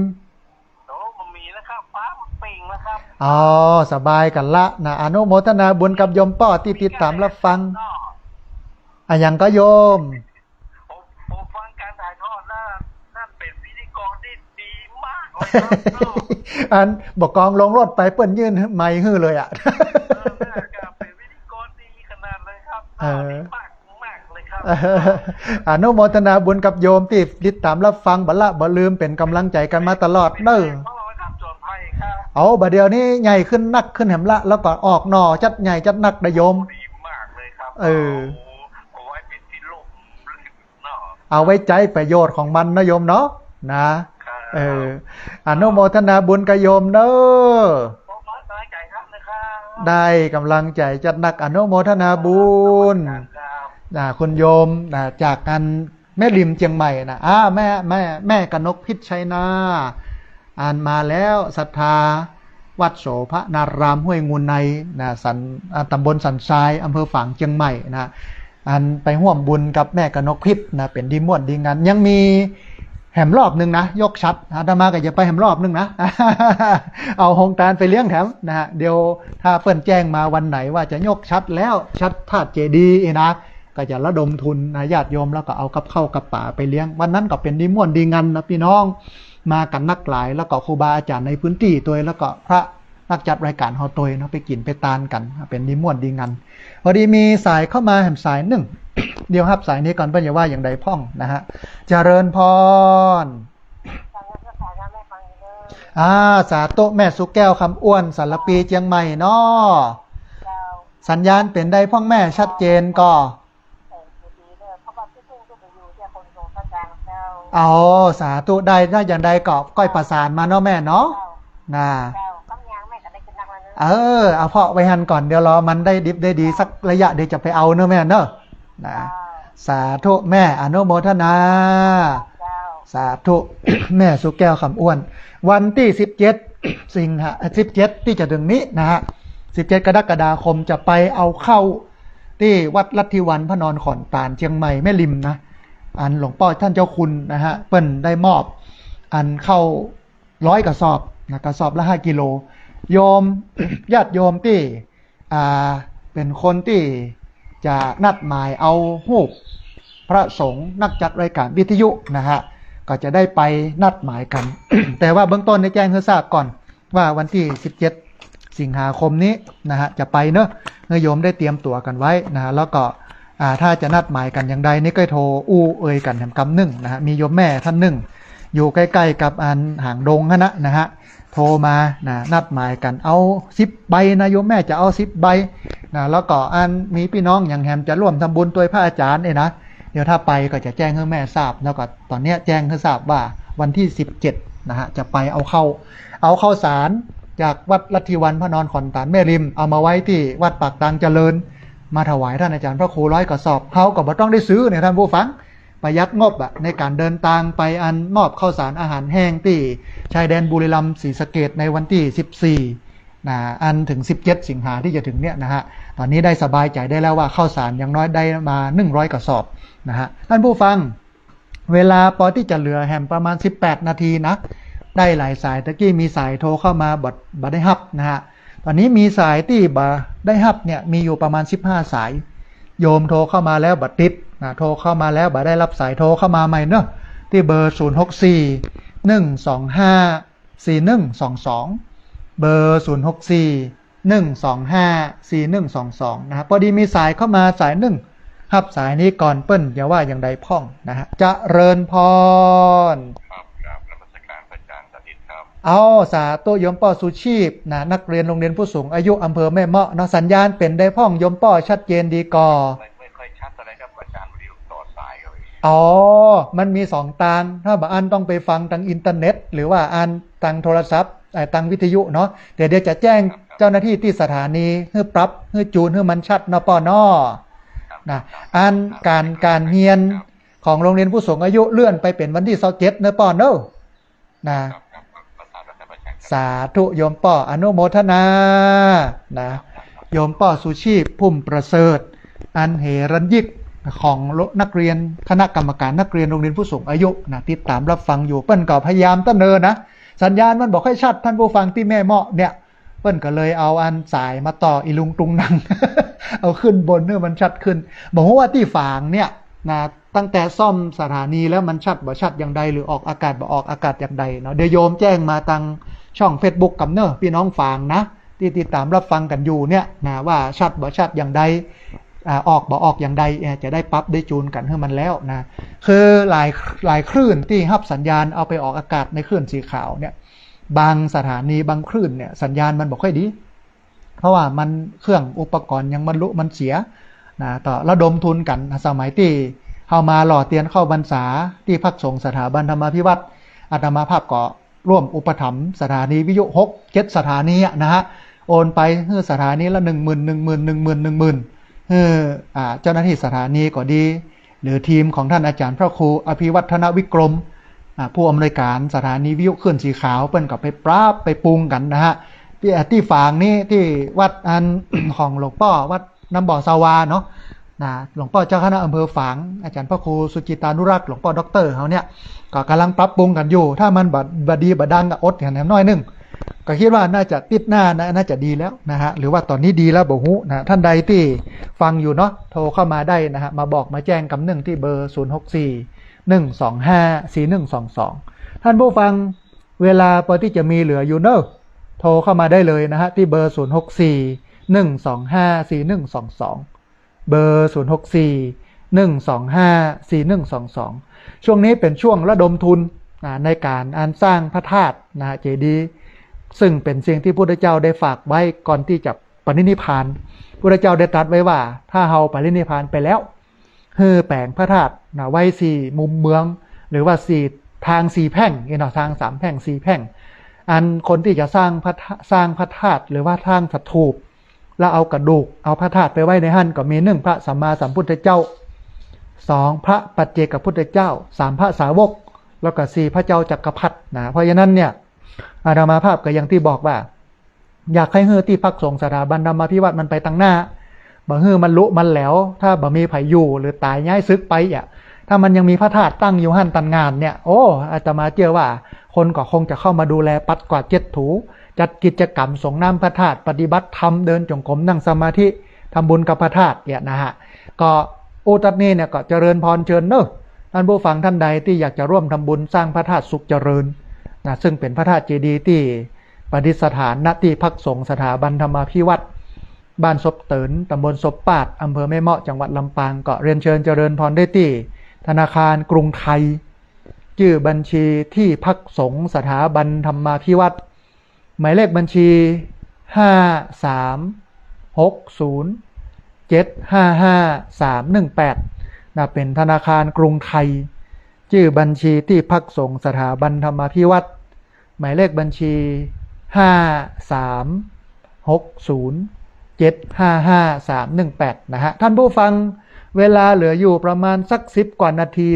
สบายกันละนะอนุโมทนาบุญกับโยมป้อที่ติดตามรับฟังอย่างก็โยมผมฟังการถ่ายทอดนั่นเป็นพิธีกรที่ดีมากเลยครับบอกกองลงรถไปเปิ้นยื่นไมค์ฮื้อเลยเป็นพิธีกรดีขนาดเลยครับมากเลยครับอนุโมทนาบุญกับโยมที่ติดตามรับฟังบ่ลืมเป็นกำลังใจกันมาตลอดเด้อเอาบะเดียวนี้ใหญ่ขึ้นนักขึ้นแหมละแล้วก็ออกหน่อจัดใหญ่จัดนักได้โยมดีมากเลยครับเอาไว้เป็นที่โลกเอาไว้ใจประโยชน์ของมันนะโยมเนาะนะอนุโมทนาบุญกับโยมเนอะได้กำลังใจจัดนักอนุโมทนาบุญคุณโยมจากกันแม่ริมเชียงใหม่นะแม่กนกพิษชัยนามาแล้วศรัทธาวัดโสภนารามห้วยงูในนะตำบลสันทรายอำเภอฝางเชียงใหม่นะไปร่วมบุญกับแม่กนกพิษนะเป็นดีม่วนดีงานยังมีแหมรอบหนึ่งนะยกชัดอาตมาก็จะไปแหมรอบหนึ่งนะเอาโฮงการไปเลี้ยงแถมนะเดี๋ยวถ้าเพิ่นแจ้งมาวันไหนว่าจะยกชัดแล้วชัดธาตุเจดีย์นะก็จะระดมทุนนะญาติโยมแล้วก็เอากับข้าวกับป่าไปเลี้ยงวันนั้นก็เป็นดีม่วนดีงานนะพี่น้องมากันนักหลายแล้วก็ครูบาอาจารย์ในพื้นที่ตัวแล้วก็พระนักจัดรายการเฮาตัวเนาะไปกินไปตานกันเป็นดีม่วนดีงันพอดีมีสายเข้ามาแห่มสายหนึ่ง เดี๋ยวรับสายนี้ก่อนเปิ้นอย่าว่าอย่างใดพ่องนะฮะเจริญพรสาธุแม่สุแก้วคำอ้วนสารปีเจียงใหม่เนาะสัญญาณเป็นได้พ่องแม่ชัดเจนก็เอาสาธุได้ถ้าอย่างใดก็ก้อยประสานมาเนาะแม่เนาะนะเอาเพาะไว้หันก่อนเดี๋ยวรอมันได้ดิบได้ดีสักระยะเดี๋ยวจะไปเอาเนาะแม่เนาะนะสาธุแม่อนุโมทนาสาธุ แม่สุแก้วคำอ้วนวันที่17 สิงหา17ที่จะถึงนี้นะฮะ17 กรกฎาคมจะไปเอาเข้าที่วัดลัทธิวันพระนอนขอนตาลเชียงใหม่แม่ริมนะอันหลวงพ่อท่านเจ้าคุณนะฮะเปิ้นได้มอบอันเข้า100 กระสอบนะกระสอบละ5 กิโลโยม ญาติโยมที่เป็นคนที่จะนัดหมายเอารูปพระสงฆ์นักจัดรายการวิทยุนะฮะก็จะได้ไปนัดหมายกัน แต่ว่าเบื้องต้นในแจ้งให้ทราบก่อนว่าวันที่17 สิงหาคมนี้นะฮะจะไปเนอะโยมได้เตรียมตั๋วกันไว้นะฮะแล้วก็ถ้าจะนัดหมายกันอย่างใดนี่ก็โทรเอ่ยกันแถมคำหนึ่งนะฮะมีโยมแม่ท่านหนึ่งอยู่ใกล้ๆกับอันหางดงนะฮะโทรมานะนัดหมายกันเอา10 ใบนะโยมแม่จะเอา10 ใบนะแล้วก็อันมีพี่น้องอย่างแฮมจะร่วมทำบุญตัวยพระอาจารย์เนี่ยนะเดี๋ยวถ้าไปก็จะแจ้งให้แม่ทราบแล้วก็ตอนนี้แจ้งให้ทราบว่าวันที่17นะฮะจะไปเอาเข้าสารจากวัดลัทธิวันพระนอนขอนตาลแม่ริมเอามาไว้ที่วัดปากตังเจริญมาถวายท่านอาจารย์พระครู100 กระสอบเขาก็บ่ต้องได้ซื้อเนี่ยท่านผู้ฟังประหยัดงบในการเดินทางไปอันมอบข้าวสารอาหารแห้งที่ชายแดนบุรีรัมย์ศรีสะเกษในวันที่14นะอันถึง17 สิงหาที่จะถึงเนี่ยนะฮะตอนนี้ได้สบายใจได้แล้วว่าข้าวสารอย่างน้อยได้มา100 กระสอบนะฮะท่านผู้ฟังเวลาพอที่จะเหลือแฮมประมาณ18 นาทีนะได้หลายสายตะกี้มีสายโทรเข้ามาบัดได้ฮับนะฮะตอนนี้มีสายที่บัดได้ฮับเนี่ยมีอยู่ประมาณ15 สายโยมโทรเข้ามาแล้วบัดติดนะโทรเข้ามาแล้วบัดได้รับสายโทรเข้ามาใหม่เนอะที่เบอร์064 125 4122เบอร์064 125 4122นะฮะพอดีมีสายเข้ามาสายหนึ่งฮับสายนี้ก่อนเปิ้นอย่าว่าอย่างใดพ่องนะฮะจะเริญพรครับนมัสการพระอาจารย์สถิตครับเอาสาธุโยมป้อสุชีพนะนักเรียนโรงเรียนผู้สูงอายุอำเภอแม่เมาะเนาะสัญญาณเป็นได้พ่องโยมป้อชัดเจนดีก่อไม่ค่อยชัดอะไรครับอาจารย์วิดีโอต่อสายเลยมันมี2 ทางถ้าบางอันต้องไปฟังทางอินเทอร์เน็ตหรือว่าอันทางโทรศัพท์ทางวิทยุเนาะเดี๋ยวจะแจ้งเจ้าหน้าที่ที่สถานีเพื่อปรับเพื่อจูนให้มันชัดเนาะป้อเนาะนะอันการเรียนของโรงเรียนผู้สูงอายุเลื่อนไปเป็นวันที่27เนอะป้อเนอะนะสาธุโยมป้ออนุโมทนานะโยมป้อสุชีพพุ่มประเสริฐอันเหรัญยิกของนักเรียนคณะกรรมการนักเรียนโรงเรียนผู้สูงอายุนะติดตามรับฟังอยู่เปิ้นก็พยายามตั้งเนินนะสัญญาณมันบอกให้ชัดท่านผู้ฟังที่แม่เมาะเนี่ยเปิ้นก็เลยเอาอันสายมาต่ออีลุงตุงนัง เอาขึ้นบนเพื่อมันชัดขึ้นบอกว่าที่ฝางเนี่ยนะตั้งแต่ซ่อมสถานีแล้วมันชัดบ่ชัดอย่างใดหรือออกอากาศบ่ออกอากาศอย่างใดเนาะเดี๋ยวโยมแจ้งมาทางช่อง Facebook กับเนอะพี่น้องฝางนะที่ติดตามรับฟังกันอยู่เนี่ยนะว่าชัดบ่ชัดอย่างใดออกบ่ออกอย่างใดจะได้ปรับได้จูนกันให้มันแล้วนะคือหลายคลื่นที่รับสัญญาณเอาไปออกอากาศในคลื่นสีขาวเนี่ยบางสถานีบางคลื่นเนี่ยสัญญาณมันบ่ค่อยดีเพราะว่ามันเครื่องอุปกรณ์ยังมันเสียนะต่อระดมทุนกันสมัยที่เข้ามาหล่อเตียนเข้าพรรษาที่พักสงฆ์สถาบันธรรมาภิวัตรอาตมาภาพก็ร่วมอุปถัมภ์สถานีวิทยุ6-7 สถานีนะฮะโอนไปให้สถานีละ10,000เจ้าหน้าที่สถานีก็ดีหรือทีมของท่านอาจารย์พระครูอภิวัฒนวิกรมผู้อำนวยการสถานีวิทยุคลื่นสีขาวเปิ้นก็ไปปราบไปปรุงกันนะฮะที่ฝางนี้ที่วัดอัน ของหลวงพ่อวัดน้ำบ่อสาวาเนาะนะหลวงพ่อเจ้าคณะอำเภอฝางอาจารย์พระครูสุจิตานุรักษ์หลวงพ่อด็อกเตอร์เขาเนี่ยก็กำลังปรับปรุงกันอยู่ถ้ามันบดีบดังก็อดอย่างน้อยนึงก็คิดว่าน่าจะติดหน้าน่าจะดีแล้วนะฮะหรือว่าตอนนี้ดีแล้วบ่ฮู้นะท่านใดที่ฟังอยู่เนาะโทรเข้ามาได้นะฮะมาบอกมาแจ้งกับ1ที่เบอร์064 125 4122ท่านผู้ฟังเวลาพอที่จะมีเหลืออยู่เนอะโทรเข้ามาได้เลยนะฮะที่เบอร์064 125 4122เบอร์064 1254122ช่วงนี้เป็นช่วงระดมทุนในการสร้างพระธาตุเจดีย์ซึ่งเป็นสิ่งที่พระพุทธเจ้าได้ฝากไว้ก่อนที่จะปรินิพพานพระพุทธเจ้าได้ตรัสไว้ว่าถ้าเฮาปรินิพพานไปแล้วแปลงพระธาตุไว้4มุมเมืองหรือว่า4ทาง4แพร่งทาง3แพร่ง4แพร่งอันคนที่จะสร้างพระธาตุหรือว่าสร้างสถูปแล้วเอากระดูกเอาพระธาตุไปไว้ในหั่นก็มี1พระสัมมาสัมพุทธเจ้า2พระปัจเจกพุทธเจ้า3พระสาวกแล้วก็4พระเจ้าจักรพรรดิเพราะฉะนั้นเนี่ยอาตมาภาพก็อย่างที่บอกว่าอยากให้ที่พักสงฆ์สถาบันธรรมาภิวัตน์มันไปตั้งหน้าบ่มันลุมันแล้วถ้าบ่มีไผอยู่หรือตายย้ายซึกไปถ้ามันยังมีพระธาตุตั้งอยู่หั่นตันงานเนี่ยโอ้อาตมาเชื่อว่าคนก็คงจะเข้ามาดูแลปัดกวาดเช็ดถูจัดกิจกรรมส่งน้ำพระธาตุปฏิบัติธรรมเดินจงกรมนั่งสมาธิทำบุญกับพระธาตุนะฮะก็ตัดนี้เนี่ยก็เจริญพรเชิญท่านผู้ฟังท่านใดที่อยากจะร่วมทำบุญสร้างพระธาตุสุขเจริญซึ่งเป็นพระธาตุเจดีย์ที่ประดิษฐานณที่พักสงฆ์สถาบันธรรมาภิวัตน์บ้านศพเตินตำบลศพปาดอำเภอแม่เมาะจังหวัดลำปางก็เรียนเชิญเจริญพรได้ที่ธนาคารกรุงไทยชื่อบัญชีที่พักสงฆ์สถาบันธรรมาภิวัตน์หมายเลขบัญชี5360755318เป็นธนาคารกรุงไทยชื่อบัญชีที่พักสงฆ์สถาบันธรรมาภิวัตน์หมายเลขบัญชี5360755318นะฮะท่านผู้ฟังเวลาเหลืออยู่ประมาณสัก10กว่านาที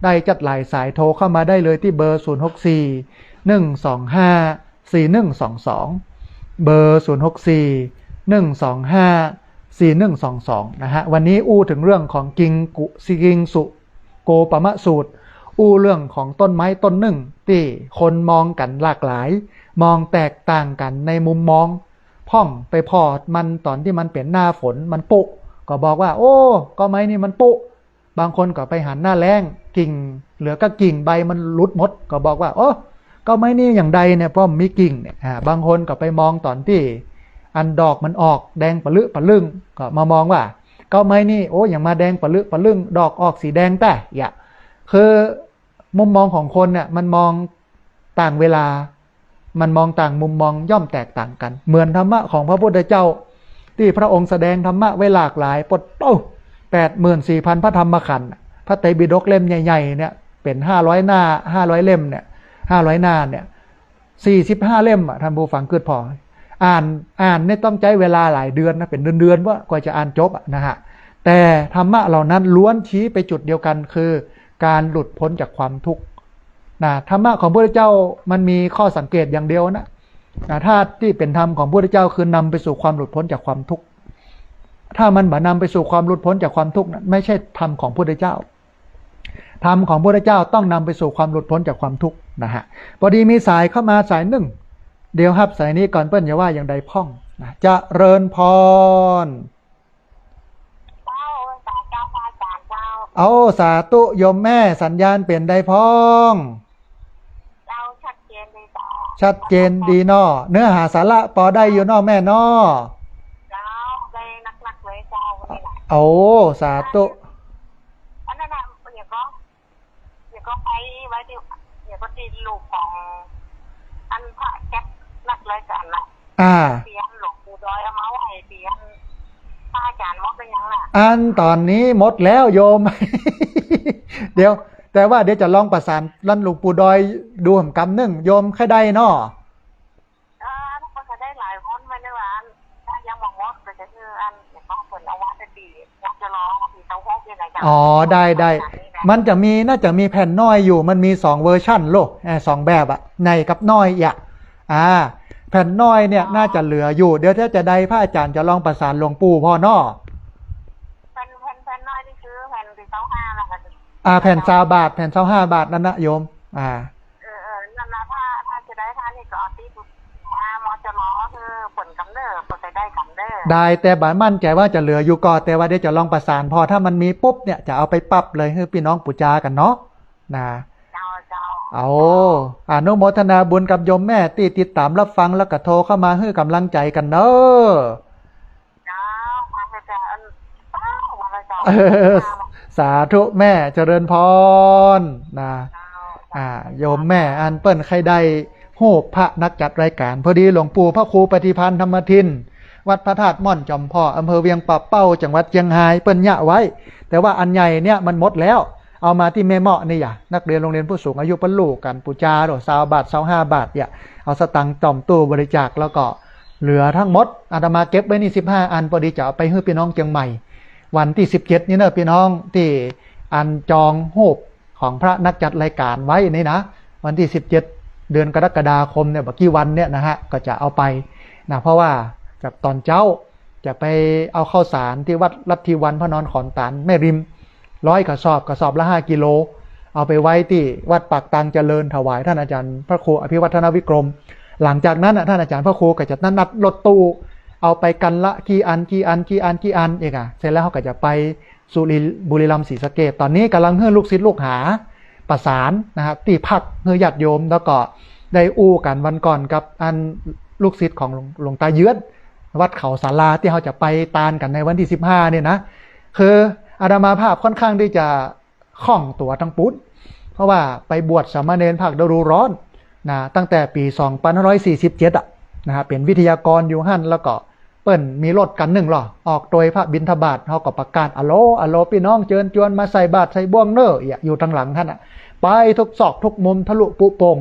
ได้จัดหลายสายโทรเข้ามาได้เลยที่เบอร์064-125-4122เบอร์064-125-4122นะฮะวันนี้ถึงเรื่องของกิงสุโกปมะสูตรเรื่องของต้นไม้ต้นหนึ่งที่คนมองกันหลากหลายมองแตกต่างกันในมุมมองพ่องไปพอมันตอนที่มันเป็นหน้าฝนมันปุก็บอกว่าโอ้ก็ไม้นี่มันปุบางคนก็ไปหันหน้าแล้งกิ่งเหลือก็กิ่งใบมันหลุดหมดก็บอกว่าโอ้ก็ไม้นี่อย่างใดเนี่ยเพราะมีกิ่งเนี่ยบางคนก็ไปมองตอนที่อันดอกมันออกแดงปะลึ่งก็มามองว่าก็ไม้นี่โอ้อย่างมาแดงปะลึ่งดอกออกสีแดงแต่คือมุมมองของคนเนี่ยมันมองต่างเวลามันมองต่างมุมมองย่อมแตกต่างกันเหมือนธรรมะของพระพุทธเจ้าที่พระองค์แสดงธรรมะไว้หลากหลาย84,000 พระธรรมขันธ์พระไตรปิฎกเล่มใหญ่ๆเนี่ยเป็น500หน้า500เล่มเนี่ย500หน้าเนี่ย45เล่มท่านผู้ฟังคิดพออ่านเนี่ยต้องใช้เวลาหลายเดือนนะเป็นเดือนว่ากว่าจะอ่านจบนะฮะแต่ธรรมะเหล่านั้นล้วนชี้ไปจุดเดียวกันคือการหลุดพ้นจากความทุกข์ธรรมะของพระพุทธเจ้ามันมีข้อสังเกตอย่างเดียวนะถ้าที่เป็นธรรมของพระพุทธเจ้าคือนำไปสู่ความหลุดพ้นจากความทุกข์ถ้ามันบ่นำไปสู่ความหลุดพ้นจากความทุกข์นั้นไม่ใช่ธรรมของพระพุทธเจ้าธรรมของพระพุทธเจ้าต้องนำไปสู่ความหลุดพ้นจากความทุกข์นะฮะพอดีมีสายเข้ามาสายหนึ่งเดี๋ยวครับสายนี้ก่อนเปิ้ลอย่าว่าอย่างใดพ่องจะเริญพรเอาสาธุโยมแม่สัญญาณเปลี่ยนใดพ้องเราชัดเจนดีจ้าชัดเจนดีเนาะเนื้อหาสาระพอได้อยู่เนาะแม่เนาะเลยนักเลยเจ้าโอ้สาธุอันนั้นน่ะเดี๋ยวก็ไปไว้เดี๋ยวก็ตีลูกของอันพระแก๊ปนักเลยกันน่ะเตียนหลวงปู่ดอยเอามาไว้เตียนพระอาจารย์มดเป็นยังล่ะอันตอนนี้หมดแล้วโยม เดี๋ยวแต่ว่าเดี๋ยวจะลองประสานลั่นหลวงปู่ดอยดูหำกำนึ่งโยมแค่ได้เนาะก็จะได้หลายคนไปในร้านยังบอกว่าจะคืออันต้องเปิดเอาวัดจะดีอยากจะลองมีเต้าหู้ยังไงกันอ๋อได้มันจะมีน่าจะมีแผ่นน้อยอยู่มันมี2เวอร์ชั่นโลก2แบบในกับน้อยแผ่นน้อยเนี่ยน่าจะเหลืออยู่เดี๋ยวถ้าจะได้พระอาจารย์จะลองประสานหลวงปู่พ่อเนาะแผ่นน้อยนี่คือแผ่นที่25แล้วก็แผ่น20 บาทแผ่น25 บาทนั่นนะโยมนั่นนะถ้าจะได้ท่านนี่ก็ตีบุตรมอจะล้อคือผลกำเนิดผลได้กำเนิดได้แต่บ่มั่นใจว่าจะเหลืออยู่ก่อนแต่ว่าเดี๋ยวจะลองประสานพอถ้ามันมีปุ๊บเนี่ยจะเอาไปปรับเลยให้พี่น้องปู่จากันเนาะเอาอนุโมทนาบุญกับโยมแม่ที่ติดตามรับฟังแล้วก็โทรเข้ามาให้กำลังใจกันเนอะ สาธุแม่เจริญพรนะโยมแม่อันเปิ้นใครได้โหบพระนักจัดรายการพอดีหลวงปู่พระครูปฏิพันธ์ธรรมทินวัดพระธาตุม่อนจอมพ่ออำเภอเวียงป่าเป้าจังหวัดเชียงรายเปิ้นยะไว้แต่ว่าอันใหญ่เนี่ยมันหมดแล้วเอามาที่แม่เมาะนี่อย่านักเรียนโรงเรียนผู้สูงอายุปลูกกันปูจาหรือ20 บาท25 บาทเนี่ยเอาสตังค์ต่อมตู้บริจาคแล้วก็เหลือทั้งหมดอาตมาเก็บไว้นี่15 อันพอดีจะเอาไปให้พี่น้องเชียงใหม่วันที่17นี่เนอะพี่น้องที่อันจองโหบของพระนักจัดรายการไว้นี่นะวันที่17 เดือนกรกฎาคมเนี่ยบักกี่วันเนี่ยนะฮะก็จะเอาไปนะเพราะว่าจากตอนเช้าจะไปเอาข้าวสารที่วัดลัทธิวันพระนอนขอนตานแม่ริม100 กระสอบละ5 กิโลเอาไปไว้ที่วัดปากตังเจริญถวายท่านอาจารย์พระครูอภิวัฒนวิกรมหลังจากนั้นท่านอาจารย์พระครูก็จะนัดรถตู้เอาไปกันละกี่อันเองเสร็จแล้วเขาก็จะไปสุรินทร์บุรีรัมย์ศรีสะเกษตอนนี้กำลังเฮื่อลูกศิษย์ลูกหาประสานนะครับที่พักเฮื่อญาติโยมแล้วก็ได้อู้กันวันก่อนกับอันลูกศิษย์ของหลวงตาเยื้อนวัดเขาศาลาที่เขาจะไปตานกันในวันที่15เนี่ยนะคืออาตมาภาพค่อนข้างที่จะคล่องตัวทั้งปุ๊ดเพราะว่าไปบวชสามเณรภาคฤดูร้อนนะตั้งแต่ปี2547นะฮะเป็นวิทยากรอยู่หั่นแล้วก็เปิ้นมีรถกัน1 ล้อออกโดยพระบิณฑบาตเขาก็ประกาศอโลพี่น้องเชิญชวนมาใส่บาตรใส่บ่วงเน้ออยู่ทางหลังท่านไปทุกซอกทุกมุมทะลุปุโป่ง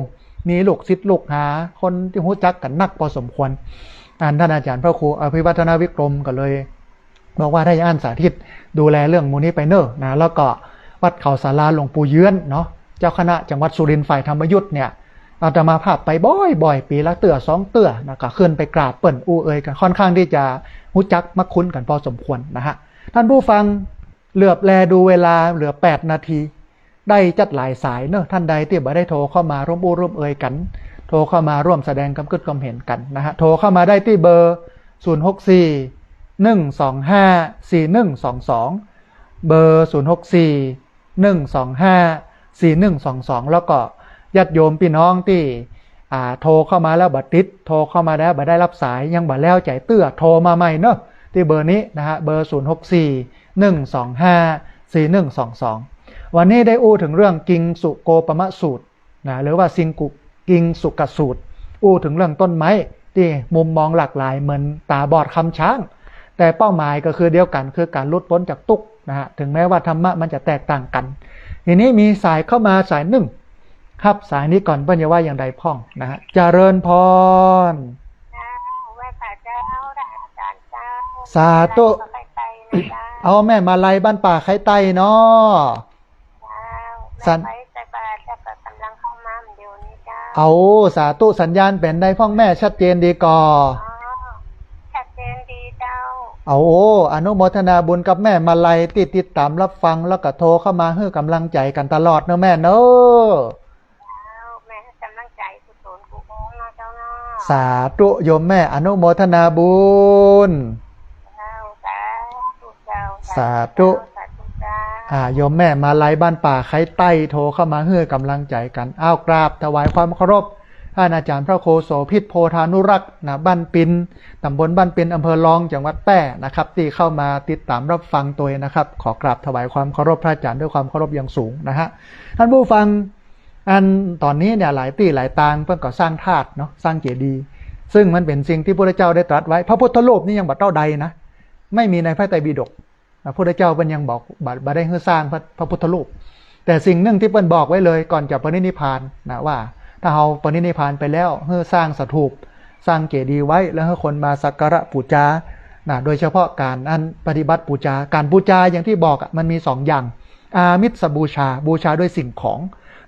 มีลูกศิษย์ลูกหาคนที่รู้จักกันนักพอสมควรท่านอาจารย์พระครูอภิวัฒนวิกรมก็เลยบอกว่าได้อ่านสาธิตดูแลเรื่องมูลนี้ไปเนอะนะแล้วก็วัดเขาศาลาหลวงปู่เยื้อนเนาะเจ้าคณะจังหวัดสุรินทร์ฝ่ายธรรมยุทธ์เนี่ยอาตมาภาพไปบ่อยปีละเตื้อ2 เตื้อนะก็ขึ้นไปกราบเปิ่นอู้เอ่ยกันค่อนข้างที่จะรู้จักมักคุ้นกันพอสมควรนะฮะท่านผู้ฟังเหลือบแลดูเวลาเหลือ8 นาทีได้จัดหลายสายเนอะท่านใดที่บ่ได้โทรเข้ามาร่วมอู้ร่วมเอ่ยกันโทรเข้ามาร่วมแสดงความคิดความเห็นกันนะฮะโทรเข้ามาได้ที่เบอร์064 125 4122เบอร์064 125 4122แล้วก็ญาติโยมพี่น้องที่โทรเข้ามาแล้วบัดติดโทรเข้ามาแล้วบัดได้รับสายยังบัดแล้วใจเตื้อโทรมาใหม่เนอะที่เบอร์นี้นะฮะเบอร์064 125 4122วันนี้ได้อู้ถึงเรื่องกิงสุโกปมะสูตรนะหรือว่ากิงสุกสูตรอู้ถึงเรื่องต้นไม้ที่มุมมองหลากหลายเหมือนตาบอดคำช้างแต่เป้าหมายก็คือเดียวกันคือการหลุดพ้นจากทุกข์นะฮะถึงแม้ว่าธรรมะมันจะแตกต่างกันทีนี้มีสายเข้ามาสายหนึ่งครับสายนี้ก่อนเปิ้ลจะว่าอย่างใดพ่องนะฮะเจริญพรสาธุเอาแม่มาลัยบ้านป่าไข่ไต้เนาะสันเอาสาธุสัญญาณเป็นได้พ่องแม่ชัดเจนดีก่อชัดเจนดีเจ้าเอาอนุโมทนาบุญกับแม่มาลัยติดตามรับฟังแล้วก็โทรเข้ามาให้กำลังใจกันตลอดเนอะแม่เนอะแม่ให้กำลังใจกุศลกุศลเนาะเจ้าเนาะสาธุโยมแม่อนุโมทนาบุญสาธุโยมแม่มาลัยบ้านป่าไข่ใต้โทรเข้ามาให้กำลังใจกันอ้าวกราบถวายความเคารพท่านอาจารย์พระโคโสภิตโพธานุรักษ์นะบ้านปินตำบลบ้านปินอำเภอรองจังหวัดแพร่นะครับที่เข้ามาติดตามรับฟังตัวนะครับขอกราบถวายความเคารพพระอาจารย์ด้วยความเคารพอย่างสูงนะฮะท่านผู้ฟังอันตอนนี้เนี่ยหลายที่หลายตางเพิ่งก่อสร้างธาตุเนาะสร้างเจดีย์ซึ่งมันเป็นสิ่งที่พระเจ้าได้ตรัสไว้พระพุทธรูปนี่ยังบัดเต้าใดนะไม่มีในพระไตรปิฎกพระพุทธเจ้าเพิ่นยังบอกบัดได้ให้สร้างพระพุทธรูปแต่สิ่งหนึ่งที่เพิ่นบอกไว้เลยก่อนจะปรินิพพานนะว่าถ้าเราปรินิพพานไปแล้วให้สร้างสถูปสร้างเจดีย์ไว้แล้วให้คนมาสักการะบูชานะโดยเฉพาะการปฏิบัติบูชาการบูชาอย่างที่บอกมันมี2 อย่างอามิสบูชาบูชาด้วยสิ่งของ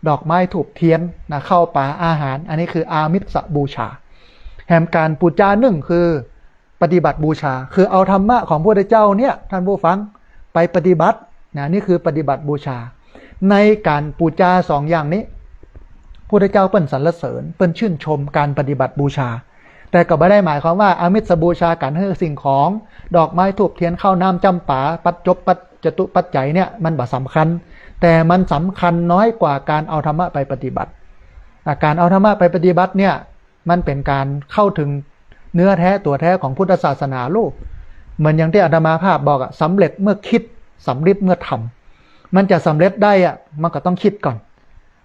ดอกไม้ถูกเทียนนะเข้าป่าอาหารอันนี้คืออามิสบูชาแห่งการบูชาหนึ่งคือปฏิบัติบูชาคือเอาธรรมะของพระพุทธเจ้าเนี่ยท่านผู้ฟังไปปฏิบัตินะนี่คือปฏิบัติบูชาในการบูชา2 อย่างนี้พระพุทธเจ้าเปิ้นสรรเสริญเปิ้นชื่นชมการปฏิบัติบูชาแต่ก็ไม่ได้หมายความว่าอามิสบูชาการให้สิ่งของดอกไม้ถูกเทียนข้าวน้ำจำปาปัจจบปัจจตุปัจจัยเนี่ยมันบ่สำคัญแต่มันสำคัญน้อยกว่าการเอาธรรมะไปปฏิบัติการเอาธรรมะไปปฏิบัติเนี่ยมันเป็นการเข้าถึงเนื้อแท้ตัวแท้ของพุทธศาสนาลูกเหมือนอย่างที่อาตมาภาพบอกสำเร็จเมื่อคิดสำฤทธิ์เมื่อทำ มันจะสำเร็จได้อ่ะมันก็ต้องคิดก่อน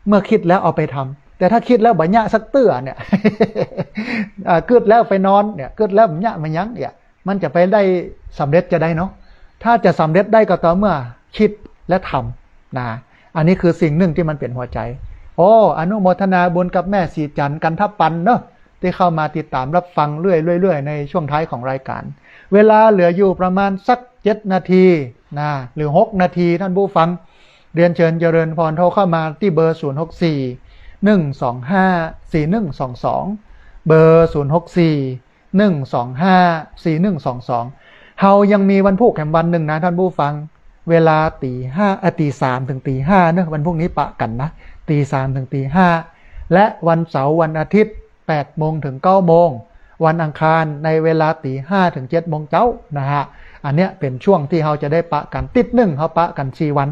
เมื่อคิดแล้วเอาไปทำแต่ถ้าคิดแล้วบัญญัติสักเตื้อเนี่ย เกิดแล้วไปนอนเนี่ยเกิดแล้วบัญญัติมันยังเนี่ยมันจะไปได้สำเร็จจะได้เนาะถ้าจะสำเร็จได้ก็ต่อเมื่อคิดและทำนะอันนี้คือสิ่งหนึ่งที่มันเป็นหัวใจโอ้อนุโมทนาบุญกับแม่สีจันทร์กันทับปันเนาะที่เข้ามาติดตามรับฟังเรื่อยๆในช่วงท้ายของรายการเวลาเหลืออยู่ประมาณสัก7 นาทีนะหรือ6 นาทีท่านผู้ฟังเรียนเชิญเจริญพรโทรเข้ามาที่เบอร์064 125 4122เบอร์064 125 4122เฮายังมีวันพุธแห่งวันหนึ่งนะท่านผู้ฟังเวลาตี 3ถึงตี 5เนอะวันพรุ่งนี้ปะกันนะตี 3ถึงตี 5และวันเสาร์วันอาทิตย์8 โมงถึง 9 โมงวันอังคารในเวลาตี 5ถึง 7 โมงเจ้านะฮะอันเนี้ยเป็นช่วงที่เราจะได้ปะกันติดหนึ่งเขาปะกัน4 วัน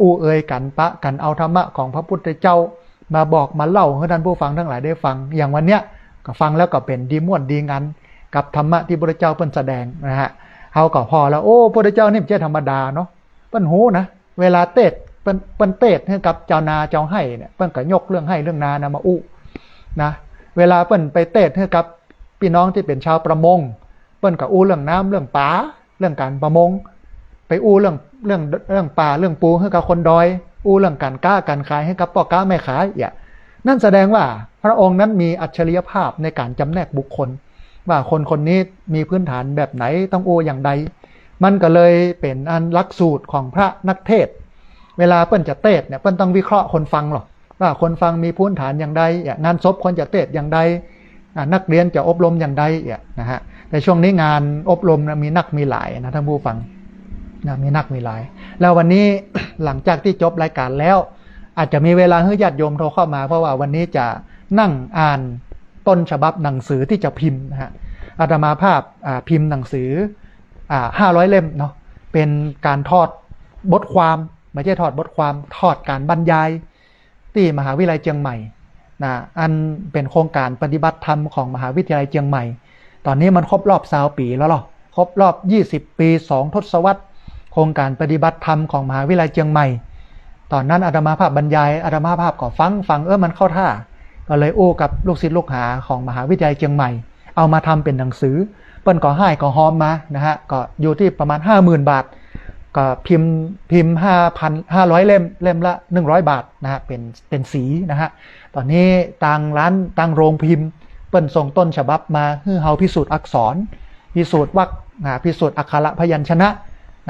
อู้เอ่ยกันปะกันเอาธรรมะของพระพุทธเจ้ามาบอกมาเล่าให้ท่านผู้ฟังทั้งหลายได้ฟังอย่างวันเนี้ยก็ฟังแล้วก็เป็นดีม่วนดีงันกับธรรมะที่พระพุทธเจ้าเพิ่นแสดงนะฮะเฮาก็พอแล้วโอ้พระพุทธเจ้านี่ไม่ใช่ธรรมดาเนาะเปิ้นหูนะเวลาเทศเปิ้นเทศให้กับเจ้านาเจ้าให้เนี่ยเปิ้นก็ยกเรื่องให้เรื่องนานะมาอู้นะเวลาเปิ้นไปเทศให้กับพี่น้องที่เป็นชาวประมงเปิ้นก็อู้เรื่องน้ำเรื่องป่าเรื่องการประมงไปอู้เรื่องป่าเรื่องปูให้กับคนดอยอู้เรื่องการค้าการขายให้กับพ่อค้าแม่ขายอย่างนั่นแสดงว่าพระองค์นั้นมีอัจฉริยภาพในการจำแนกบุคคลว่าคนนี้มีพื้นฐานแบบไหนต้องอู้อย่างใดมันก็เลยเป็นอันหลักสูตรของพระนักเทศเวลาเปิ้นจะเทศเนี่ยเปิ้นต้องวิเคราะห์คนฟังหรอกว่าคนฟังมีพื้นฐานอย่างใดงานศพคนจะเทศอย่างใดนักเรียนจะอบรมอย่างใดนะฮะแต่ช่วงนี้งานอบรมนะมีนักมีหลายนะท่านผู้ฟังนะมีนักมีหลายแล้ววันนี้ หลังจากที่จบรายการแล้วอาจจะมีเวลาให้ญาติโยมโทรเข้ามาเพราะว่าวันนี้จะนั่งอ่านต้นฉบับหนังสือที่จะพิมพ์นะฮะอาตมาภาพพิมพ์หนังสือ500 เล่มเนาะเป็นการทอดบทความไม่ใช่ทอดบทความทอดการบรรยายที่มหาวิทยาลัยเชียงใหม่นะอันเป็นโครงการปฏิบัติธรรมของมหาวิทยาลัยเชียงใหม่ตอนนี้มันครบรอบ20 ปีแล้วหรอครบรอบ20 ปี2 ทศวรรษโครงการปฏิบัติธรรมของมหาวิทยาลัยเชียงใหม่ตอนนั้นอาตมาภาพบรรยายอาตมาภาพก็ฟังมันเข้าท่าก็เลยโอ้กับลูกศิษย์ลูกหาของมหาวิทยาลัยเชียงใหม่เอามาทำเป็นหนังสือเปิ้นก็ให้ก็หอมมานะฮะก็อยู่ที่ประมาณ 50,000 บาทก็พิมพ์500 เล่มละ100 บาทนะฮะเป็นสีนะฮะตอนนี้ต่างร้านต่างโรงพิมพ์เปิ้นส่งต้นฉบับมาให้เฮาพิสูจน์อักษรพิสูจน์วรรคพิสูจน์อักขระพยัญชนะ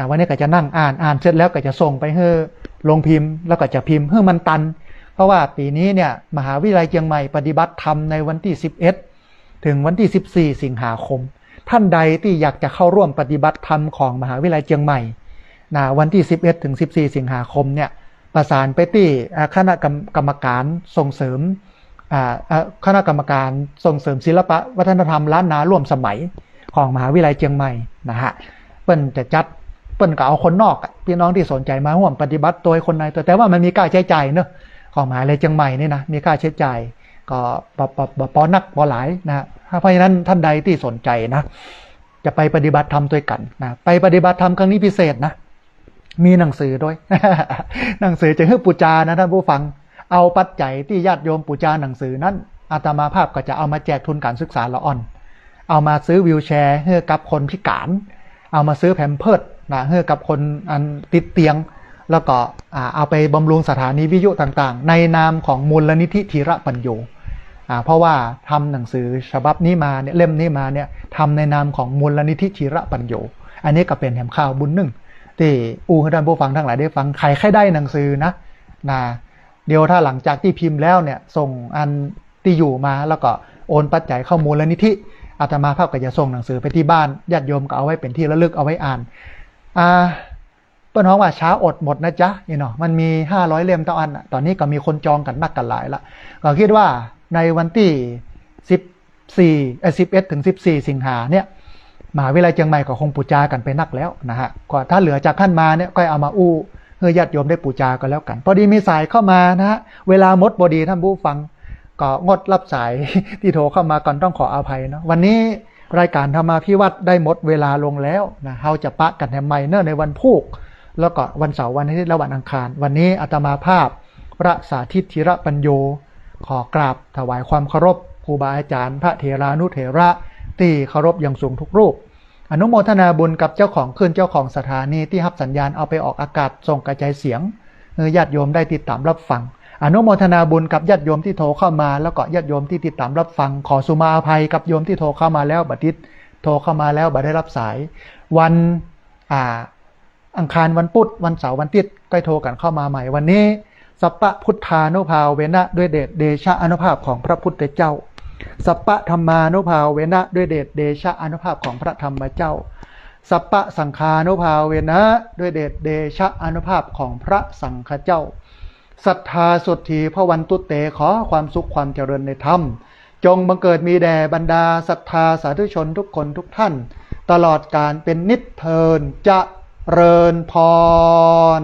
วันนี้ก็จะนั่งอ่านเสร็จแล้วก็จะส่งไปให้โรงพิมพ์แล้วก็จะพิมพ์ให้มันตันเพราะว่าปีนี้เนี่ยมหาวิทยาลัยเชียงใหม่ปฏิบัติธรรมในวันที่11ถึงวันที่14 สิงหาคมท่านใดที่อยากจะเข้าร่วมปฏิบัติธรรมของมหาวิทยาลัยเชียงใหม่วันที่11ถึง14 สิงหาคมเนี่ยประสานไปที่คณะกรรมการส่งเสริมคณะกรรมการส่งเสริมศิลปะวัฒนธรรมล้านนาร่วมสมัยของมหาวิทยาลัยเชียงใหม่นะฮะเปิ้นจะจัดเปิ้นก็เอาคนนอกพี่น้องที่สนใจมาร่วมปฏิบัติโดยคนในแต่ว่ามันมีค่าใช้จ่ายเนอะของมหาวิทยาลัยเชียงใหม่นี่นะมีค่าใช้จ่ายก็ปอนักปอหลายนะเพราะฉะนั้นท่านใดที่สนใจนะจะไปปฏิบัติธรรมด้วยกันนะไปปฏิบัติธรรมครั้งนี้พิเศษนะมีหนังสือด้วย หนังสือจะให้ปูจานะท่านผู้ฟังเอาปัจจัยที่ญาติโยมปูจาหนังสือนั้นอาตมาภาพก็จะเอามาแจกทุนการศึกษาละอ่อนเอามาซื้อวีลแชร์ให้กับคนพิการเอามาซื้อแพมเพิร์สนะให้กับคนอันติดเตียงแล้วก็เอาไปบำรุงสถานีวิทยุต่างๆในนามของมูลนิธิธีระปัญโยเพราะว่าทำหนังสือฉบับนี้มาเนี่ยเล่มนี้มาเนี่ยทำในนามของมูลนิธิธีระปัญโยอันนี้ก็เป็นแหมข่าวบุญหนึ่งที่ให้ท่านผู้ฟังทั้งหลายได้ฟังใครได้หนังสือนะเดี๋ยวถ้าหลังจากที่พิมพ์แล้วเนี่ยส่งอันที่อยู่มาแล้วก็โอนปัจจัยเข้ามูลนิธิอาตมาภาพก็จะส่งหนังสือไปที่บ้านญาติโยมก็เอาไว้เป็นที่ระลึกเอาไว้อ่านเปิ้นฮ้องว่าช้าอดหมดนะจ๊ะนี่เนาะมันมี500 เล่มต่ออันตอนนี้ก็มีคนจองกันนักกันหลายละก็คิดว่าในวันที่11ถึง14 สิงหาเนี่ยมหาวิทยาลัยเชียงใหม่ก็คงปูจากันไปนักแล้วนะฮะก็ถ้าเหลือจากขั้นมาเนี่ยก็เอามาให้ญาติโยมได้ปูจากันแล้วกันพอดีมีสายเข้ามานะฮะเวลาหมดพอดีท่านผู้ฟังก็งดรับสาย ที่โทรเข้ามาก่อนต้องขออภัยนะวันนี้รายการธรรมาภิวัตน์ได้หมดเวลาลงแล้วนะเราจะปะกันใหม่เนื่องในวันพุธ แล้วก็วันเสาร์วันอาทิตย์และวันอังคารวันนี้อาตมาภาพพระสาธิตธีระปัญโยขอกราบถวายความเคารพครูบาอาจารย์พระเถรานุเถระที่เคารพอย่างสูงทุกรูปอนุโมทนาบุญกับเจ้าของคลื่นเจ้าของสถานีที่รับสัญญาณเอาไปออกอากาศส่งกระจายเสียงญาติโยมได้ติดตามรับฟังอนุโมทนาบุญกับญาติโยมที่โทรเข้ามาแล้วก็ญาติโยมที่ติดตามรับฟังขอสุมาอภัยกับโยมที่โทรเข้ามาแล้วบัดนี้โทรเข้ามาแล้วบัดได้รับสายวันอังคารวันพุธวันเสาร์วันอาทิตย์ก็โทรกันเข้ามาใหม่วันนี้สัพพะพุทธานุภาเวนะด้วยเดชเดชะอนุภาพของพระพุทธเจ้าสัพพะธรรมานุภาเวนะด้วยเดชเดชะอนุภาพของพระธรรมเจ้าสัพพะสังฆานุภาเวนะด้วยเดชเดชะอนุภาพของพระสังฆเจ้าศรัทธาสุทธีพระวันตุเตขอความสุขความเจริญในธรรมจงบังเกิดมีแด่บรรดาศรัทธาสาธุชนทุกคนทุกท่านตลอดการเป็นนิจเทินจะเริญพร